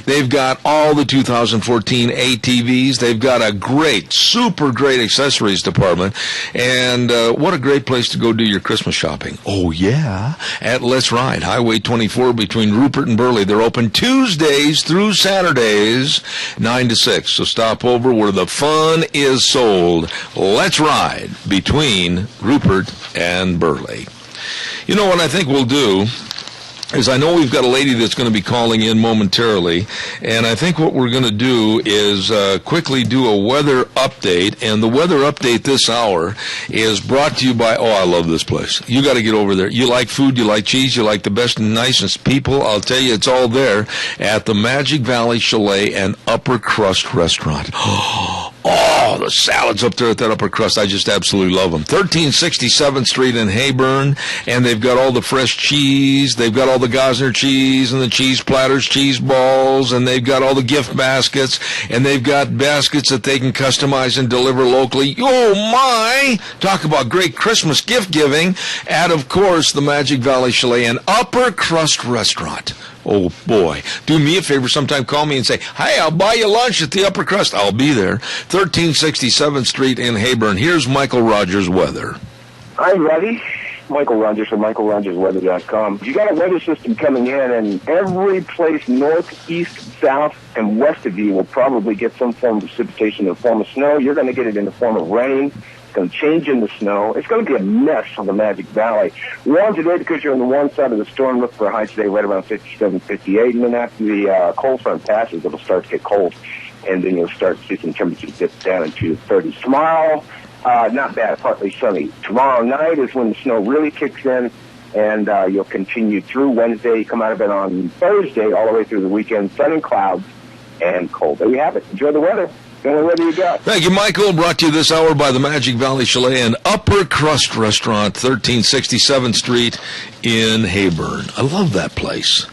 They've got all the 2014 ATVs. They've got a great, super great accessories department. And what a great place to go do your Christmas shopping. Oh, yeah, at Let's Ride, Highway 24 between Rupert and Burley. They're open Tuesdays through Saturdays, 9 to 6. So stop over where the fun is sold. Let's Ride between Rupert and Burley. You know what I think we'll do is I know we've got a lady that's going to be calling in momentarily, and I think what we're going to do is quickly do a weather update, and the weather update this hour is brought to you by, I love this place. You got to get over there. You like food, you like cheese, you like the best and nicest people. I'll tell you, it's all there at the Magic Valley Chalet and Upper Crust Restaurant. Oh, the salads up there at that Upper Crust, I just absolutely love them. 1367th Street in Heyburn, and they've got all the fresh cheese. They've got all the Gosner cheese and the cheese platters, cheese balls, and they've got all the gift baskets, and they've got baskets that they can customize and deliver locally. Oh, my! Talk about great Christmas gift giving at, of course, the Magic Valley Chalet and Upper Crust Restaurant. Oh, boy. Do me a favor sometime. Call me and say, hey, I'll buy you lunch at the Upper Crust. I'll be there. 1367th Street in Heyburn. Here's Michael Rogers Weather. Hi, buddy. Michael Rogers from MichaelRogersWeather.com. You got a weather system coming in, and every place north, east, south, and west of you will probably get some form of precipitation in the form of snow. You're going to get it in the form of rain. It's going to change into snow. It's going to be a mess on the Magic Valley. Warm today because you're on the one side of the storm. Look for a high today right around 57, 58. And then after the cold front passes, it'll start to get cold. And then you'll start to see some temperatures dip down into the 30s. Tomorrow, not bad, partly sunny. Tomorrow night is when the snow really kicks in. And you'll continue through Wednesday, come out of it on Thursday, all the way through the weekend. Sun and clouds and cold. There you have it. Enjoy the weather. Whatever you got. Thank you, Michael. Brought to you this hour by the Magic Valley Chalet and Upper Crust Restaurant, 1367th Street in Heyburn. I love that place.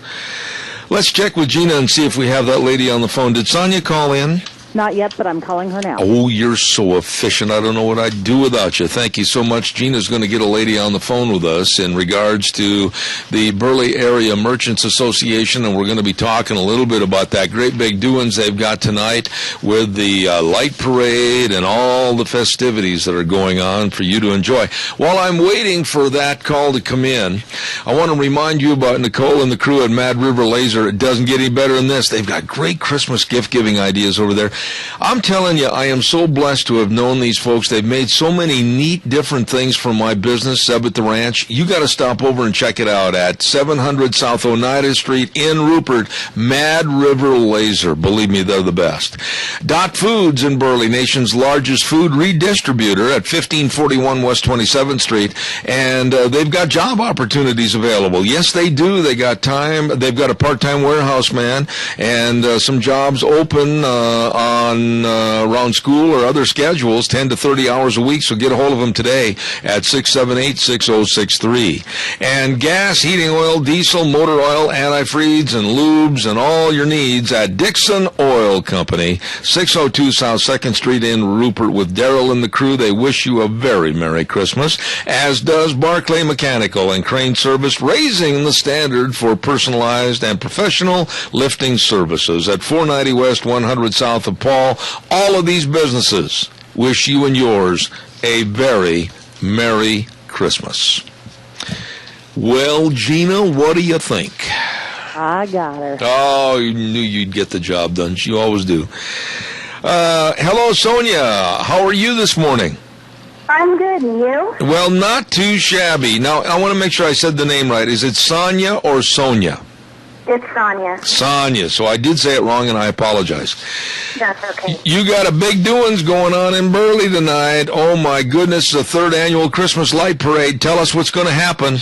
Let's check with Gina and see if we have that lady on the phone. Did Sonia call in? Not yet, but I'm calling her now. Oh, you're so efficient. I don't know what I'd do without you. Thank you so much. Gina's going to get a lady on the phone with us in regards to the Burley Area Merchants Association, and we're going to be talking a little bit about that great big doings they've got tonight with the light parade and all the festivities that are going on for you to enjoy. While I'm waiting for that call to come in, I want to remind you about Nicole and the crew at Mad River Laser. It doesn't get any better than this. They've got great Christmas gift-giving ideas over there. I'm telling you, I am so blessed to have known these folks. They've made so many neat, different things for my business, Seb at the Ranch. You got to stop over and check it out at 700 South Oneida Street in Rupert. Mad River Laser. Believe me, they're the best. Dot Foods in Burley, nation's largest food redistributor at 1541 West 27th Street. And they've got job opportunities available. Yes, they do. They got time. They've got a part-time warehouse man and some jobs open on around school or other schedules, 10 to 30 hours a week, so get a hold of them today at 678-6063. And gas, heating oil, diesel, motor oil, antifreeze, and lubes, and all your needs at Dixon Oil Company, 602 South 2nd Street in Rupert with Daryl and the crew. They wish you a very Merry Christmas, as does Barclay Mechanical and Crane Service, raising the standard for personalized and professional lifting services at 490 West 100 South of Paul. All of these businesses wish you and yours a very Merry Christmas. Well, Gina, what do you think? I got her. Oh, you knew you'd get the job done. You always do. Hello, Sonia. How are you this morning? I'm good, and you? Well, not too shabby. Now, I want to make sure I said the name right. Is it Sonia or Sonia? It's Sonia. Sonia. So I did say it wrong, and I apologize. That's okay. You got a big doings going on in Burley tonight. Oh, my goodness, the 3rd annual Christmas Light Parade. Tell us what's going to happen.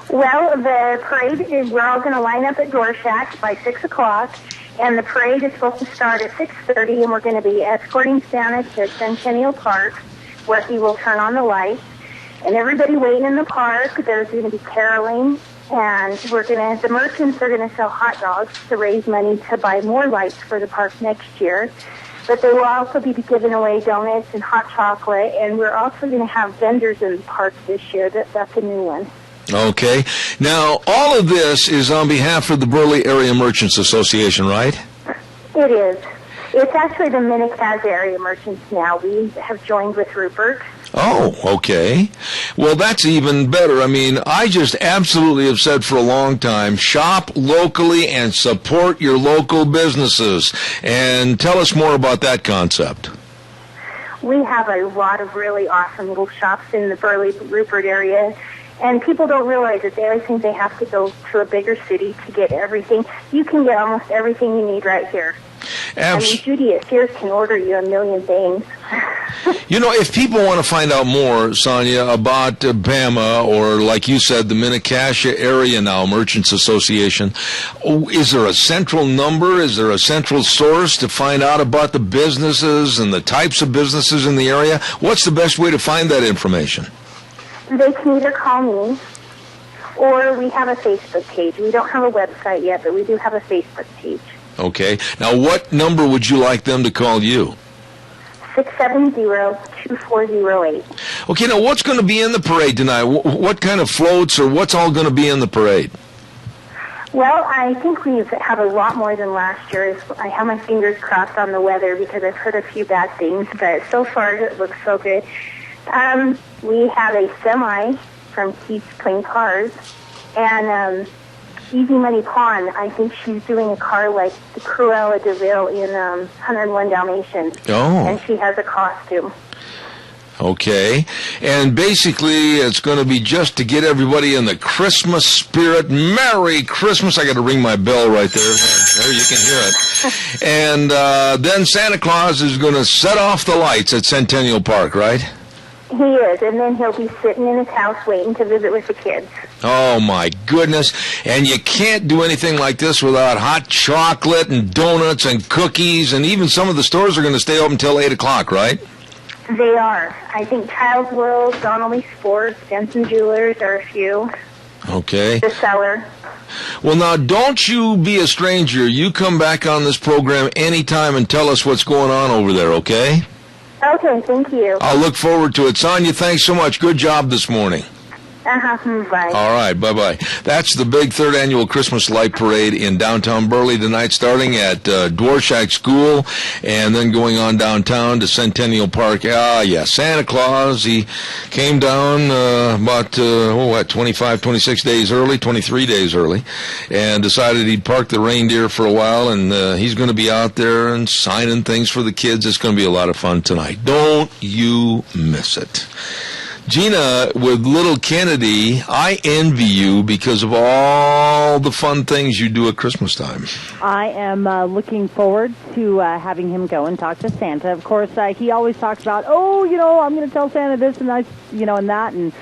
Well, the parade is, we're all going to line up at Dworshak by 6 o'clock, and the parade is supposed to start at 6:30, and we're going to be escorting Santa to Centennial Park, where he will turn on the lights. And everybody waiting in the park, there's going to be caroling, and the merchants are going to sell hot dogs to raise money to buy more lights for the park next year. But they will also be giving away donuts and hot chocolate, and we're also going to have vendors in the park this year. That's a new one. Okay. Now, all of this is on behalf of the Burley Area Merchants Association, right? It is. It's actually the Minikaz Area Merchants now. We have joined with Rupert. Oh, okay. Well, that's even better. I mean, I just absolutely have said for a long time, shop locally and support your local businesses. And tell us more about that concept. We have a lot of really awesome little shops in the Burley Rupert area. And people don't realize that they always think they have to go to a bigger city to get everything. You can get almost everything you need right here. I mean, Judy at Sears can order you a million things. You know, if people want to find out more, Sonia, about BAMA or, like you said, the Minnecasia Area Now Merchants Association, is there a central number? Is there a central source to find out about the businesses and the types of businesses in the area? What's the best way to find that information? They can either call me, or we have a Facebook page. We don't have a website yet, but we do have a Facebook page. Okay. Now, what number would you like them to call you? 670-2408. Okay, now what's going to be in the parade tonight? What kind of floats or what's all going to be in the parade? Well, I think we've had a lot more than last year. I have my fingers crossed on the weather because I've heard a few bad things, but so far it looks so good. We have a semi from Keith's Clean Cars, and Easy Money Pawn, I think she's doing a car like the Cruella de Vil in 101 Dalmatians. Oh. And she has a costume. Okay. And basically, it's going to be just to get everybody in the Christmas spirit. Merry Christmas. I got to ring my bell right there. There, you can hear it. And then Santa Claus is going to set off the lights at Centennial Park, right? He is, and then he'll be sitting in his house waiting to visit with the kids. Oh, my goodness. And you can't do anything like this without hot chocolate and donuts and cookies, and even some of the stores are going to stay open until 8 o'clock, right? They are. I think Child's World, Donnelly Sports, Denson Jewelers are a few. Okay. The Cellar. Well, now, don't you be a stranger. You come back on this program anytime and tell us what's going on over there, okay? Okay, thank you. I'll look forward to it. Sonia, thanks so much. Good job this morning. Bye. All right, bye-bye. That's the big 3rd annual Christmas Light Parade in downtown Burley tonight, starting at Dworshak School and then going on downtown to Centennial Park. Yeah, Santa Claus, he came down about 25, 26 days early, 23 days early, and decided he'd park the reindeer for a while, and he's going to be out there and signing things for the kids. It's going to be a lot of fun tonight. Don't you miss it. Gina, with little Kennedy, I envy you because of all the fun things you do at Christmas time. I am looking forward to having him go and talk to Santa. Of course, he always talks about, I'm going to tell Santa this and that, and that. And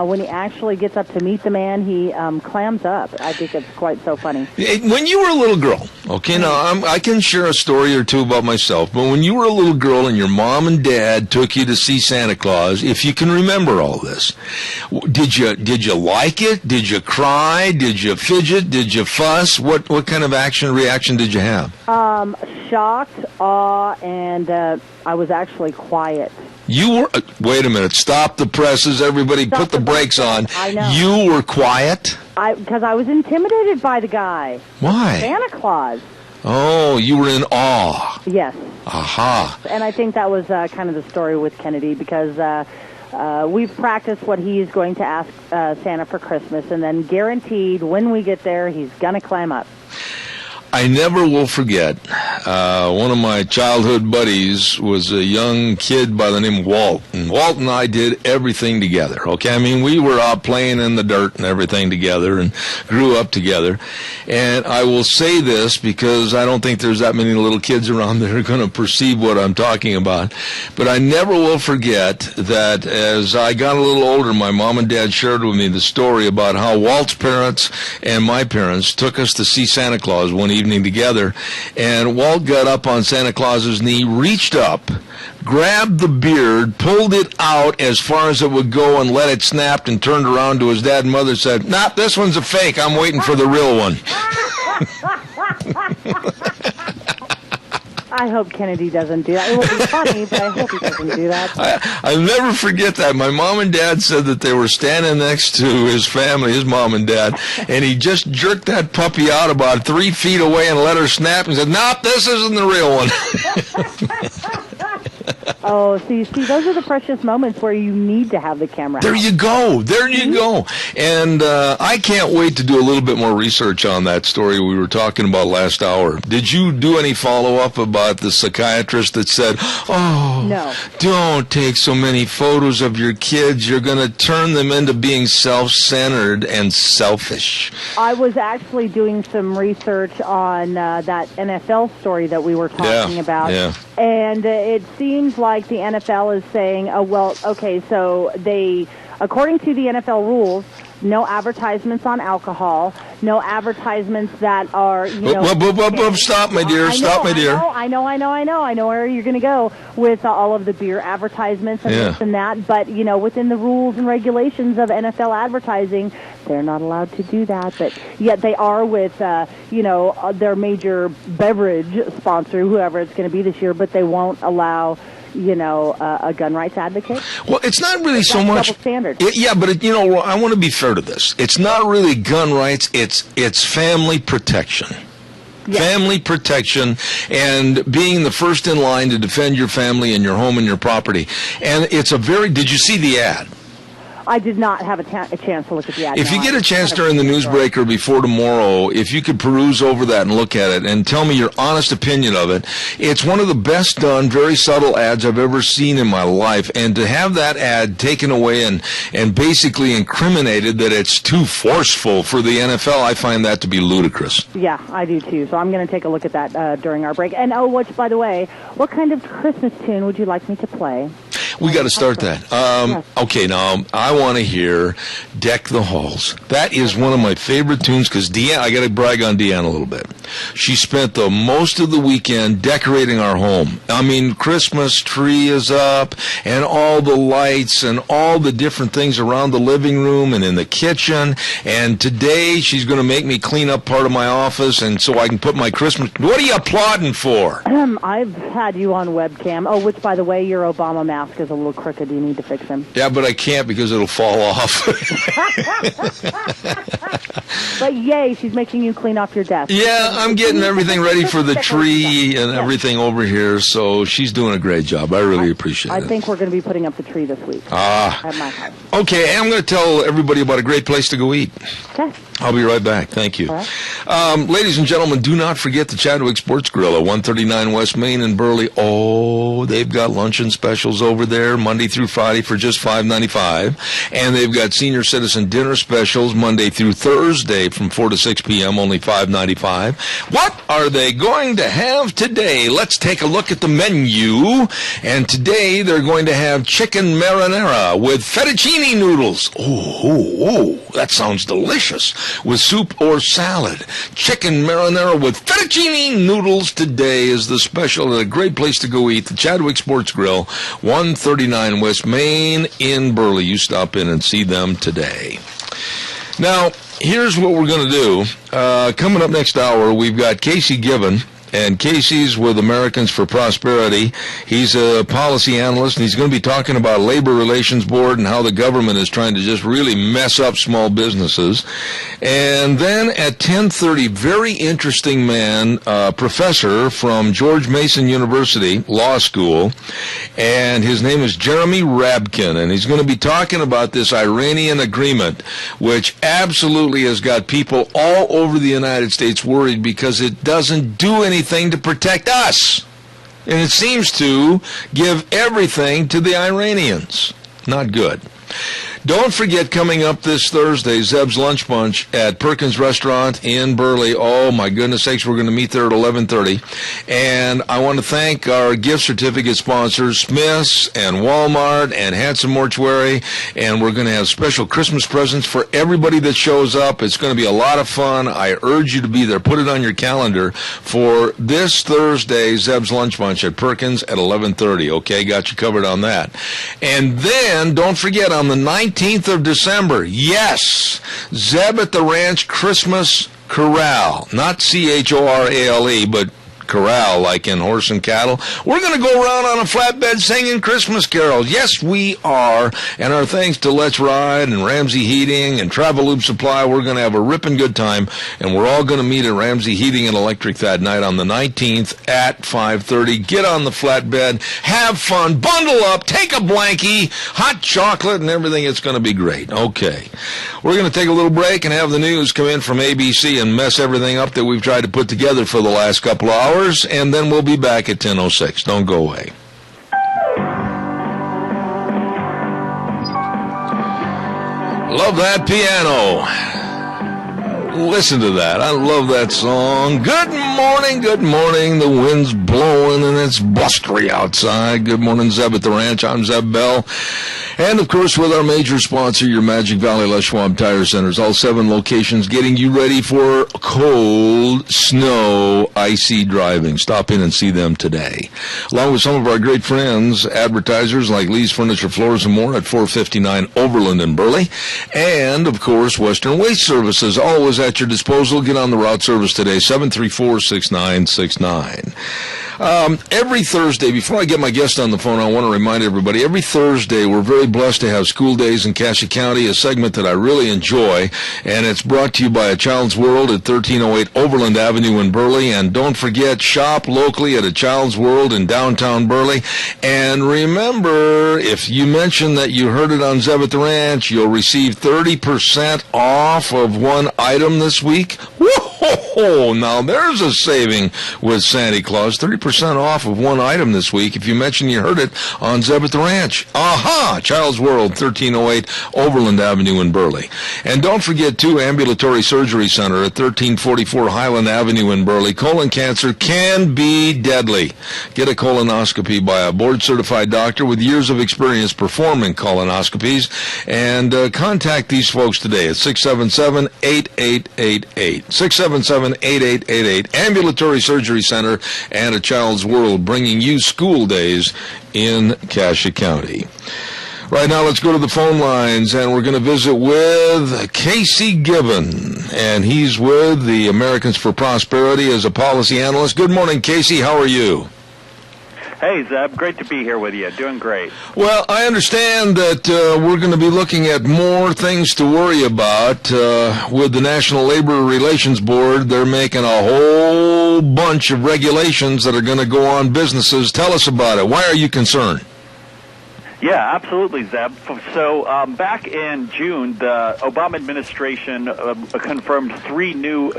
when he actually gets up to meet the man, he clams up. I think it's quite so funny. When you were a little girl, okay, now I can share a story or two about myself, but when you were a little girl and your mom and dad took you to see Santa Claus, if you can remember all this, did you like it? Did you cry? Did you fidget? Did you fuss? What kind of reaction did you have? Shocked, awe, and I was actually quiet. You were, wait a minute, stop the presses, everybody, put the brakes on. I know. You were quiet? Because I was intimidated by the guy. Why? Santa Claus. Oh, you were in awe. Yes. Aha. And I think that was kind of the story with Kennedy, because we've practiced what he is going to ask Santa for Christmas, and then guaranteed when we get there, he's going to climb up. I never will forget, one of my childhood buddies was a young kid by the name of Walt. And Walt and I did everything together, okay? I mean, we were out playing in the dirt and everything together and grew up together. And I will say this because I don't think there's that many little kids around that are going to perceive what I'm talking about. But I never will forget that as I got a little older, my mom and dad shared with me the story about how Walt's parents and my parents took us to see Santa Claus one evening together, and Walt got up on Santa Claus's knee, reached up, grabbed the beard, pulled it out as far as it would go and let it snap, and turned around to his dad and mother and said, "Nah, this one's a fake. I'm waiting for the real one." I hope Kennedy doesn't do that. It will be funny, but I hope he doesn't do that. I'll never forget that. My mom and dad said that they were standing next to his family, his mom and dad, and he just jerked that puppy out about 3 feet away and let her snap and said, "Nope, this isn't the real one." Oh, see, those are the precious moments where you need to have the camera. There you go. There you go. And I can't wait to do a little bit more research on that story we were talking about last hour. Did you do any follow-up about the psychiatrist that said, "Oh, no, don't take so many photos of your kids. You're going to turn them into being self-centered and selfish"? I was actually doing some research on that NFL story that we were talking about. Yeah. And it seems like the NFL is saying, oh, well, okay, so according to the NFL rules, no advertisements on alcohol, no advertisements that are, Stop, my dear. Stop, my dear. I know where you're going to go with all of the beer advertisements and this and that. But, within the rules and regulations of NFL advertising, they're not allowed to do that. But yet they are with, their major beverage sponsor, whoever it's going to be this year, but they won't allow a gun rights advocate. Well, it's not really so much double standard. But I want to be fair to this. It's not really gun rights. It's family protection. Yes. Family protection and being the first in line to defend your family and your home and your property. And it's did you see the ad? I did not have a chance to look at the ad. If you get a chance during the newsbreaker before tomorrow, if you could peruse over that and look at it and tell me your honest opinion of it, it's one of the best done, very subtle ads I've ever seen in my life. And to have that ad taken away and basically incriminated that it's too forceful for the NFL, I find that to be ludicrous. Yeah, I do too. So I'm going to take a look at that during our break. And by the way, what kind of Christmas tune would you like me to play? We got to start that. Yes. Okay, now I want to hear "Deck the Halls." That is one of my favorite tunes because Deanne, I got to brag on Deanne a little bit. She spent the most of the weekend decorating our home. I mean, Christmas tree is up and all the lights and all the different things around the living room and in the kitchen. And today she's going to make me clean up part of my office and so I can put my Christmas. What are you applauding for? I've had you on webcam. Oh, which, by the way, your Obama mask is a little crooked. You need to fix him. Yeah, but I can't because it'll fall off. But yay, she's making you clean off your desk. Yeah, I'm getting everything ready for the tree and everything over here, so she's doing a great job. I really appreciate it. I think we're going to be putting up the tree this week at my house. Okay, and I'm going to tell everybody about a great place to go eat. Okay. I'll be right back. Thank you. Right. Ladies and gentlemen, do not forget the Chadwick Sports Grill at 139 West Main in Burley. Oh, they've got luncheon specials over there Monday through Friday for just $5.95. And they've got senior citizen dinner specials Monday through Thursday from 4 to 6 p.m., only $5.95. What are they going to have today? Let's take a look at the menu. And today they're going to have chicken marinara with fettuccine noodles. Oh, that sounds delicious. With soup or salad. Chicken marinara with fettuccine noodles today is the special at a great place to go eat. The Chadwick Sports Grill, 139 West Main in Burley. You stop in and see them today. Now, here's what we're going to do. Coming up next hour, we've got Casey Given. And Casey's with Americans for Prosperity. He's a policy analyst, and he's going to be talking about Labor Relations Board and how the government is trying to just really mess up small businesses. And then at 10:30, very interesting man, professor from George Mason University Law School, and his name is Jeremy Rabkin, and he's going to be talking about this Iranian agreement, which absolutely has got people all over the United States worried because it doesn't do anything to protect us. And it seems to give everything to the Iranians. Not good. Don't forget, coming up this Thursday, Zeb's Lunch Bunch at Perkins Restaurant in Burley. Oh, my goodness sakes, we're going to meet there at 11:30. And I want to thank our gift certificate sponsors, Smith's and Walmart and Hanson Mortuary. And we're going to have special Christmas presents for everybody that shows up. It's going to be a lot of fun. I urge you to be there. Put it on your calendar for this Thursday, Zeb's Lunch Bunch at Perkins at 11:30. Okay, got you covered on that. And then, don't forget, on the 19th of December, yes, Zeb at the Ranch Christmas Corral, not Chorale, but corral, like in horse and cattle. We're going to go around on a flatbed singing Christmas carols. Yes, we are. And our thanks to Let's Ride and Ramsey Heating and Travel Loop Supply. We're going to have a ripping good time, and we're all going to meet at Ramsey Heating and Electric that night on the 19th at 5:30. Get on the flatbed, have fun, bundle up, take a blankie, hot chocolate, and everything. It's going to be great. Okay. We're going to take a little break and have the news come in from ABC and mess everything up that we've tried to put together for the last couple of hours. And then we'll be back at 10:06. Don't go away. Love that piano. Listen to that. I love that song. Good morning, good morning. The wind's blowing and it's blustery outside. Good morning, Zeb at the Ranch. I'm Zeb Bell. And, of course, with our major sponsor, your Magic Valley Les Schwab Tire Centers, all 7 locations getting you ready for cold, snow, icy driving. Stop in and see them today. Along with some of our great friends, advertisers like Lee's Furniture, Floors, and More at 459 Overland in Burley. And, of course, Western Waste Services, always at your disposal. Get on the route service today, 734-6969. Every Thursday, before I get my guest on the phone, I want to remind everybody, every Thursday we're very blessed to have School Days in Cassia County, a segment that I really enjoy, and it's brought to you by A Child's World at 1308 Overland Avenue in Burley. And don't forget, shop locally at A Child's World in downtown Burley. And remember, if you mention that you heard it on Zeb at the Ranch, you'll receive 30% off of one item this week. Whoa! Now there's a saving with Santa Claus. 30% off of one item this week if you mention you heard it on Zeb at the Ranch. Aha! Child's World, 1308 Overland Avenue in Burley. And don't forget, too, Ambulatory Surgery Center at 1344 Highland Avenue in Burley. Colon cancer can be deadly. Get a colonoscopy by a board-certified doctor with years of experience performing colonoscopies. And contact these folks today at 677-8888. 677-8888. Ambulatory Surgery Center and A Child's World, bringing you School Days in Cassia County. Right now, let's go to the phone lines, and we're going to visit with Casey Gibbon, and he's with the Americans for Prosperity as a policy analyst. Good morning, Casey. How are you? Hey, Zeb. Great to be here with you. Doing great. Well, I understand that we're going to be looking at more things to worry about with the National Labor Relations Board. They're making a whole bunch of regulations that are going to go on businesses. Tell us about it. Why are you concerned? Yeah, absolutely, Zeb. So back in June, the Obama administration confirmed three new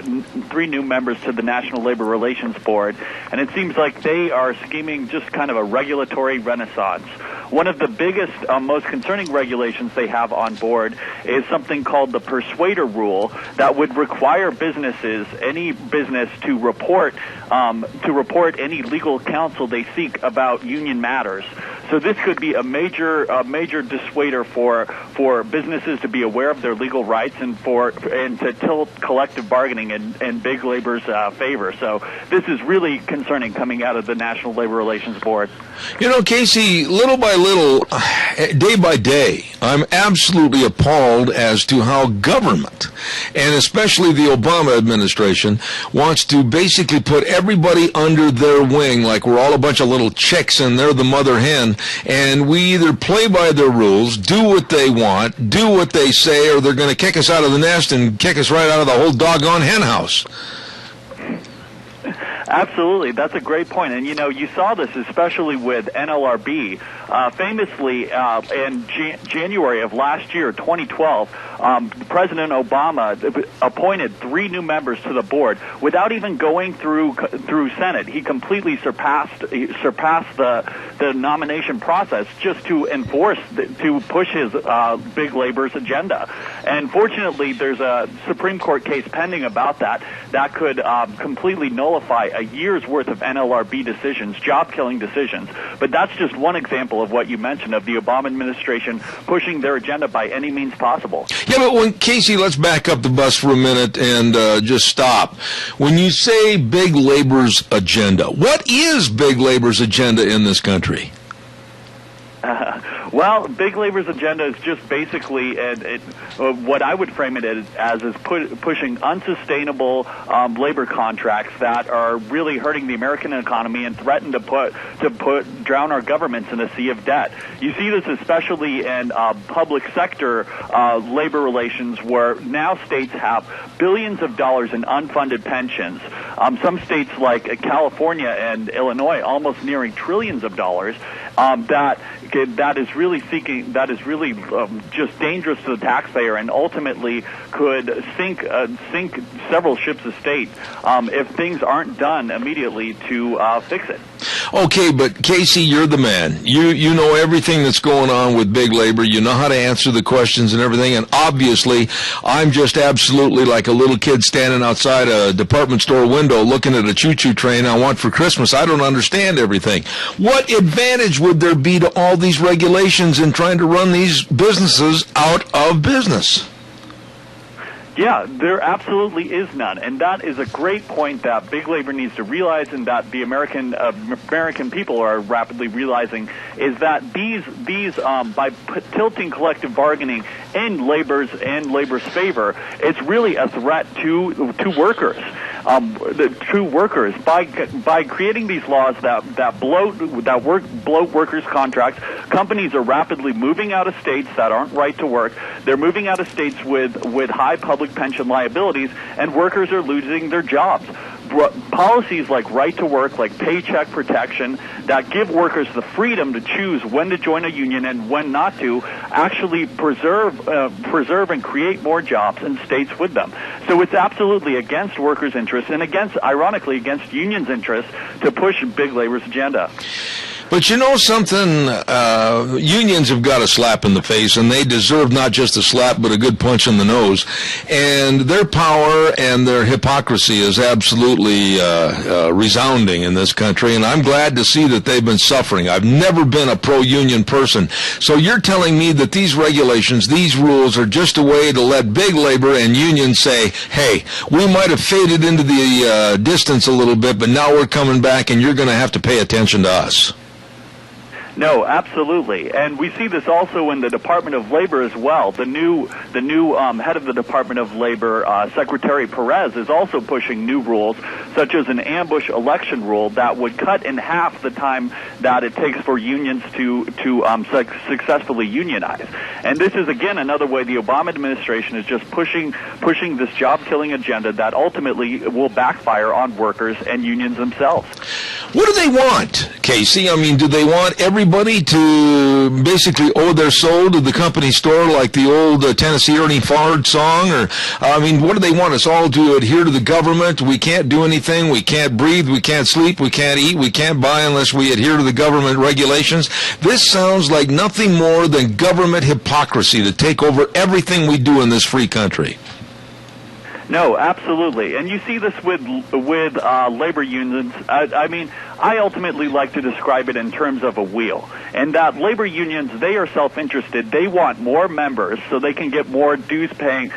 members to the National Labor Relations Board, and it seems like they are scheming just kind of a regulatory renaissance. One of the biggest, most concerning regulations they have on board is something called the Persuader Rule that would require any business to report any legal counsel they seek about union matters. So this could be a major dissuader for businesses to be aware of their legal rights and to tilt collective bargaining in big labor's favor. So this is really concerning coming out of the National Labor Relations Board. You know, Casey, little by little, day by day, I'm absolutely appalled as to how government, and especially the Obama administration, wants to basically put everybody under their wing like we're all a bunch of little chicks and they're the mother hen, and we either play by their rules, do what they want, do what they say, or they're going to kick us out of the nest and kick us right out of the whole doggone hen house. Absolutely. That's a great point. And, you saw this especially with NLRB. Famously, in January of last year, 2012, President Obama appointed 3 new members to the board without even going through Senate. He completely surpassed the nomination process just to to push his big labor's agenda. And fortunately, there's a Supreme Court case pending about that could completely nullify a year's worth of NLRB decisions, job-killing decisions. But that's just one example of what you mentioned of the Obama administration pushing their agenda by any means possible. Yeah, but Casey, let's back up the bus for a minute and just stop. When you say big labor's agenda, what is big labor's agenda in this country? Well, big labor's agenda is just basically what I would frame it as is pushing unsustainable labor contracts that are really hurting the American economy and threaten to drown our governments in a sea of debt. You see this especially in public sector labor relations, where now states have billions of dollars in unfunded pensions. Some states like California and Illinois almost nearing trillions of dollars. That is really just dangerous to the taxpayer and ultimately could sink several ships of state if things aren't done immediately to fix it. Okay, but Casey, you're the man. You know everything that's going on with big labor. You know how to answer the questions and everything. And obviously, I'm just absolutely like a little kid standing outside a department store window looking at a choo-choo train I want for Christmas. I don't understand everything. What advantage would there be to all these regulations in trying to run these businesses out of business? Yeah, there absolutely is none, and that is a great point that big labor needs to realize, and that the American people are rapidly realizing, is that these by tilting collective bargaining in labor's favor, it's really a threat to workers. To workers by creating these laws that bloat workers' contracts. Companies are rapidly moving out of states that aren't right to work. They're moving out of states with high public pension liabilities, and workers are losing their jobs. Policies like right to work, like paycheck protection, that give workers the freedom to choose when to join a union and when not to, actually preserve and create more jobs in states with them. So it's absolutely against workers' interests and ironically, against unions' interests to push big labor's agenda. But you know something? Unions have got a slap in the face, and they deserve not just a slap, but a good punch in the nose. And their power and their hypocrisy is absolutely resounding in this country, and I'm glad to see that they've been suffering. I've never been a pro-union person. So you're telling me that these regulations, these rules, are just a way to let big labor and unions say, hey, we might have faded into the distance a little bit, but now we're coming back, and you're going to have to pay attention to us. No, absolutely, and we see this also in the Department of Labor as well. The new head of the Department of Labor, Secretary Perez, is also pushing new rules, such as an ambush election rule that would cut in half the time that it takes for unions to successfully unionize. And this is again another way the Obama administration is just pushing this job-killing agenda that ultimately will backfire on workers and unions themselves. What do they want, Casey? I mean, do they want everybody to basically owe their soul to the company store like the old Tennessee Ernie Ford song? Or, I mean, what do they want us all to adhere to the government? We can't do anything. We can't breathe. We can't sleep. We can't eat. We can't buy unless we adhere to the government regulations. This sounds like nothing more than government hypocrisy to take over everything we do in this free country. No, absolutely. And you see this with labor unions. I ultimately like to describe it in terms of a wheel. And that labor unions, they are self-interested. They want more members so they can get more dues-paying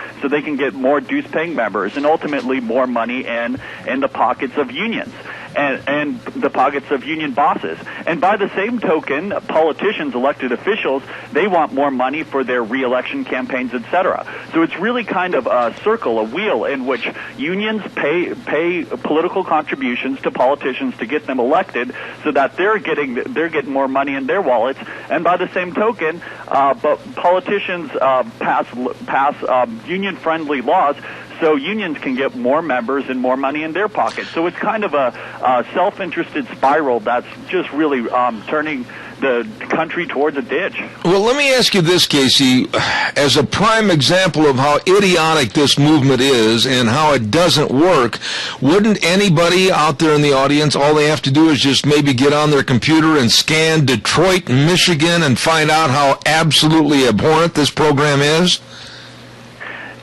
members and ultimately more money in the pockets of unions. and the pockets of union bosses. And by the same token, politicians, elected officials, they want more money for their re-election campaigns, etc. So it's really kind of a circle, a wheel, in which unions pay political contributions to politicians to get them elected, so that they're getting more money in their wallets. And by the same token, but politicians pass union-friendly laws, so unions can get more members and more money in their pockets. So it's kind of a self-interested spiral that's just really turning the country towards a ditch. Well, let me ask you this, Casey, as a prime example of how idiotic this movement is and how it doesn't work, wouldn't anybody out there in the audience, all they have to do is just maybe get on their computer and scan Detroit, Michigan, and find out how absolutely abhorrent this program is?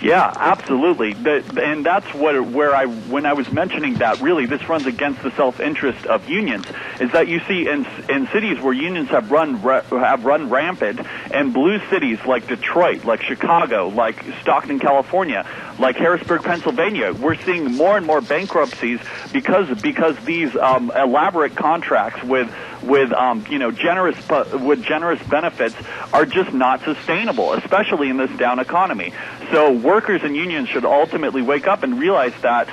Yeah, absolutely. And that's when I was mentioning that, really, this runs against the self-interest of unions, is that you see in cities where unions have run rampant, and blue cities like Detroit, like Chicago, like Stockton, California, like Harrisburg, Pennsylvania, we're seeing more and more bankruptcies because these elaborate contracts with generous benefits are just not sustainable, especially in this down economy. So workers and unions should ultimately wake up and realize that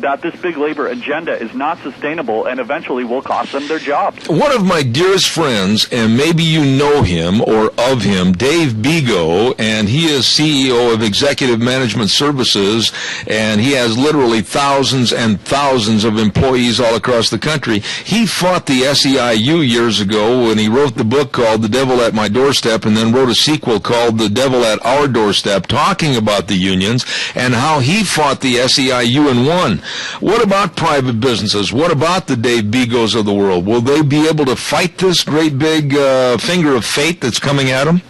that this big labor agenda is not sustainable and eventually will cost them their jobs. One of my dearest friends, and maybe you know him or of him, Dave Bego, and he is CEO of Executive Management Services, and he has literally thousands and thousands of employees all across the country. He fought the SEIU years ago when he wrote the book called The Devil at My Doorstep, and then wrote a sequel called The Devil at Our Doorstep, talking about the unions and how he fought the SEIU and won. What about private businesses? What about the Dave Begos of the world? Will they be able to fight this great big finger of fate that's coming at them?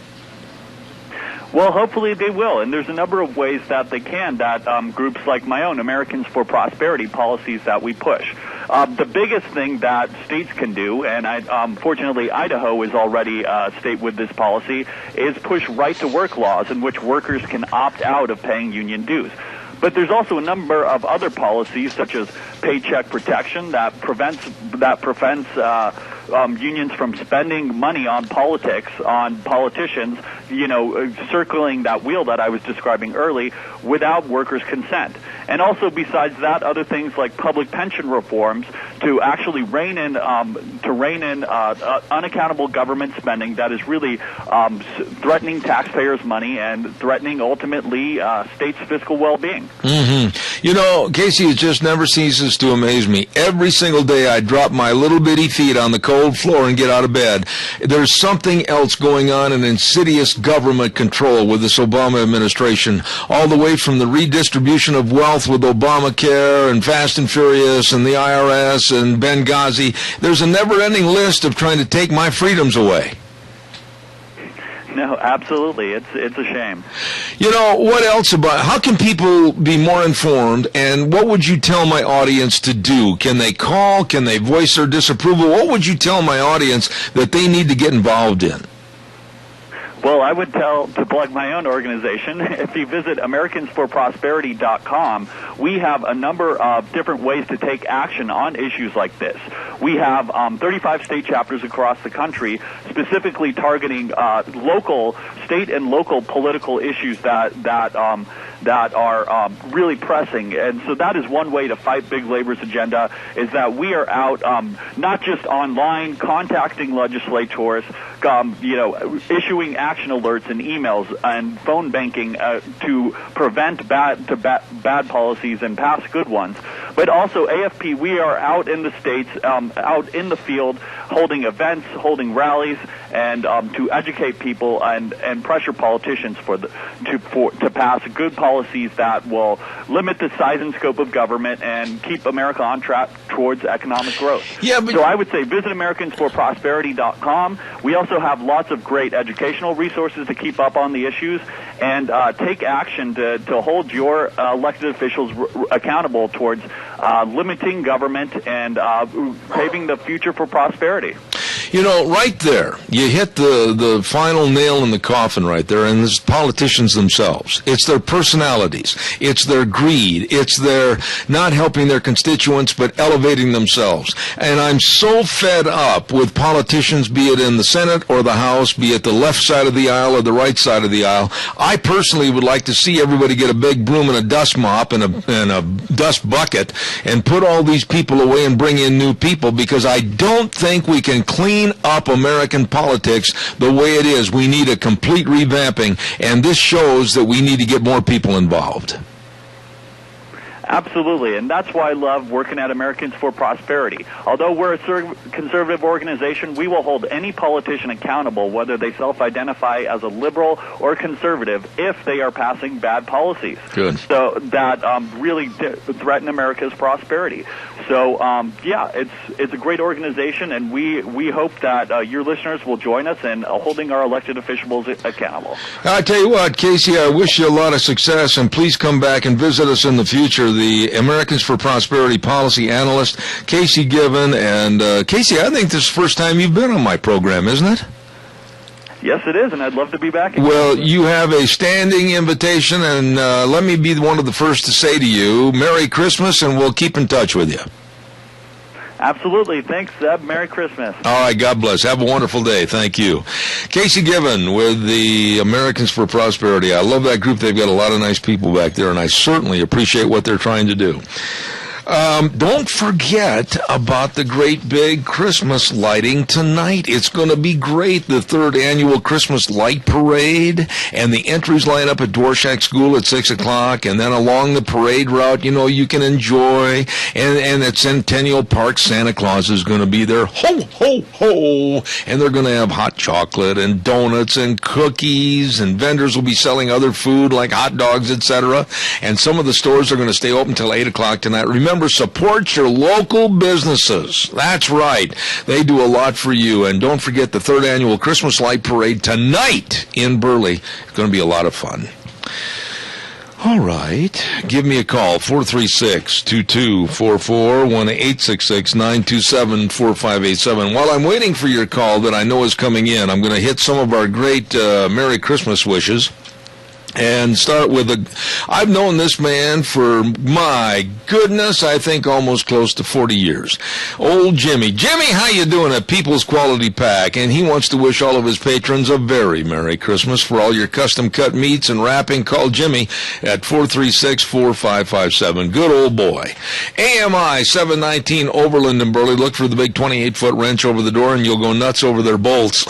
Well, hopefully they will, and there's a number of ways that they can, that groups like my own, Americans for Prosperity, policies that we push. The biggest thing that states can do, and fortunately Idaho is already a state with this policy, is push right-to-work laws in which workers can opt out of paying union dues. But there's also a number of other policies, such as paycheck protection, that prevents unions from spending money on politics, on politicians, circling that wheel that I was describing early without workers' consent. And also, besides that, other things like public pension reforms to actually rein in unaccountable government spending that is really threatening taxpayers' money and threatening ultimately states' fiscal well-being. Mm-hmm. Casey, it just never ceases to amaze me. Every single day I drop my little bitty feet on the cold floor and get out of bed. There's something else going on in insidious government control with this Obama administration, all the way from the redistribution of wealth with Obamacare and Fast and Furious and the IRS and Benghazi. There's a never-ending list of trying to take my freedoms away. No, absolutely. It's a shame. What else how can people be more informed, and what would you tell my audience to do? Can they call? Can they voice their disapproval? What would you tell my audience that they need to get involved in? Well, I would to plug my own organization, if you visit AmericansForProsperity.com, we have a number of different ways to take action on issues like this. We have 35 state chapters across the country specifically targeting state and local political issues that are really pressing. And so that is one way to fight big labor's agenda, is that we are out not just online contacting legislators, issuing action alerts and emails and phone banking to prevent bad policies and pass good ones. But also AFP, we are out in the states, out in the field, holding events, holding rallies, and to educate people and pressure politicians to pass good policies that will limit the size and scope of government and keep America on track towards economic growth. So I would say visit AmericansForProsperity.com. We also have lots of great educational resources to keep up on the issues, and take action to hold your elected officials accountable towards limiting government and paving the future for prosperity. You know, right there, you hit the final nail in the coffin right there, and it's politicians themselves. It's their personalities. It's their greed. It's their not helping their constituents, but elevating themselves. And I'm so fed up with politicians, be it in the Senate or the House, be it the left side of the aisle or the right side of the aisle. I personally would like to see everybody get a big broom and a dust mop and a dust bucket and put all these people away and bring in new people, because I don't think we can clean up American politics the way it is. We need a complete revamping, and this shows that we need to get more people involved. Absolutely, and that's why I love working at Americans for Prosperity. Although we're a conservative organization, we will hold any politician accountable, whether they self-identify as a liberal or conservative, if they are passing bad policies. Good. So that really threaten America's prosperity. So, it's a great organization, and we hope that your listeners will join us in holding our elected officials accountable. I tell you what, Casey, I wish you a lot of success, and please come back and visit us in the future. The Americans for Prosperity policy analyst, Casey Given. And Casey, I think this is the first time you've been on my program, isn't it? Yes, it is, and I'd love to be back again. Well, you have a standing invitation, and let me be one of the first to say to you, Merry Christmas, and we'll keep in touch with you. Absolutely. Thanks, Zeb. Merry Christmas. All right, God bless. Have a wonderful day. Thank you. Casey Given with the Americans for Prosperity. I love that group. They've got a lot of nice people back there, and I certainly appreciate what they're trying to do. Don't forget about the great big Christmas lighting tonight. It's going to be great. The 3rd annual Christmas Light Parade, and the entries line up at Dworshak School at 6 o'clock, and then along the parade route, you can enjoy. And at Centennial Park, Santa Claus is going to be there. Ho, ho, ho! And they're going to have hot chocolate and donuts and cookies, and vendors will be selling other food like hot dogs, etc. And some of the stores are going to stay open till 8 o'clock tonight. Remember, support your local businesses. That's right. They do a lot for you. And don't forget the 3rd annual Christmas Light Parade tonight in Burley. It's going to be a lot of fun. All right. Give me a call, 436-2244, 1-866-927-4587. While I'm waiting for your call that I know is coming in, I'm going to hit some of our great Merry Christmas wishes. And start with I've known this man for, my goodness, I think almost close to 40 years. Old Jimmy. Jimmy, how you doing at People's Quality Pack? And he wants to wish all of his patrons a very Merry Christmas. For all your custom cut meats and wrapping, call Jimmy at 436-4557. Good old boy. AMI 719 Overland in Burley. Look for the big 28-foot wrench over the door, and you'll go nuts over their bolts.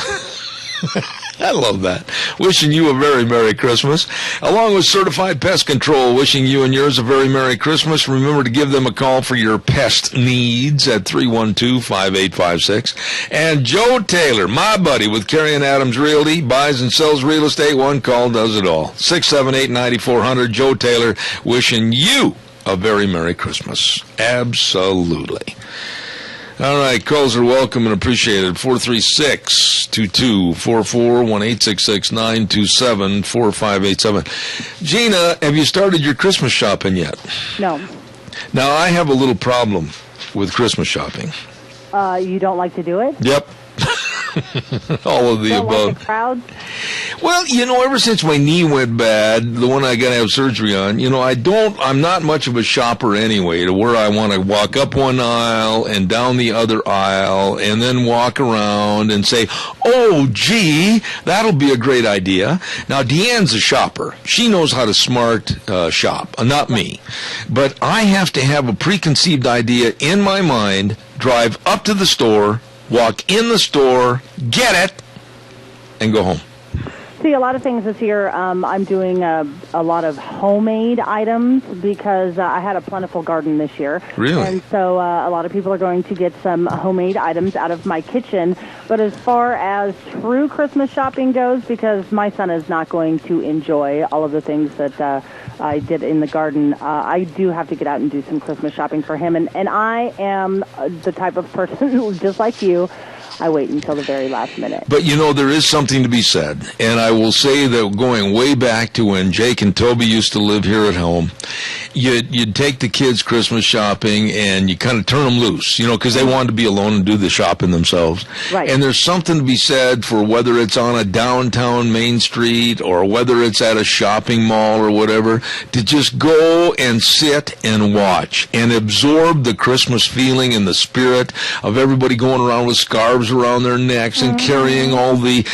I love that. Wishing you a very Merry Christmas. Along with Certified Pest Control, wishing you and yours a very Merry Christmas. Remember to give them a call for your pest needs at 312-5856. And Joe Taylor, my buddy with Carrie and Adams Realty, buys and sells real estate. One call does it all. 678-9400. Joe Taylor, wishing you a very Merry Christmas. Absolutely. All right, calls are welcome and appreciated. 436-2244, 1-866-927-4587. Gina, have you started your Christmas shopping yet? No. Now, I have a little problem with Christmas shopping. You don't like to do it? Yep. All of the don't above. Like the crowd? Well, ever since my knee went bad, the one I got to have surgery on, I'm not much of a shopper anyway, to where I want to walk up one aisle and down the other aisle and then walk around and say, oh, gee, that'll be a great idea. Now, Deanne's a shopper. She knows how to smart shop, not me. But I have to have a preconceived idea in my mind, drive up to the store, walk in the store, get it, and go home. See, a lot of things this year, I'm doing a lot of homemade items because I had a plentiful garden this year. Really? And so a lot of people are going to get some homemade items out of my kitchen. But as far as true Christmas shopping goes, because my son is not going to enjoy all of the things that I did in the garden, I do have to get out and do some Christmas shopping for him. And I am the type of person, just like you, I wait until the very last minute. But, you know, there is something to be said. And I will say that going way back to when Jake and Toby used to live here at home, you'd take the kids Christmas shopping and you kind of turn them loose, you know, because they wanted to be alone and do the shopping themselves. Right. And there's something to be said for whether it's on a downtown Main Street or whether it's at a shopping mall or whatever, to just go and sit and watch and absorb the Christmas feeling and the spirit of everybody going around with scarves around their necks and carrying all the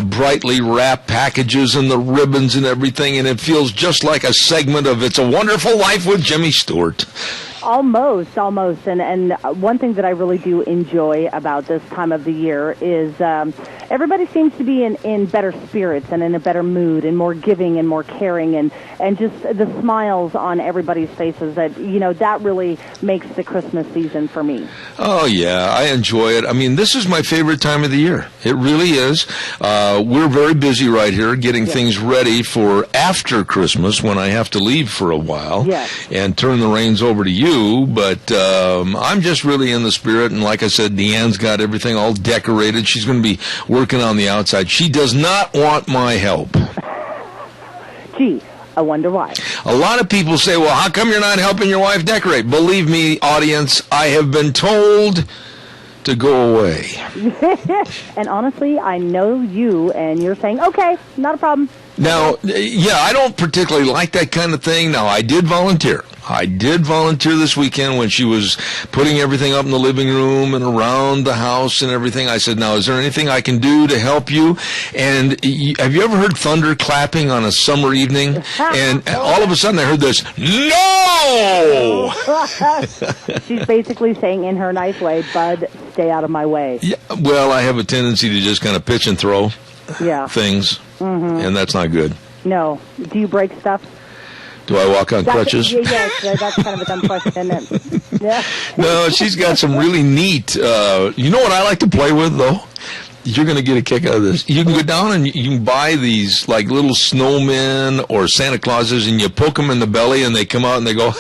brightly wrapped packages and the ribbons and everything, and it feels just like a segment of It's a Wonderful Life with Jimmy Stewart. Almost. And one thing that I really do enjoy about this time of the year is everybody seems to be in better spirits and in a better mood and more giving and more caring and just the smiles on everybody's faces that, you know, that really makes the Christmas season for me. Oh, yeah, I enjoy it. I mean, this is my favorite time of the year. It really is. We're very busy right here getting things ready for after Christmas when I have to leave for a while and turn the reins over to you. But I'm just really in the spirit, and like I said, Deanne's got everything all decorated. She's going to be working on the outside. She does not want my help. Gee, I wonder why. A lot of people say, well, how come you're not helping your wife decorate? Believe me, audience, I have been told to go away. And honestly, I know you, and you're saying, okay, not a problem. Now, yeah, I don't particularly like that kind of thing. Now, I did volunteer. This weekend when she was putting everything up in the living room and around the house and everything. I said, now, is there anything I can do to help you? And have you ever heard thunder clapping on a summer evening? And all of a sudden I heard this, no! She's basically saying in her nice way, Bud, stay out of my way. Yeah, well, I have a tendency to just kind of pitch and throw things, and that's not good. No. Do you break stuff? Do I walk on crutches? Yes, that's kind of a dumb question, isn't it? Yeah. No, she's got some really neat, you know what I like to play with, though? You're going to get a kick out of this. You can go down and you can buy these, like, little snowmen or Santa Clauses, and you poke them in the belly, and they come out and they go,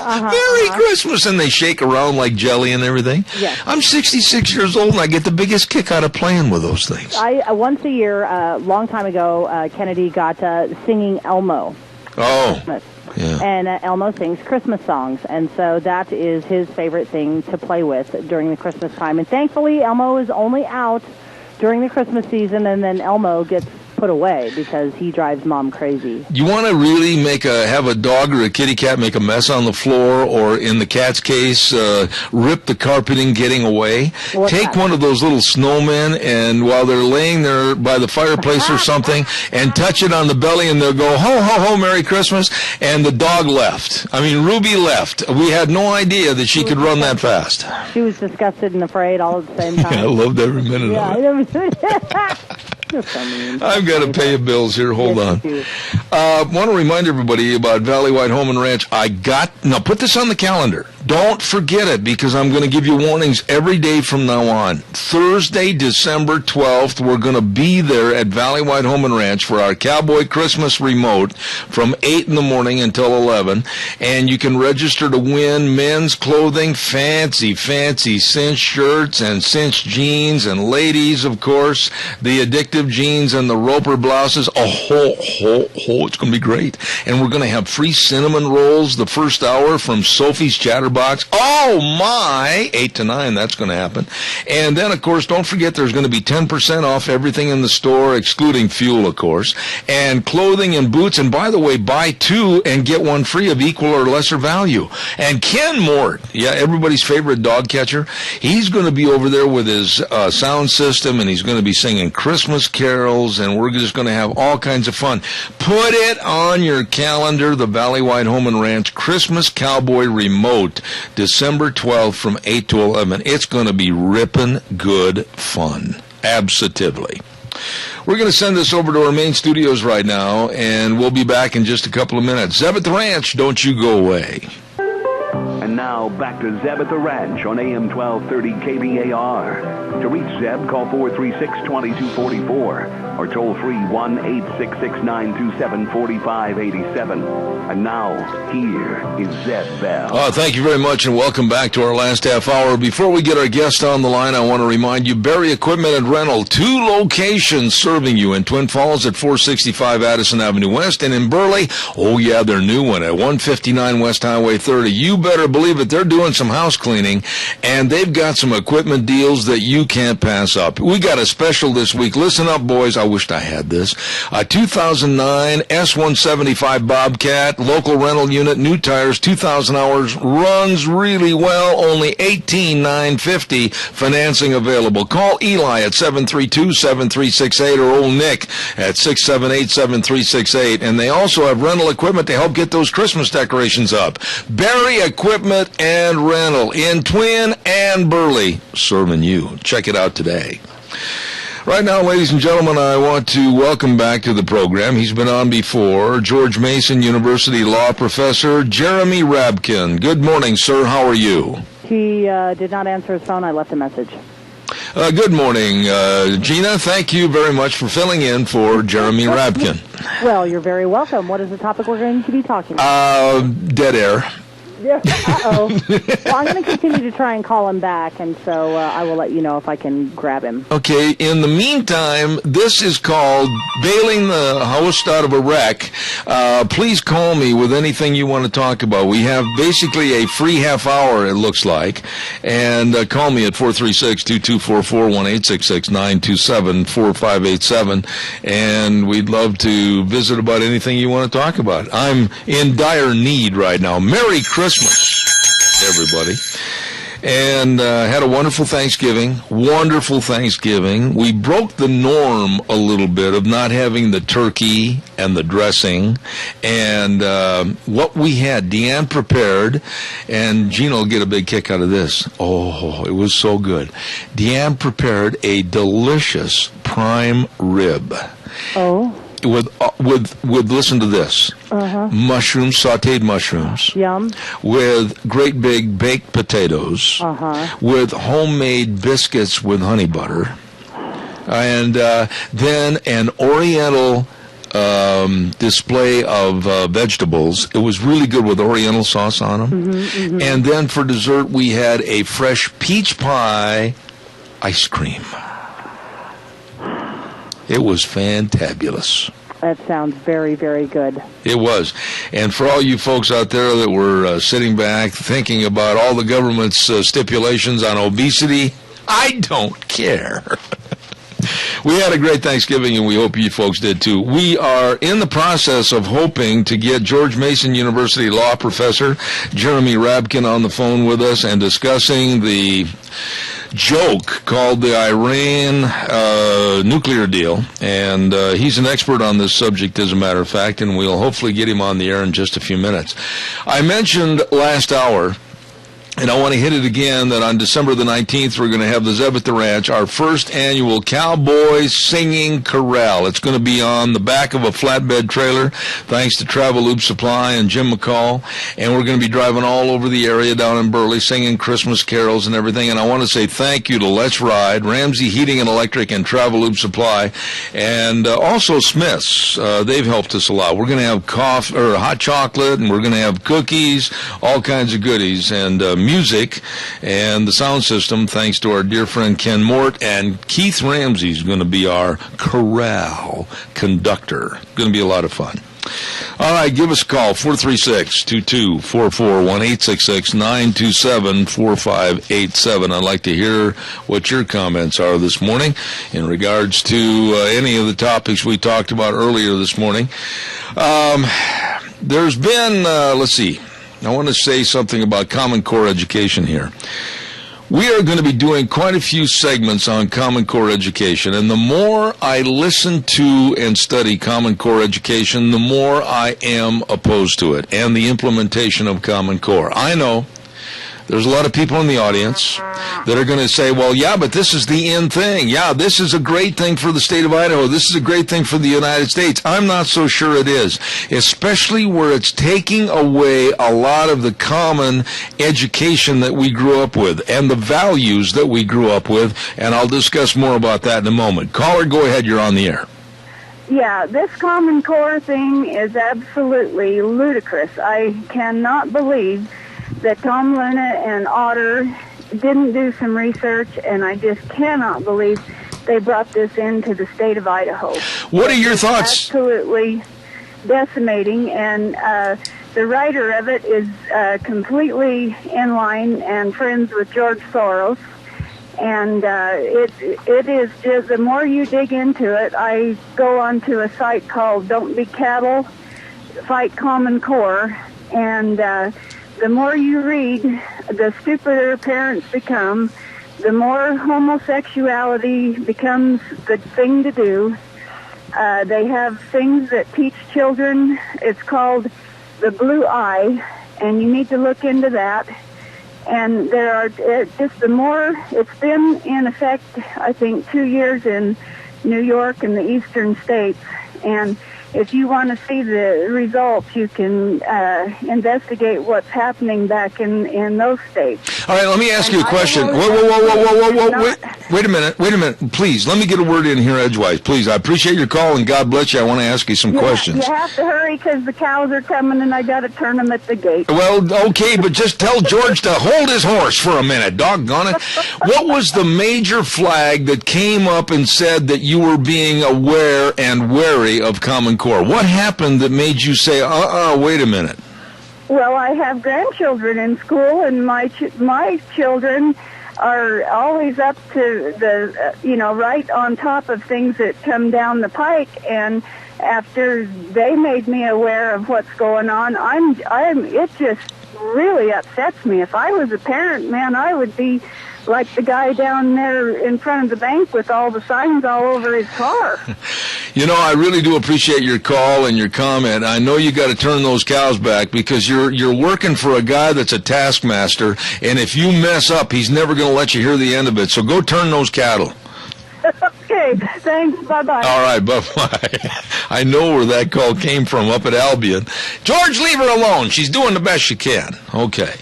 Merry Christmas, and they shake around like jelly and everything. Yes. I'm 66 years old, and I get the biggest kick out of playing with those things. Once a year, a long time ago, Kennedy got singing Elmo. Oh, Christmas. yeah. And Elmo sings Christmas songs, and so that is his favorite thing to play with during the Christmas time. And thankfully, Elmo is only out during the Christmas season, and then Elmo gets put away because he drives Mom crazy. You want to really have a dog or a kitty cat make a mess on the floor, or in the cat's case, rip the carpeting getting away? Take one of those little snowmen, and while they're laying there by the fireplace or something, and touch it on the belly, and they'll go, ho, ho, ho, Merry Christmas, and the dog left. I mean, Ruby left. We had no idea that she could run that fast. She was disgusted and afraid all at the same time. I loved every minute of it. I've got to pay your bills here. Hold on. Want to remind everybody about Valley White Home and Ranch. Now put this on the calendar. Don't forget it, because I'm going to give you warnings every day from now on. Thursday, December 12th, we're going to be there at Valley White Home and Ranch for our Cowboy Christmas remote from 8 in the morning until 11. And you can register to win men's clothing, fancy cinch shirts and cinch jeans, and ladies, of course, the addictive jeans and the Roper blouses. It's going to be great. And we're going to have free cinnamon rolls the first hour from Sophie's Chatterbox. Oh my! 8 to 9, that's going to happen. And then, of course, don't forget there's going to be 10% off everything in the store, excluding fuel, of course, and clothing and boots. And by the way, buy 2 and get 1 free of equal or lesser value. And Ken Mort, everybody's favorite dog catcher, he's going to be over there with his sound system, and he's going to be singing Christmas carols, and we're just going to have all kinds of fun. Put it on your calendar, the Valley White Home and Ranch Christmas Cowboy Remote, December 12th from 8 to 11. It's going to be ripping good fun. Absolutely. We're going to send this over to our main studios right now, and we'll be back in just a couple of minutes. Zeb at the Ranch, don't you go away. And now, back to Zeb at the Ranch on AM 1230 KBAR. To reach Zeb, call 436-2244 or toll free 1-866-927-4587. And now, here is Zeb Bell. Thank you very much, and welcome back to our last half hour. Before we get our guest on the line, I want to remind you, Berry Equipment and Rental, 2 locations serving you in Twin Falls at 465 Addison Avenue West, and in Burley, oh yeah, their new one at 159 West Highway 30. You better believe it, they're doing some house cleaning, and they've got some equipment deals that you can't pass up. We got a special this week. Listen up, boys. I wished I had this. A 2009 S175 Bobcat, local rental unit, new tires, 2,000 hours, runs really well, only $18,950, financing available. Call Eli at 732-7368 or old Nick at 678-7368, and they also have rental equipment to help get those Christmas decorations up. Berry Equipment and Rental in Twin and Burley, serving you. Check it out today. Right now, ladies and gentlemen, I want to welcome back to the program. He's been on before, George Mason University law professor Jeremy Rabkin. Good morning, sir. How are you? He did not answer his phone. I left a message. Good morning, Gina. Thank you very much for filling in for Jeremy Rabkin. Well, you're very welcome. What is the topic we're going to be talking about? Dead air. Yeah. Uh-oh. Well, I'm going to continue to try and call him back, and so I will let you know if I can grab him. Okay. In the meantime, this is called Bailing the Host Out of a Wreck. Please call me with anything you want to talk about. We have basically a free half hour, it looks like, and call me at 436-2244, 1-866-927-4587, and we'd love to visit about anything you want to talk about. I'm in dire need right now. Merry Christmas, everybody. And had a wonderful Thanksgiving. Wonderful Thanksgiving. We broke the norm a little bit of not having the turkey and the dressing. And what we had, Deanne prepared, and Gina will get a big kick out of this. Oh, it was so good. Deanne prepared a delicious prime rib. Oh. With listen to this, mushrooms, sautéed mushrooms, yum, with great big baked potatoes, with homemade biscuits with honey butter, and then an Oriental display of vegetables. It was really good with Oriental sauce on them. And then for dessert, we had a fresh peach pie ice cream. It was fantabulous. That sounds very, very good. It was. And for all you folks out there that were sitting back thinking about all the government's stipulations on obesity, I don't care. We had a great Thanksgiving, and we hope you folks did too. We are in the process of hoping to get George Mason University law professor Jeremy Rabkin on the phone with us and discussing the joke called the Iran nuclear deal, and he's an expert on this subject, as a matter of fact, and we'll hopefully get him on the air in just a few minutes. I mentioned last hour, and I want to hit it again, that on December the 19th, we're going to have the Zeb at the Ranch, our first annual Cowboy Singing Corral. It's going to be on the back of a flatbed trailer, thanks to Travel Loop Supply and Jim McCall, and we're going to be driving all over the area down in Burley, singing Christmas carols and everything, and I want to say thank you to Let's Ride, Ramsey Heating and Electric, and Travel Loop Supply, and also Smith's. They've helped us a lot. We're going to have coffee, or hot chocolate, and we're going to have cookies, all kinds of goodies, and music and the sound system, thanks to our dear friend Ken Mort, and Keith Ramsey is going to be our corral conductor. Going to be a lot of fun. All right, give us a call, 436-2244, 1-866-927-4587. I'd like to hear what your comments are this morning in regards to any of the topics we talked about earlier this morning. There's been, let's see, I want to say something about Common Core education here. We are going to be doing quite a few segments on Common Core education, and the more I listen to and study Common Core education, the more I am opposed to it and the implementation of Common Core. I know There's a lot of people in the audience that are going to say, well, yeah, but this is the in thing. Yeah, this is a great thing for the state of Idaho. This is a great thing for the United States. I'm not so sure it is, especially where it's taking away a lot of the common education that we grew up with and the values that we grew up with, and I'll discuss more about that in a moment. Caller, go ahead. You're on the air. Yeah, this Common Core thing is absolutely ludicrous. I cannot believe that Tom Luna and Otter didn't do some research, and I just cannot believe they brought this into the state of Idaho. What are your thoughts? Absolutely decimating, and the writer of it is completely in line and friends with George Soros. And it is just, the more you dig into it, I go onto a site called Don't Be Cattle, Fight Common Core, and the more you read, the stupider parents become, the more homosexuality becomes the thing to do. They have things that teach children. It's called the blue eye, and you need to look into that. And there are just the more, it's been in effect, I think, 2 years in New York and the eastern states. And if you want to see the results, you can investigate what's happening back in those states. All right, let me ask you a question. Whoa. Wait a minute. Please, let me get a word in here edgewise. Please, I appreciate your call, and God bless you. I want to ask you some questions. You have to hurry because the cows are coming, and I got to turn them at the gate. Well, okay, but just tell George to hold his horse for a minute. Doggone it. What was the major flag that came up and said that you were being aware and wary of Common Core? What happened that made you say, wait a minute? Well, I have grandchildren in school, and my children are always up to the, right on top of things that come down the pike. And after they made me aware of what's going on, it just really upsets me. If I was a parent, man, I would be like the guy down there in front of the bank with all the signs all over his car. I really do appreciate your call and your comment. I know you got to turn those cows back because you're working for a guy that's a taskmaster, and if you mess up, he's never going to let you hear the end of it. So go turn those cattle. Okay, thanks. Bye-bye. All right, bye-bye. I know where that call came from, up at Albion. George, leave her alone. She's doing the best she can. Okay.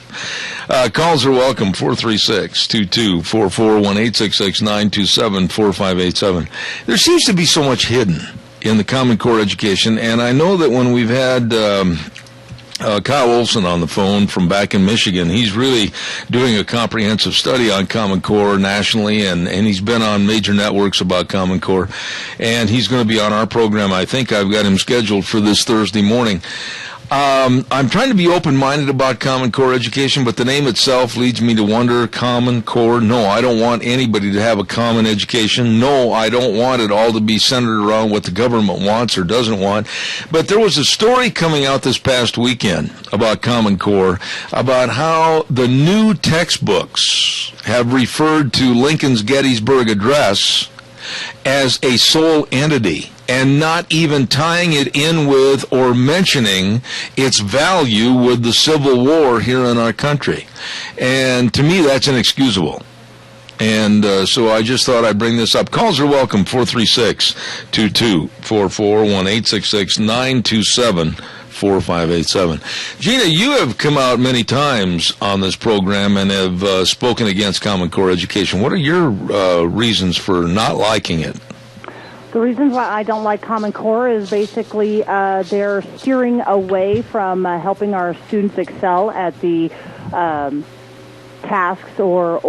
Calls are welcome, 436-2244, 1-866-927-4587. There seems to be so much hidden in the Common Core education, and I know that when we've had Kyle Olson on the phone from back in Michigan, he's really doing a comprehensive study on Common Core nationally, and he's been on major networks about Common Core, and he's going to be on our program. I think I've got him scheduled for this Thursday morning. I'm trying to be open-minded about Common Core education, but the name itself leads me to wonder, Common Core, no, I don't want anybody to have a common education. No, I don't want it all to be centered around what the government wants or doesn't want. But there was a story coming out this past weekend about Common Core, about how the new textbooks have referred to Lincoln's Gettysburg Address as a sole entity, and not even tying it in with or mentioning its value with the Civil War here in our country. And to me, that's inexcusable. And so I just thought I'd bring this up. Calls are welcome, 436-2244, 1-866-927-4587. Gina, you have come out many times on this program and have spoken against Common Core education. What are your reasons for not liking it? The reasons why I don't like Common Core is basically they're steering away from helping our students excel at the tasks or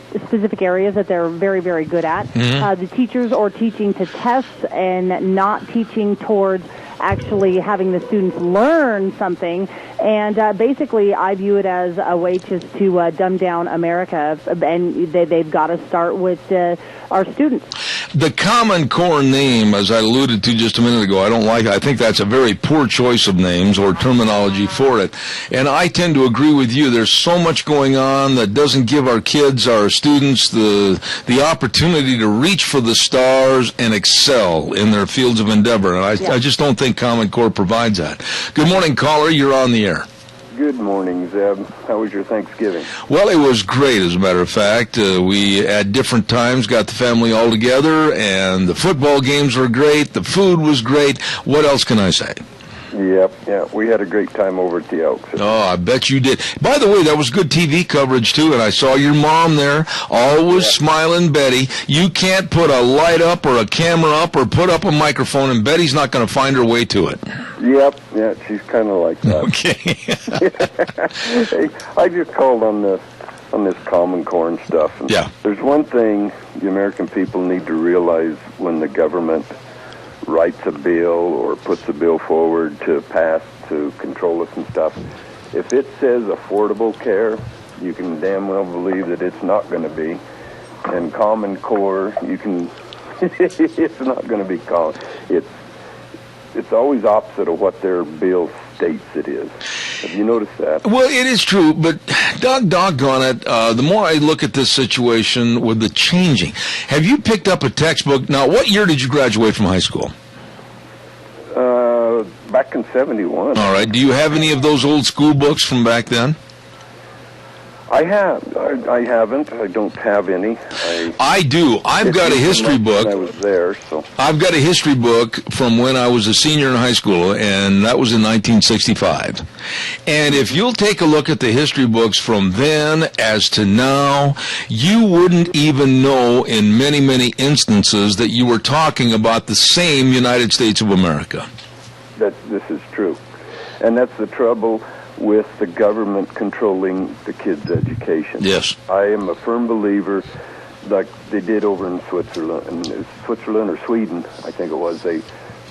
specific areas that they're very, very good at. Mm-hmm. The teachers are teaching to tests and not teaching towards actually having the students learn something. And basically, I view it as a way just to dumb down America, and they've got to start with our students. The Common Core name, as I alluded to just a minute ago, I don't like it. I think that's a very poor choice of names or terminology for it. And I tend to agree with you. There's so much going on that doesn't give our kids, our students, the opportunity to reach for the stars and excel in their fields of endeavor. And I just don't think Common Core provides that. Good morning, caller. You're on the air. Good morning, Zeb. How was your Thanksgiving? Well, it was great, as a matter of fact. We, at different times, got the family all together, and the football games were great. The food was great. What else can I say? Yep, yeah. We had a great time over at the Elks. Oh, I bet you did. By the way, that was good TV coverage, too, and I saw your mom there, always smiling Betty. You can't put a light up or a camera up or put up a microphone, and Betty's not going to find her way to it. Yep, yeah, she's kind of like that. Okay. Hey, I just called on this Common Core and stuff. And there's one thing the American people need to realize when the government writes a bill or puts a bill forward to pass to control us and stuff. If it says affordable care, you can damn well believe that it's not going to be. And Common Core, you can, it's not going to be called. It's always opposite of what their bill states it is. Have you noticed that? Well, it is true, but doggone it, the more I look at this situation with the changing, have you picked up a textbook? Now, what year did you graduate from high school? Back in 71. All right. Do you have any of those old school books from back then? I have. I haven't. I don't have any. I do. I've got a history book. I was there, so. I've got a history book from when I was a senior in high school, and that was in 1965. And if you'll take a look at the history books from then as to now, you wouldn't even know in many, many instances that you were talking about the same United States of America. This is true. And that's the trouble with the government controlling the kids' education. Yes. I am a firm believer, like they did over in Switzerland or Sweden, I think it was, a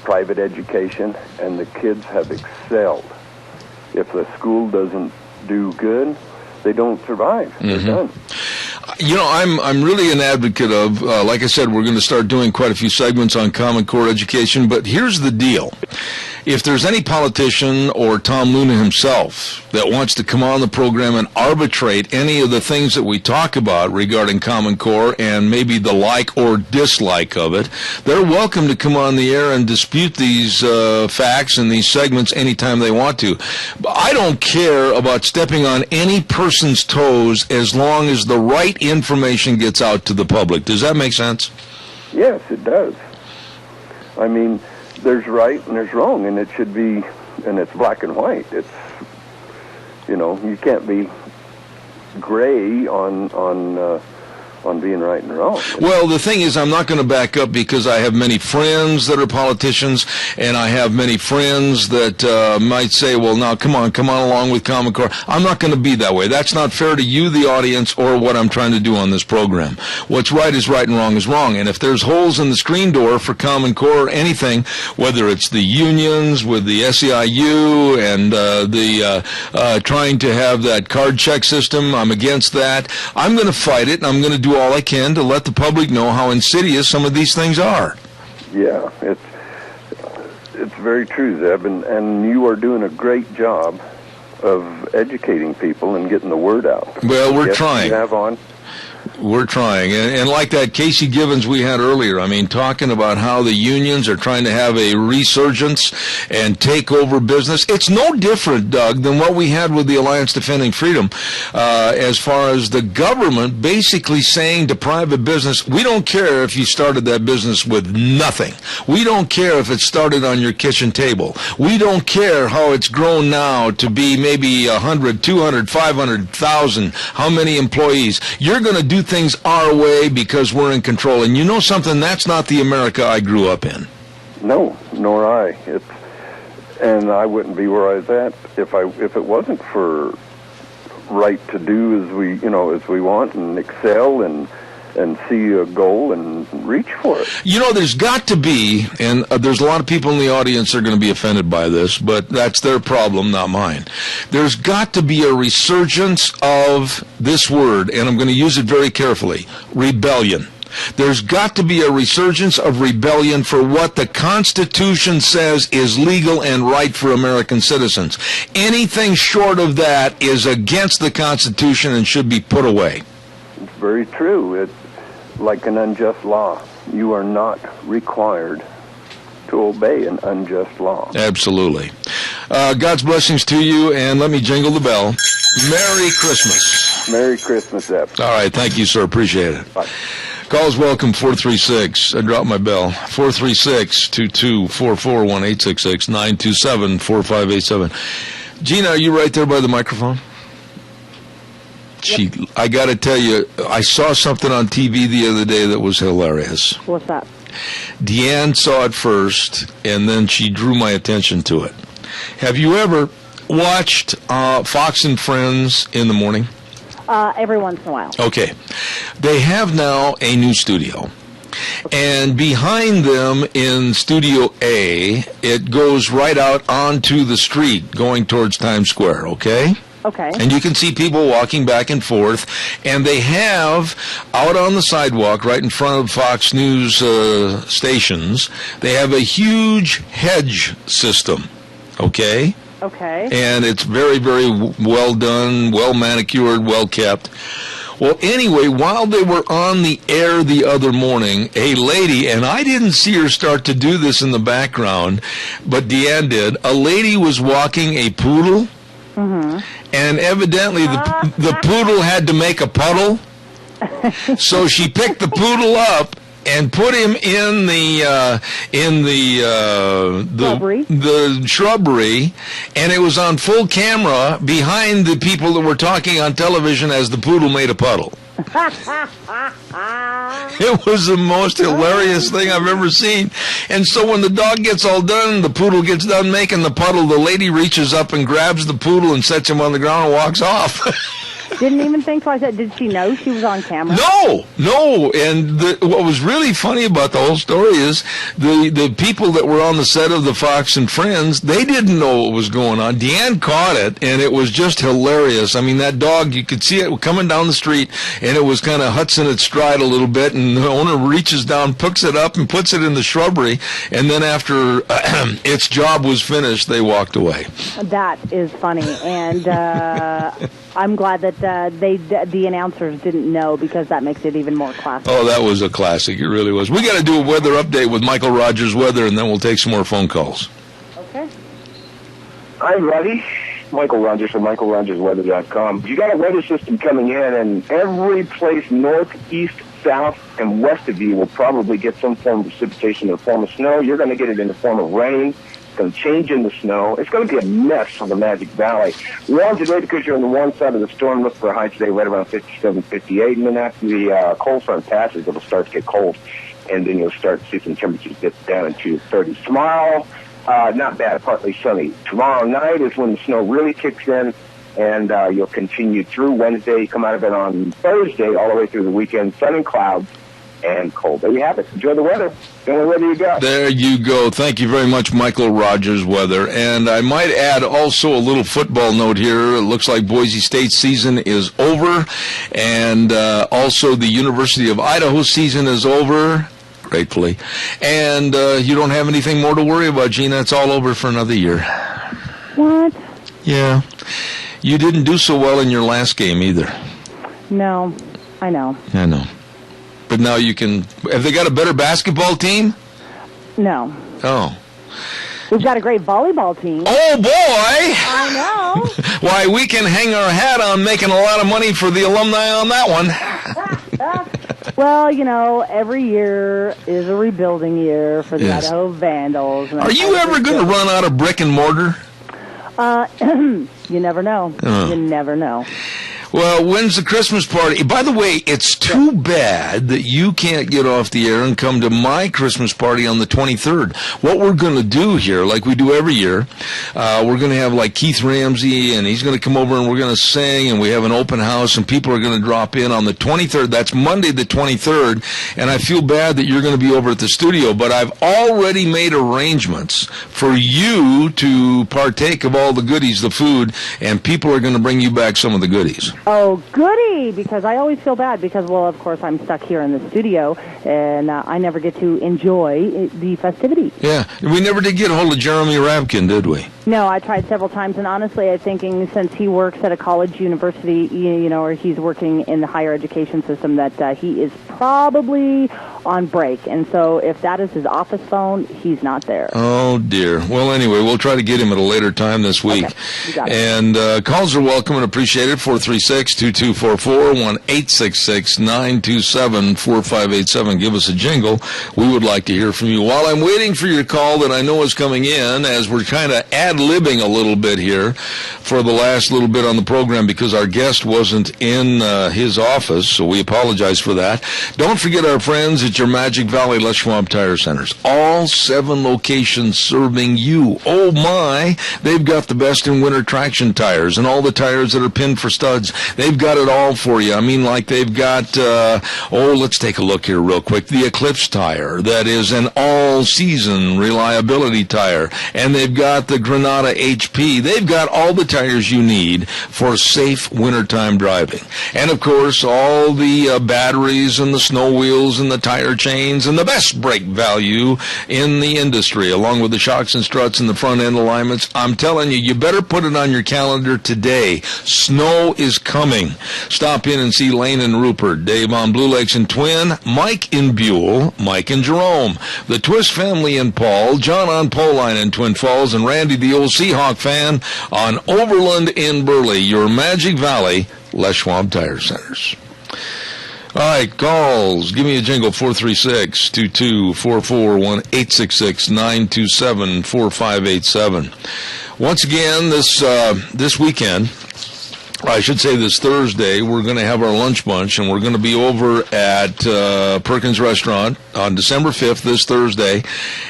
private education, and the kids have excelled. If the school doesn't do good, they don't survive. They're done. You know, I'm really an advocate of, like I said, we're going to start doing quite a few segments on Common Core education, but here's the deal. If there's any politician or Tom Luna himself that wants to come on the program and arbitrate any of the things that we talk about regarding Common Core and maybe the like or dislike of it, they're welcome to come on the air and dispute these facts and these segments anytime they want to. But I don't care about stepping on any person's toes as long as the right information gets out to the public. Does that make sense? Yes, it does. I mean, there's right and there's wrong, and it should be, and it's black and white. It's, you know, you can't be gray on being right and wrong. Well, the thing is, I'm not going to back up because I have many friends that are politicians, and I have many friends that might say, well, now, come on along with Common Core. I'm not going to be that way. That's not fair to you, the audience, or what I'm trying to do on this program. What's right is right and wrong is wrong. And if there's holes in the screen door for Common Core or anything, whether it's the unions with the SEIU and the trying to have that card check system, I'm against that. I'm going to fight it, and I'm going to do all I can to let the public know how insidious some of these things are. Yeah, it's very true, Zeb, and you are doing a great job of educating people and getting the word out. Well, we're trying. You have on. We're trying. And like that Casey Givens we had earlier, I mean, talking about how the unions are trying to have a resurgence and take over business. It's no different, Doug, than what we had with the Alliance Defending Freedom, as far as the government basically saying to private business, we don't care if you started that business with nothing. We don't care if it started on your kitchen table. We don't care how it's grown now to be maybe 100, 200, 500,000, how many employees. You're going to do things our way because we're in control. And you know something? That's not the America I grew up in. No, nor I. And I wouldn't be where I was at if it wasn't for right to do as we want and excel and see a goal and reach for it. You know, there's got to be, and there's a lot of people in the audience that are going to be offended by this, but that's their problem, not mine. There's got to be a resurgence of this word, and I'm going to use it very carefully, rebellion. There's got to be a resurgence of rebellion for what the Constitution says is legal and right for American citizens. Anything short of that is against the Constitution and should be put away. It's very true. It's like an unjust law. You are not required to obey an unjust law. Absolutely. God's blessings to you, and let me jingle the bell. Merry Christmas. Merry Christmas, Zeb. All right, thank you, sir. Appreciate it. Bye. Calls welcome, 436. I dropped my bell. 436-2244-1866-927-4587. Gina, are you right there by the microphone? Yep. I got to tell you, I saw something on TV the other day that was hilarious. What's that? Deanne saw it first, and then she drew my attention to it. Have you ever watched Fox and Friends in the morning? Every once in a while. Okay. They have now a new studio. And behind them in Studio A, it goes right out onto the street going towards Times Square, okay? Okay. And you can see people walking back and forth. And they have, out on the sidewalk, right in front of Fox News stations, they have a huge hedge system, okay? Okay. And it's very, very well done, well manicured, well kept. Well, anyway, while they were on the air the other morning, a lady, and I didn't see her start to do this in the background, but Deanne did, a lady was walking a poodle, and evidently the poodle had to make a puddle, so she picked the poodle up and put him in the shrubbery, and it was on full camera behind the people that were talking on television as the poodle made a puddle. It was the most hilarious thing I've ever seen. And so when the dog gets all done, the poodle gets done making the puddle, the lady reaches up and grabs the poodle and sets him on the ground and walks off. Didn't even think twice. Did she know she was on camera? No. And what was really funny about the whole story is the people that were on the set of the Fox and Friends, they didn't know what was going on. Deanne caught it, and it was just hilarious. I mean, that dog, you could see it coming down the street, and it was kind of hutsing its stride a little bit, and the owner reaches down, picks it up, and puts it in the shrubbery, and then after its job was finished, they walked away. That is funny, and I'm glad that the announcers didn't know, because that makes it even more classic. Oh, that was a classic. It really was. We got to do a weather update with Michael Rogers Weather, and then we'll take some more phone calls. Okay. Hi, everybody. Michael Rogers from MichaelRogersWeather.com. You got a weather system coming in, and every place north, east, south, and west of you will probably get some form of precipitation in the form of snow. You're going to get it in the form of rain. It's going to change into snow. It's going to be a mess on the Magic Valley. Warm today because you're on the one side of the storm. Look for a high today right around 57, 58. And then after the cold front passes, it'll start to get cold. And then you'll start to see some temperatures dip down into 30s. Tomorrow, not bad, partly sunny. Tomorrow night is when the snow really kicks in. And you'll continue through Wednesday. Come out of it on Thursday all the way through the weekend. Sun and clouds. And cold. There you have it. Enjoy the weather. The only weather you got. There you go. Thank you very much, Michael Rogers Weather. And I might add also a little football note here. It looks like Boise State's season is over. And also the University of Idaho season is over, gratefully. And you don't have anything more to worry about, Gina. It's all over for another year. What? Yeah. You didn't do so well in your last game either. No, I know. I know. But now you can... Have they got a better basketball team? No. Oh. We've got a great volleyball team. Oh, boy! I know. Why, we can hang our hat on making a lot of money for the alumni on that one. Well, you know, every year is a rebuilding year for the Idaho Vandals. Are you ever going to run out of brick and mortar? You never know. You never know. Well, when's the Christmas party? By the way, it's too bad that you can't get off the air and come to my Christmas party on the 23rd. What we're going to do here, like we do every year, we're going to have like Keith Ramsey, and he's going to come over and we're going to sing, and we have an open house, and people are going to drop in on the 23rd. That's Monday the 23rd, and I feel bad that you're going to be over at the studio, but I've already made arrangements for you to partake of all the goodies, the food, and people are going to bring you back some of the goodies. Oh, goody, because I always feel bad because, well, of course, I'm stuck here in the studio, and I never get to enjoy the festivities. Yeah, we never did get a hold of Jeremy Rabkin, did we? No, I tried several times, and honestly, I'm thinking since he works at a college university, you know, or he's working in the higher education system, that he is probably on break. And so if that is his office phone, he's not there. Oh, dear. Well, anyway, we'll try to get him at a later time this week. Okay, you got it. And calls are welcome and appreciated. 436-2244, 1-866-927-4587. Give us a jingle. We would like to hear from you. While I'm waiting for your call that I know is coming in, as we're kind of ad-libbing a little bit here for the last little bit on the program because our guest wasn't in his office, so we apologize for that. Don't forget our friends at your Magic Valley Les Schwab Tire Centers. All 7 locations serving you. Oh, my. They've got the best in winter traction tires and all the tires that are pinned for studs. They've got it all for you. I mean, like they've got, let's take a look here real quick. The Eclipse tire, that is an all-season reliability tire. And they've got the Granada HP. They've got all the tires you need for safe wintertime driving. And, of course, all the batteries and the snow wheels and the tire chains and the best brake value in the industry, along with the shocks and struts and the front end alignments. I'm telling you, you better put it on your calendar today. Snow is coming. Stop in and see Lane and Rupert, Dave on Blue Lakes and Twin, Mike in Buell, Mike and Jerome, the Twist family in Paul, John on Poline in Twin Falls, and Randy, the old Seahawk fan, on Overland in Burley. Your Magic Valley Les Schwab Tire Centers. All right, calls. Give me a jingle, 436-2244, 1-866-927-4587. Once again, this weekend, I should say this Thursday, we're going to have our lunch bunch, and we're going to be over at Perkins Restaurant on December 5th, this Thursday,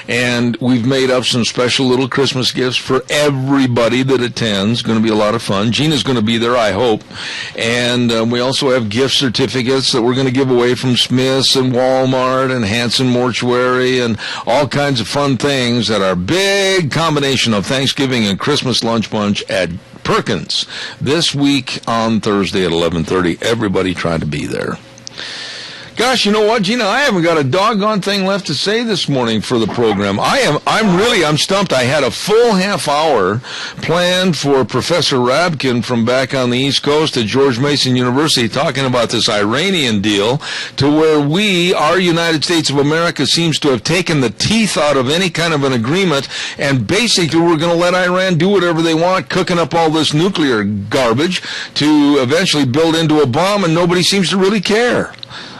and we've made up some special little Christmas gifts for everybody that attends. It's going to be a lot of fun. Gina's going to be there, I hope, and we also have gift certificates that we're going to give away from Smith's and Walmart and Hanson Mortuary and all kinds of fun things at our big combination of Thanksgiving and Christmas lunch bunch at Perkins this week on Thursday at 11:30. Everybody try to be there. Gosh, you know what, Gina? I haven't got a doggone thing left to say this morning for the program. I'm stumped. I had a full half hour planned for Professor Rabkin from back on the East Coast at George Mason University talking about this Iranian deal, to where our United States of America seems to have taken the teeth out of any kind of an agreement, and basically we're going to let Iran do whatever they want, cooking up all this nuclear garbage to eventually build into a bomb, and nobody seems to really care.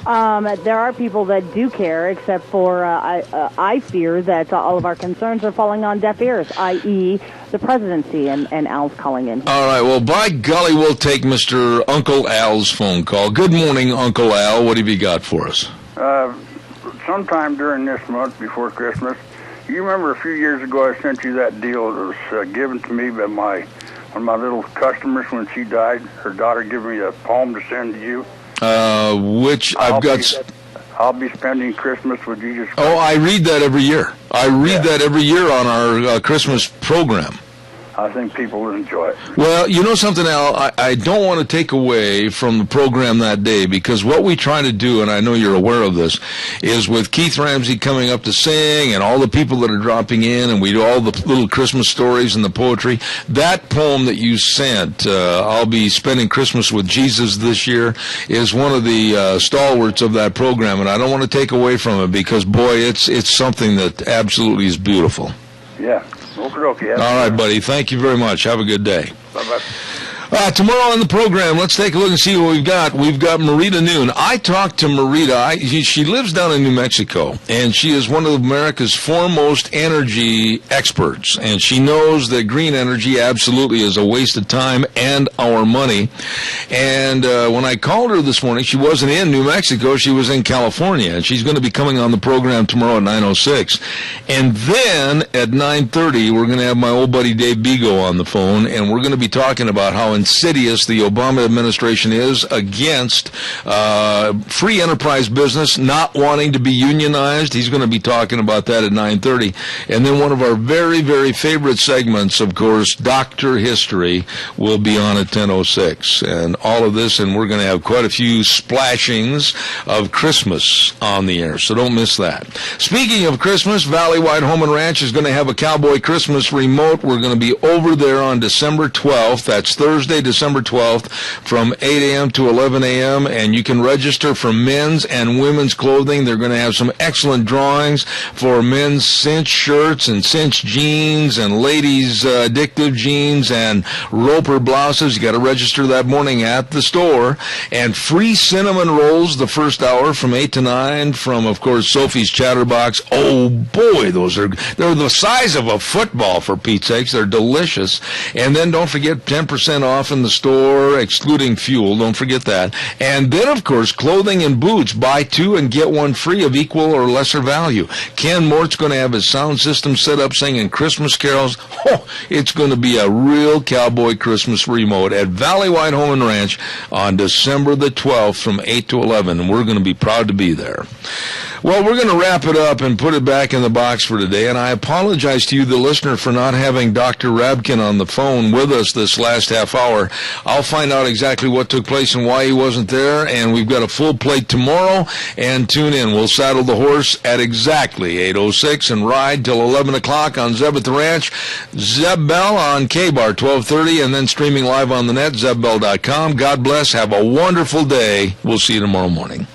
There are people that do care, except for I fear that all of our concerns are falling on deaf ears, i.e. the presidency, and Al's calling in. All right, well, by golly, we'll take Mr. Uncle Al's phone call. Good morning, Uncle Al. What have you got for us? Sometime during this month before Christmas, you remember a few years ago I sent you that deal that was given to me by one of my little customers when she died. Her daughter gave me a poem to send to you. I'll be spending Christmas with Jesus Christ. Oh, I read that every year. That every year on our Christmas program. I think people will enjoy it. Well, you know something, Al? I don't want to take away from the program that day, because what we try to do, and I know you're aware of this, is with Keith Ramsey coming up to sing and all the people that are dropping in, and we do all the little Christmas stories and the poetry. That poem that you sent, I'll be spending Christmas with Jesus this year, is one of the stalwarts of that program, and I don't want to take away from it because, boy, it's something that absolutely is beautiful. Yeah. Okay. All right, buddy. Thank you very much. Have a good day. Bye-bye. Tomorrow on the program, let's take a look and see what we've got. We've got Marita Noon. I talked to Marita. She lives down in New Mexico, and she is one of America's foremost energy experts. And she knows that green energy absolutely is a waste of time and our money. And when I called her this morning, she wasn't in New Mexico. She was in California, and she's going to be coming on the program tomorrow at 9:06. And then at 9:30, we're going to have my old buddy Dave Bigo on the phone, and we're going to be talking about how insidious the Obama administration is against free enterprise business not wanting to be unionized. He's going to be talking about that at 9:30. And then one of our very, very favorite segments, of course, Dr. History, will be on at 10:06. And all of this, and we're going to have quite a few splashings of Christmas on the air, so don't miss that. Speaking of Christmas, Valley-Wide Home and Ranch is going to have a Cowboy Christmas remote. We're going to be over there on December 12th. That's Thursday Thursday, December 12th from 8 a.m. to 11 a.m., and you can register for men's and women's clothing. They're going to have some excellent drawings for men's cinch shirts and cinch jeans and ladies' addictive jeans and roper blouses. You got to register that morning at the store. And free cinnamon rolls the first hour from 8 to 9 from, of course, Sophie's Chatterbox. Oh, boy, they're the size of a football, for Pete's sakes. They're delicious. And then don't forget 10% off in the store, excluding fuel. Don't forget that. And then, of course, clothing and boots. Buy 2 and get 1 free of equal or lesser value. Ken Mort's going to have his sound system set up singing Christmas carols. Oh, it's going to be a real cowboy Christmas remote at Valley White Home and Ranch on December the 12th from 8 to 11, and we're going to be proud to be there. Well, we're going to wrap it up and put it back in the box for today, and I apologize to you, the listener, for not having Dr. Rabkin on the phone with us this last half hour. I'll find out exactly what took place and why he wasn't there, and we've got a full plate tomorrow, and tune in. We'll saddle the horse at exactly 8:06 and ride till 11 o'clock on Zeb at the Ranch. Zeb Bell on K-Bar 1230, and then streaming live on the net, zebbell.com. God bless. Have a wonderful day. We'll see you tomorrow morning.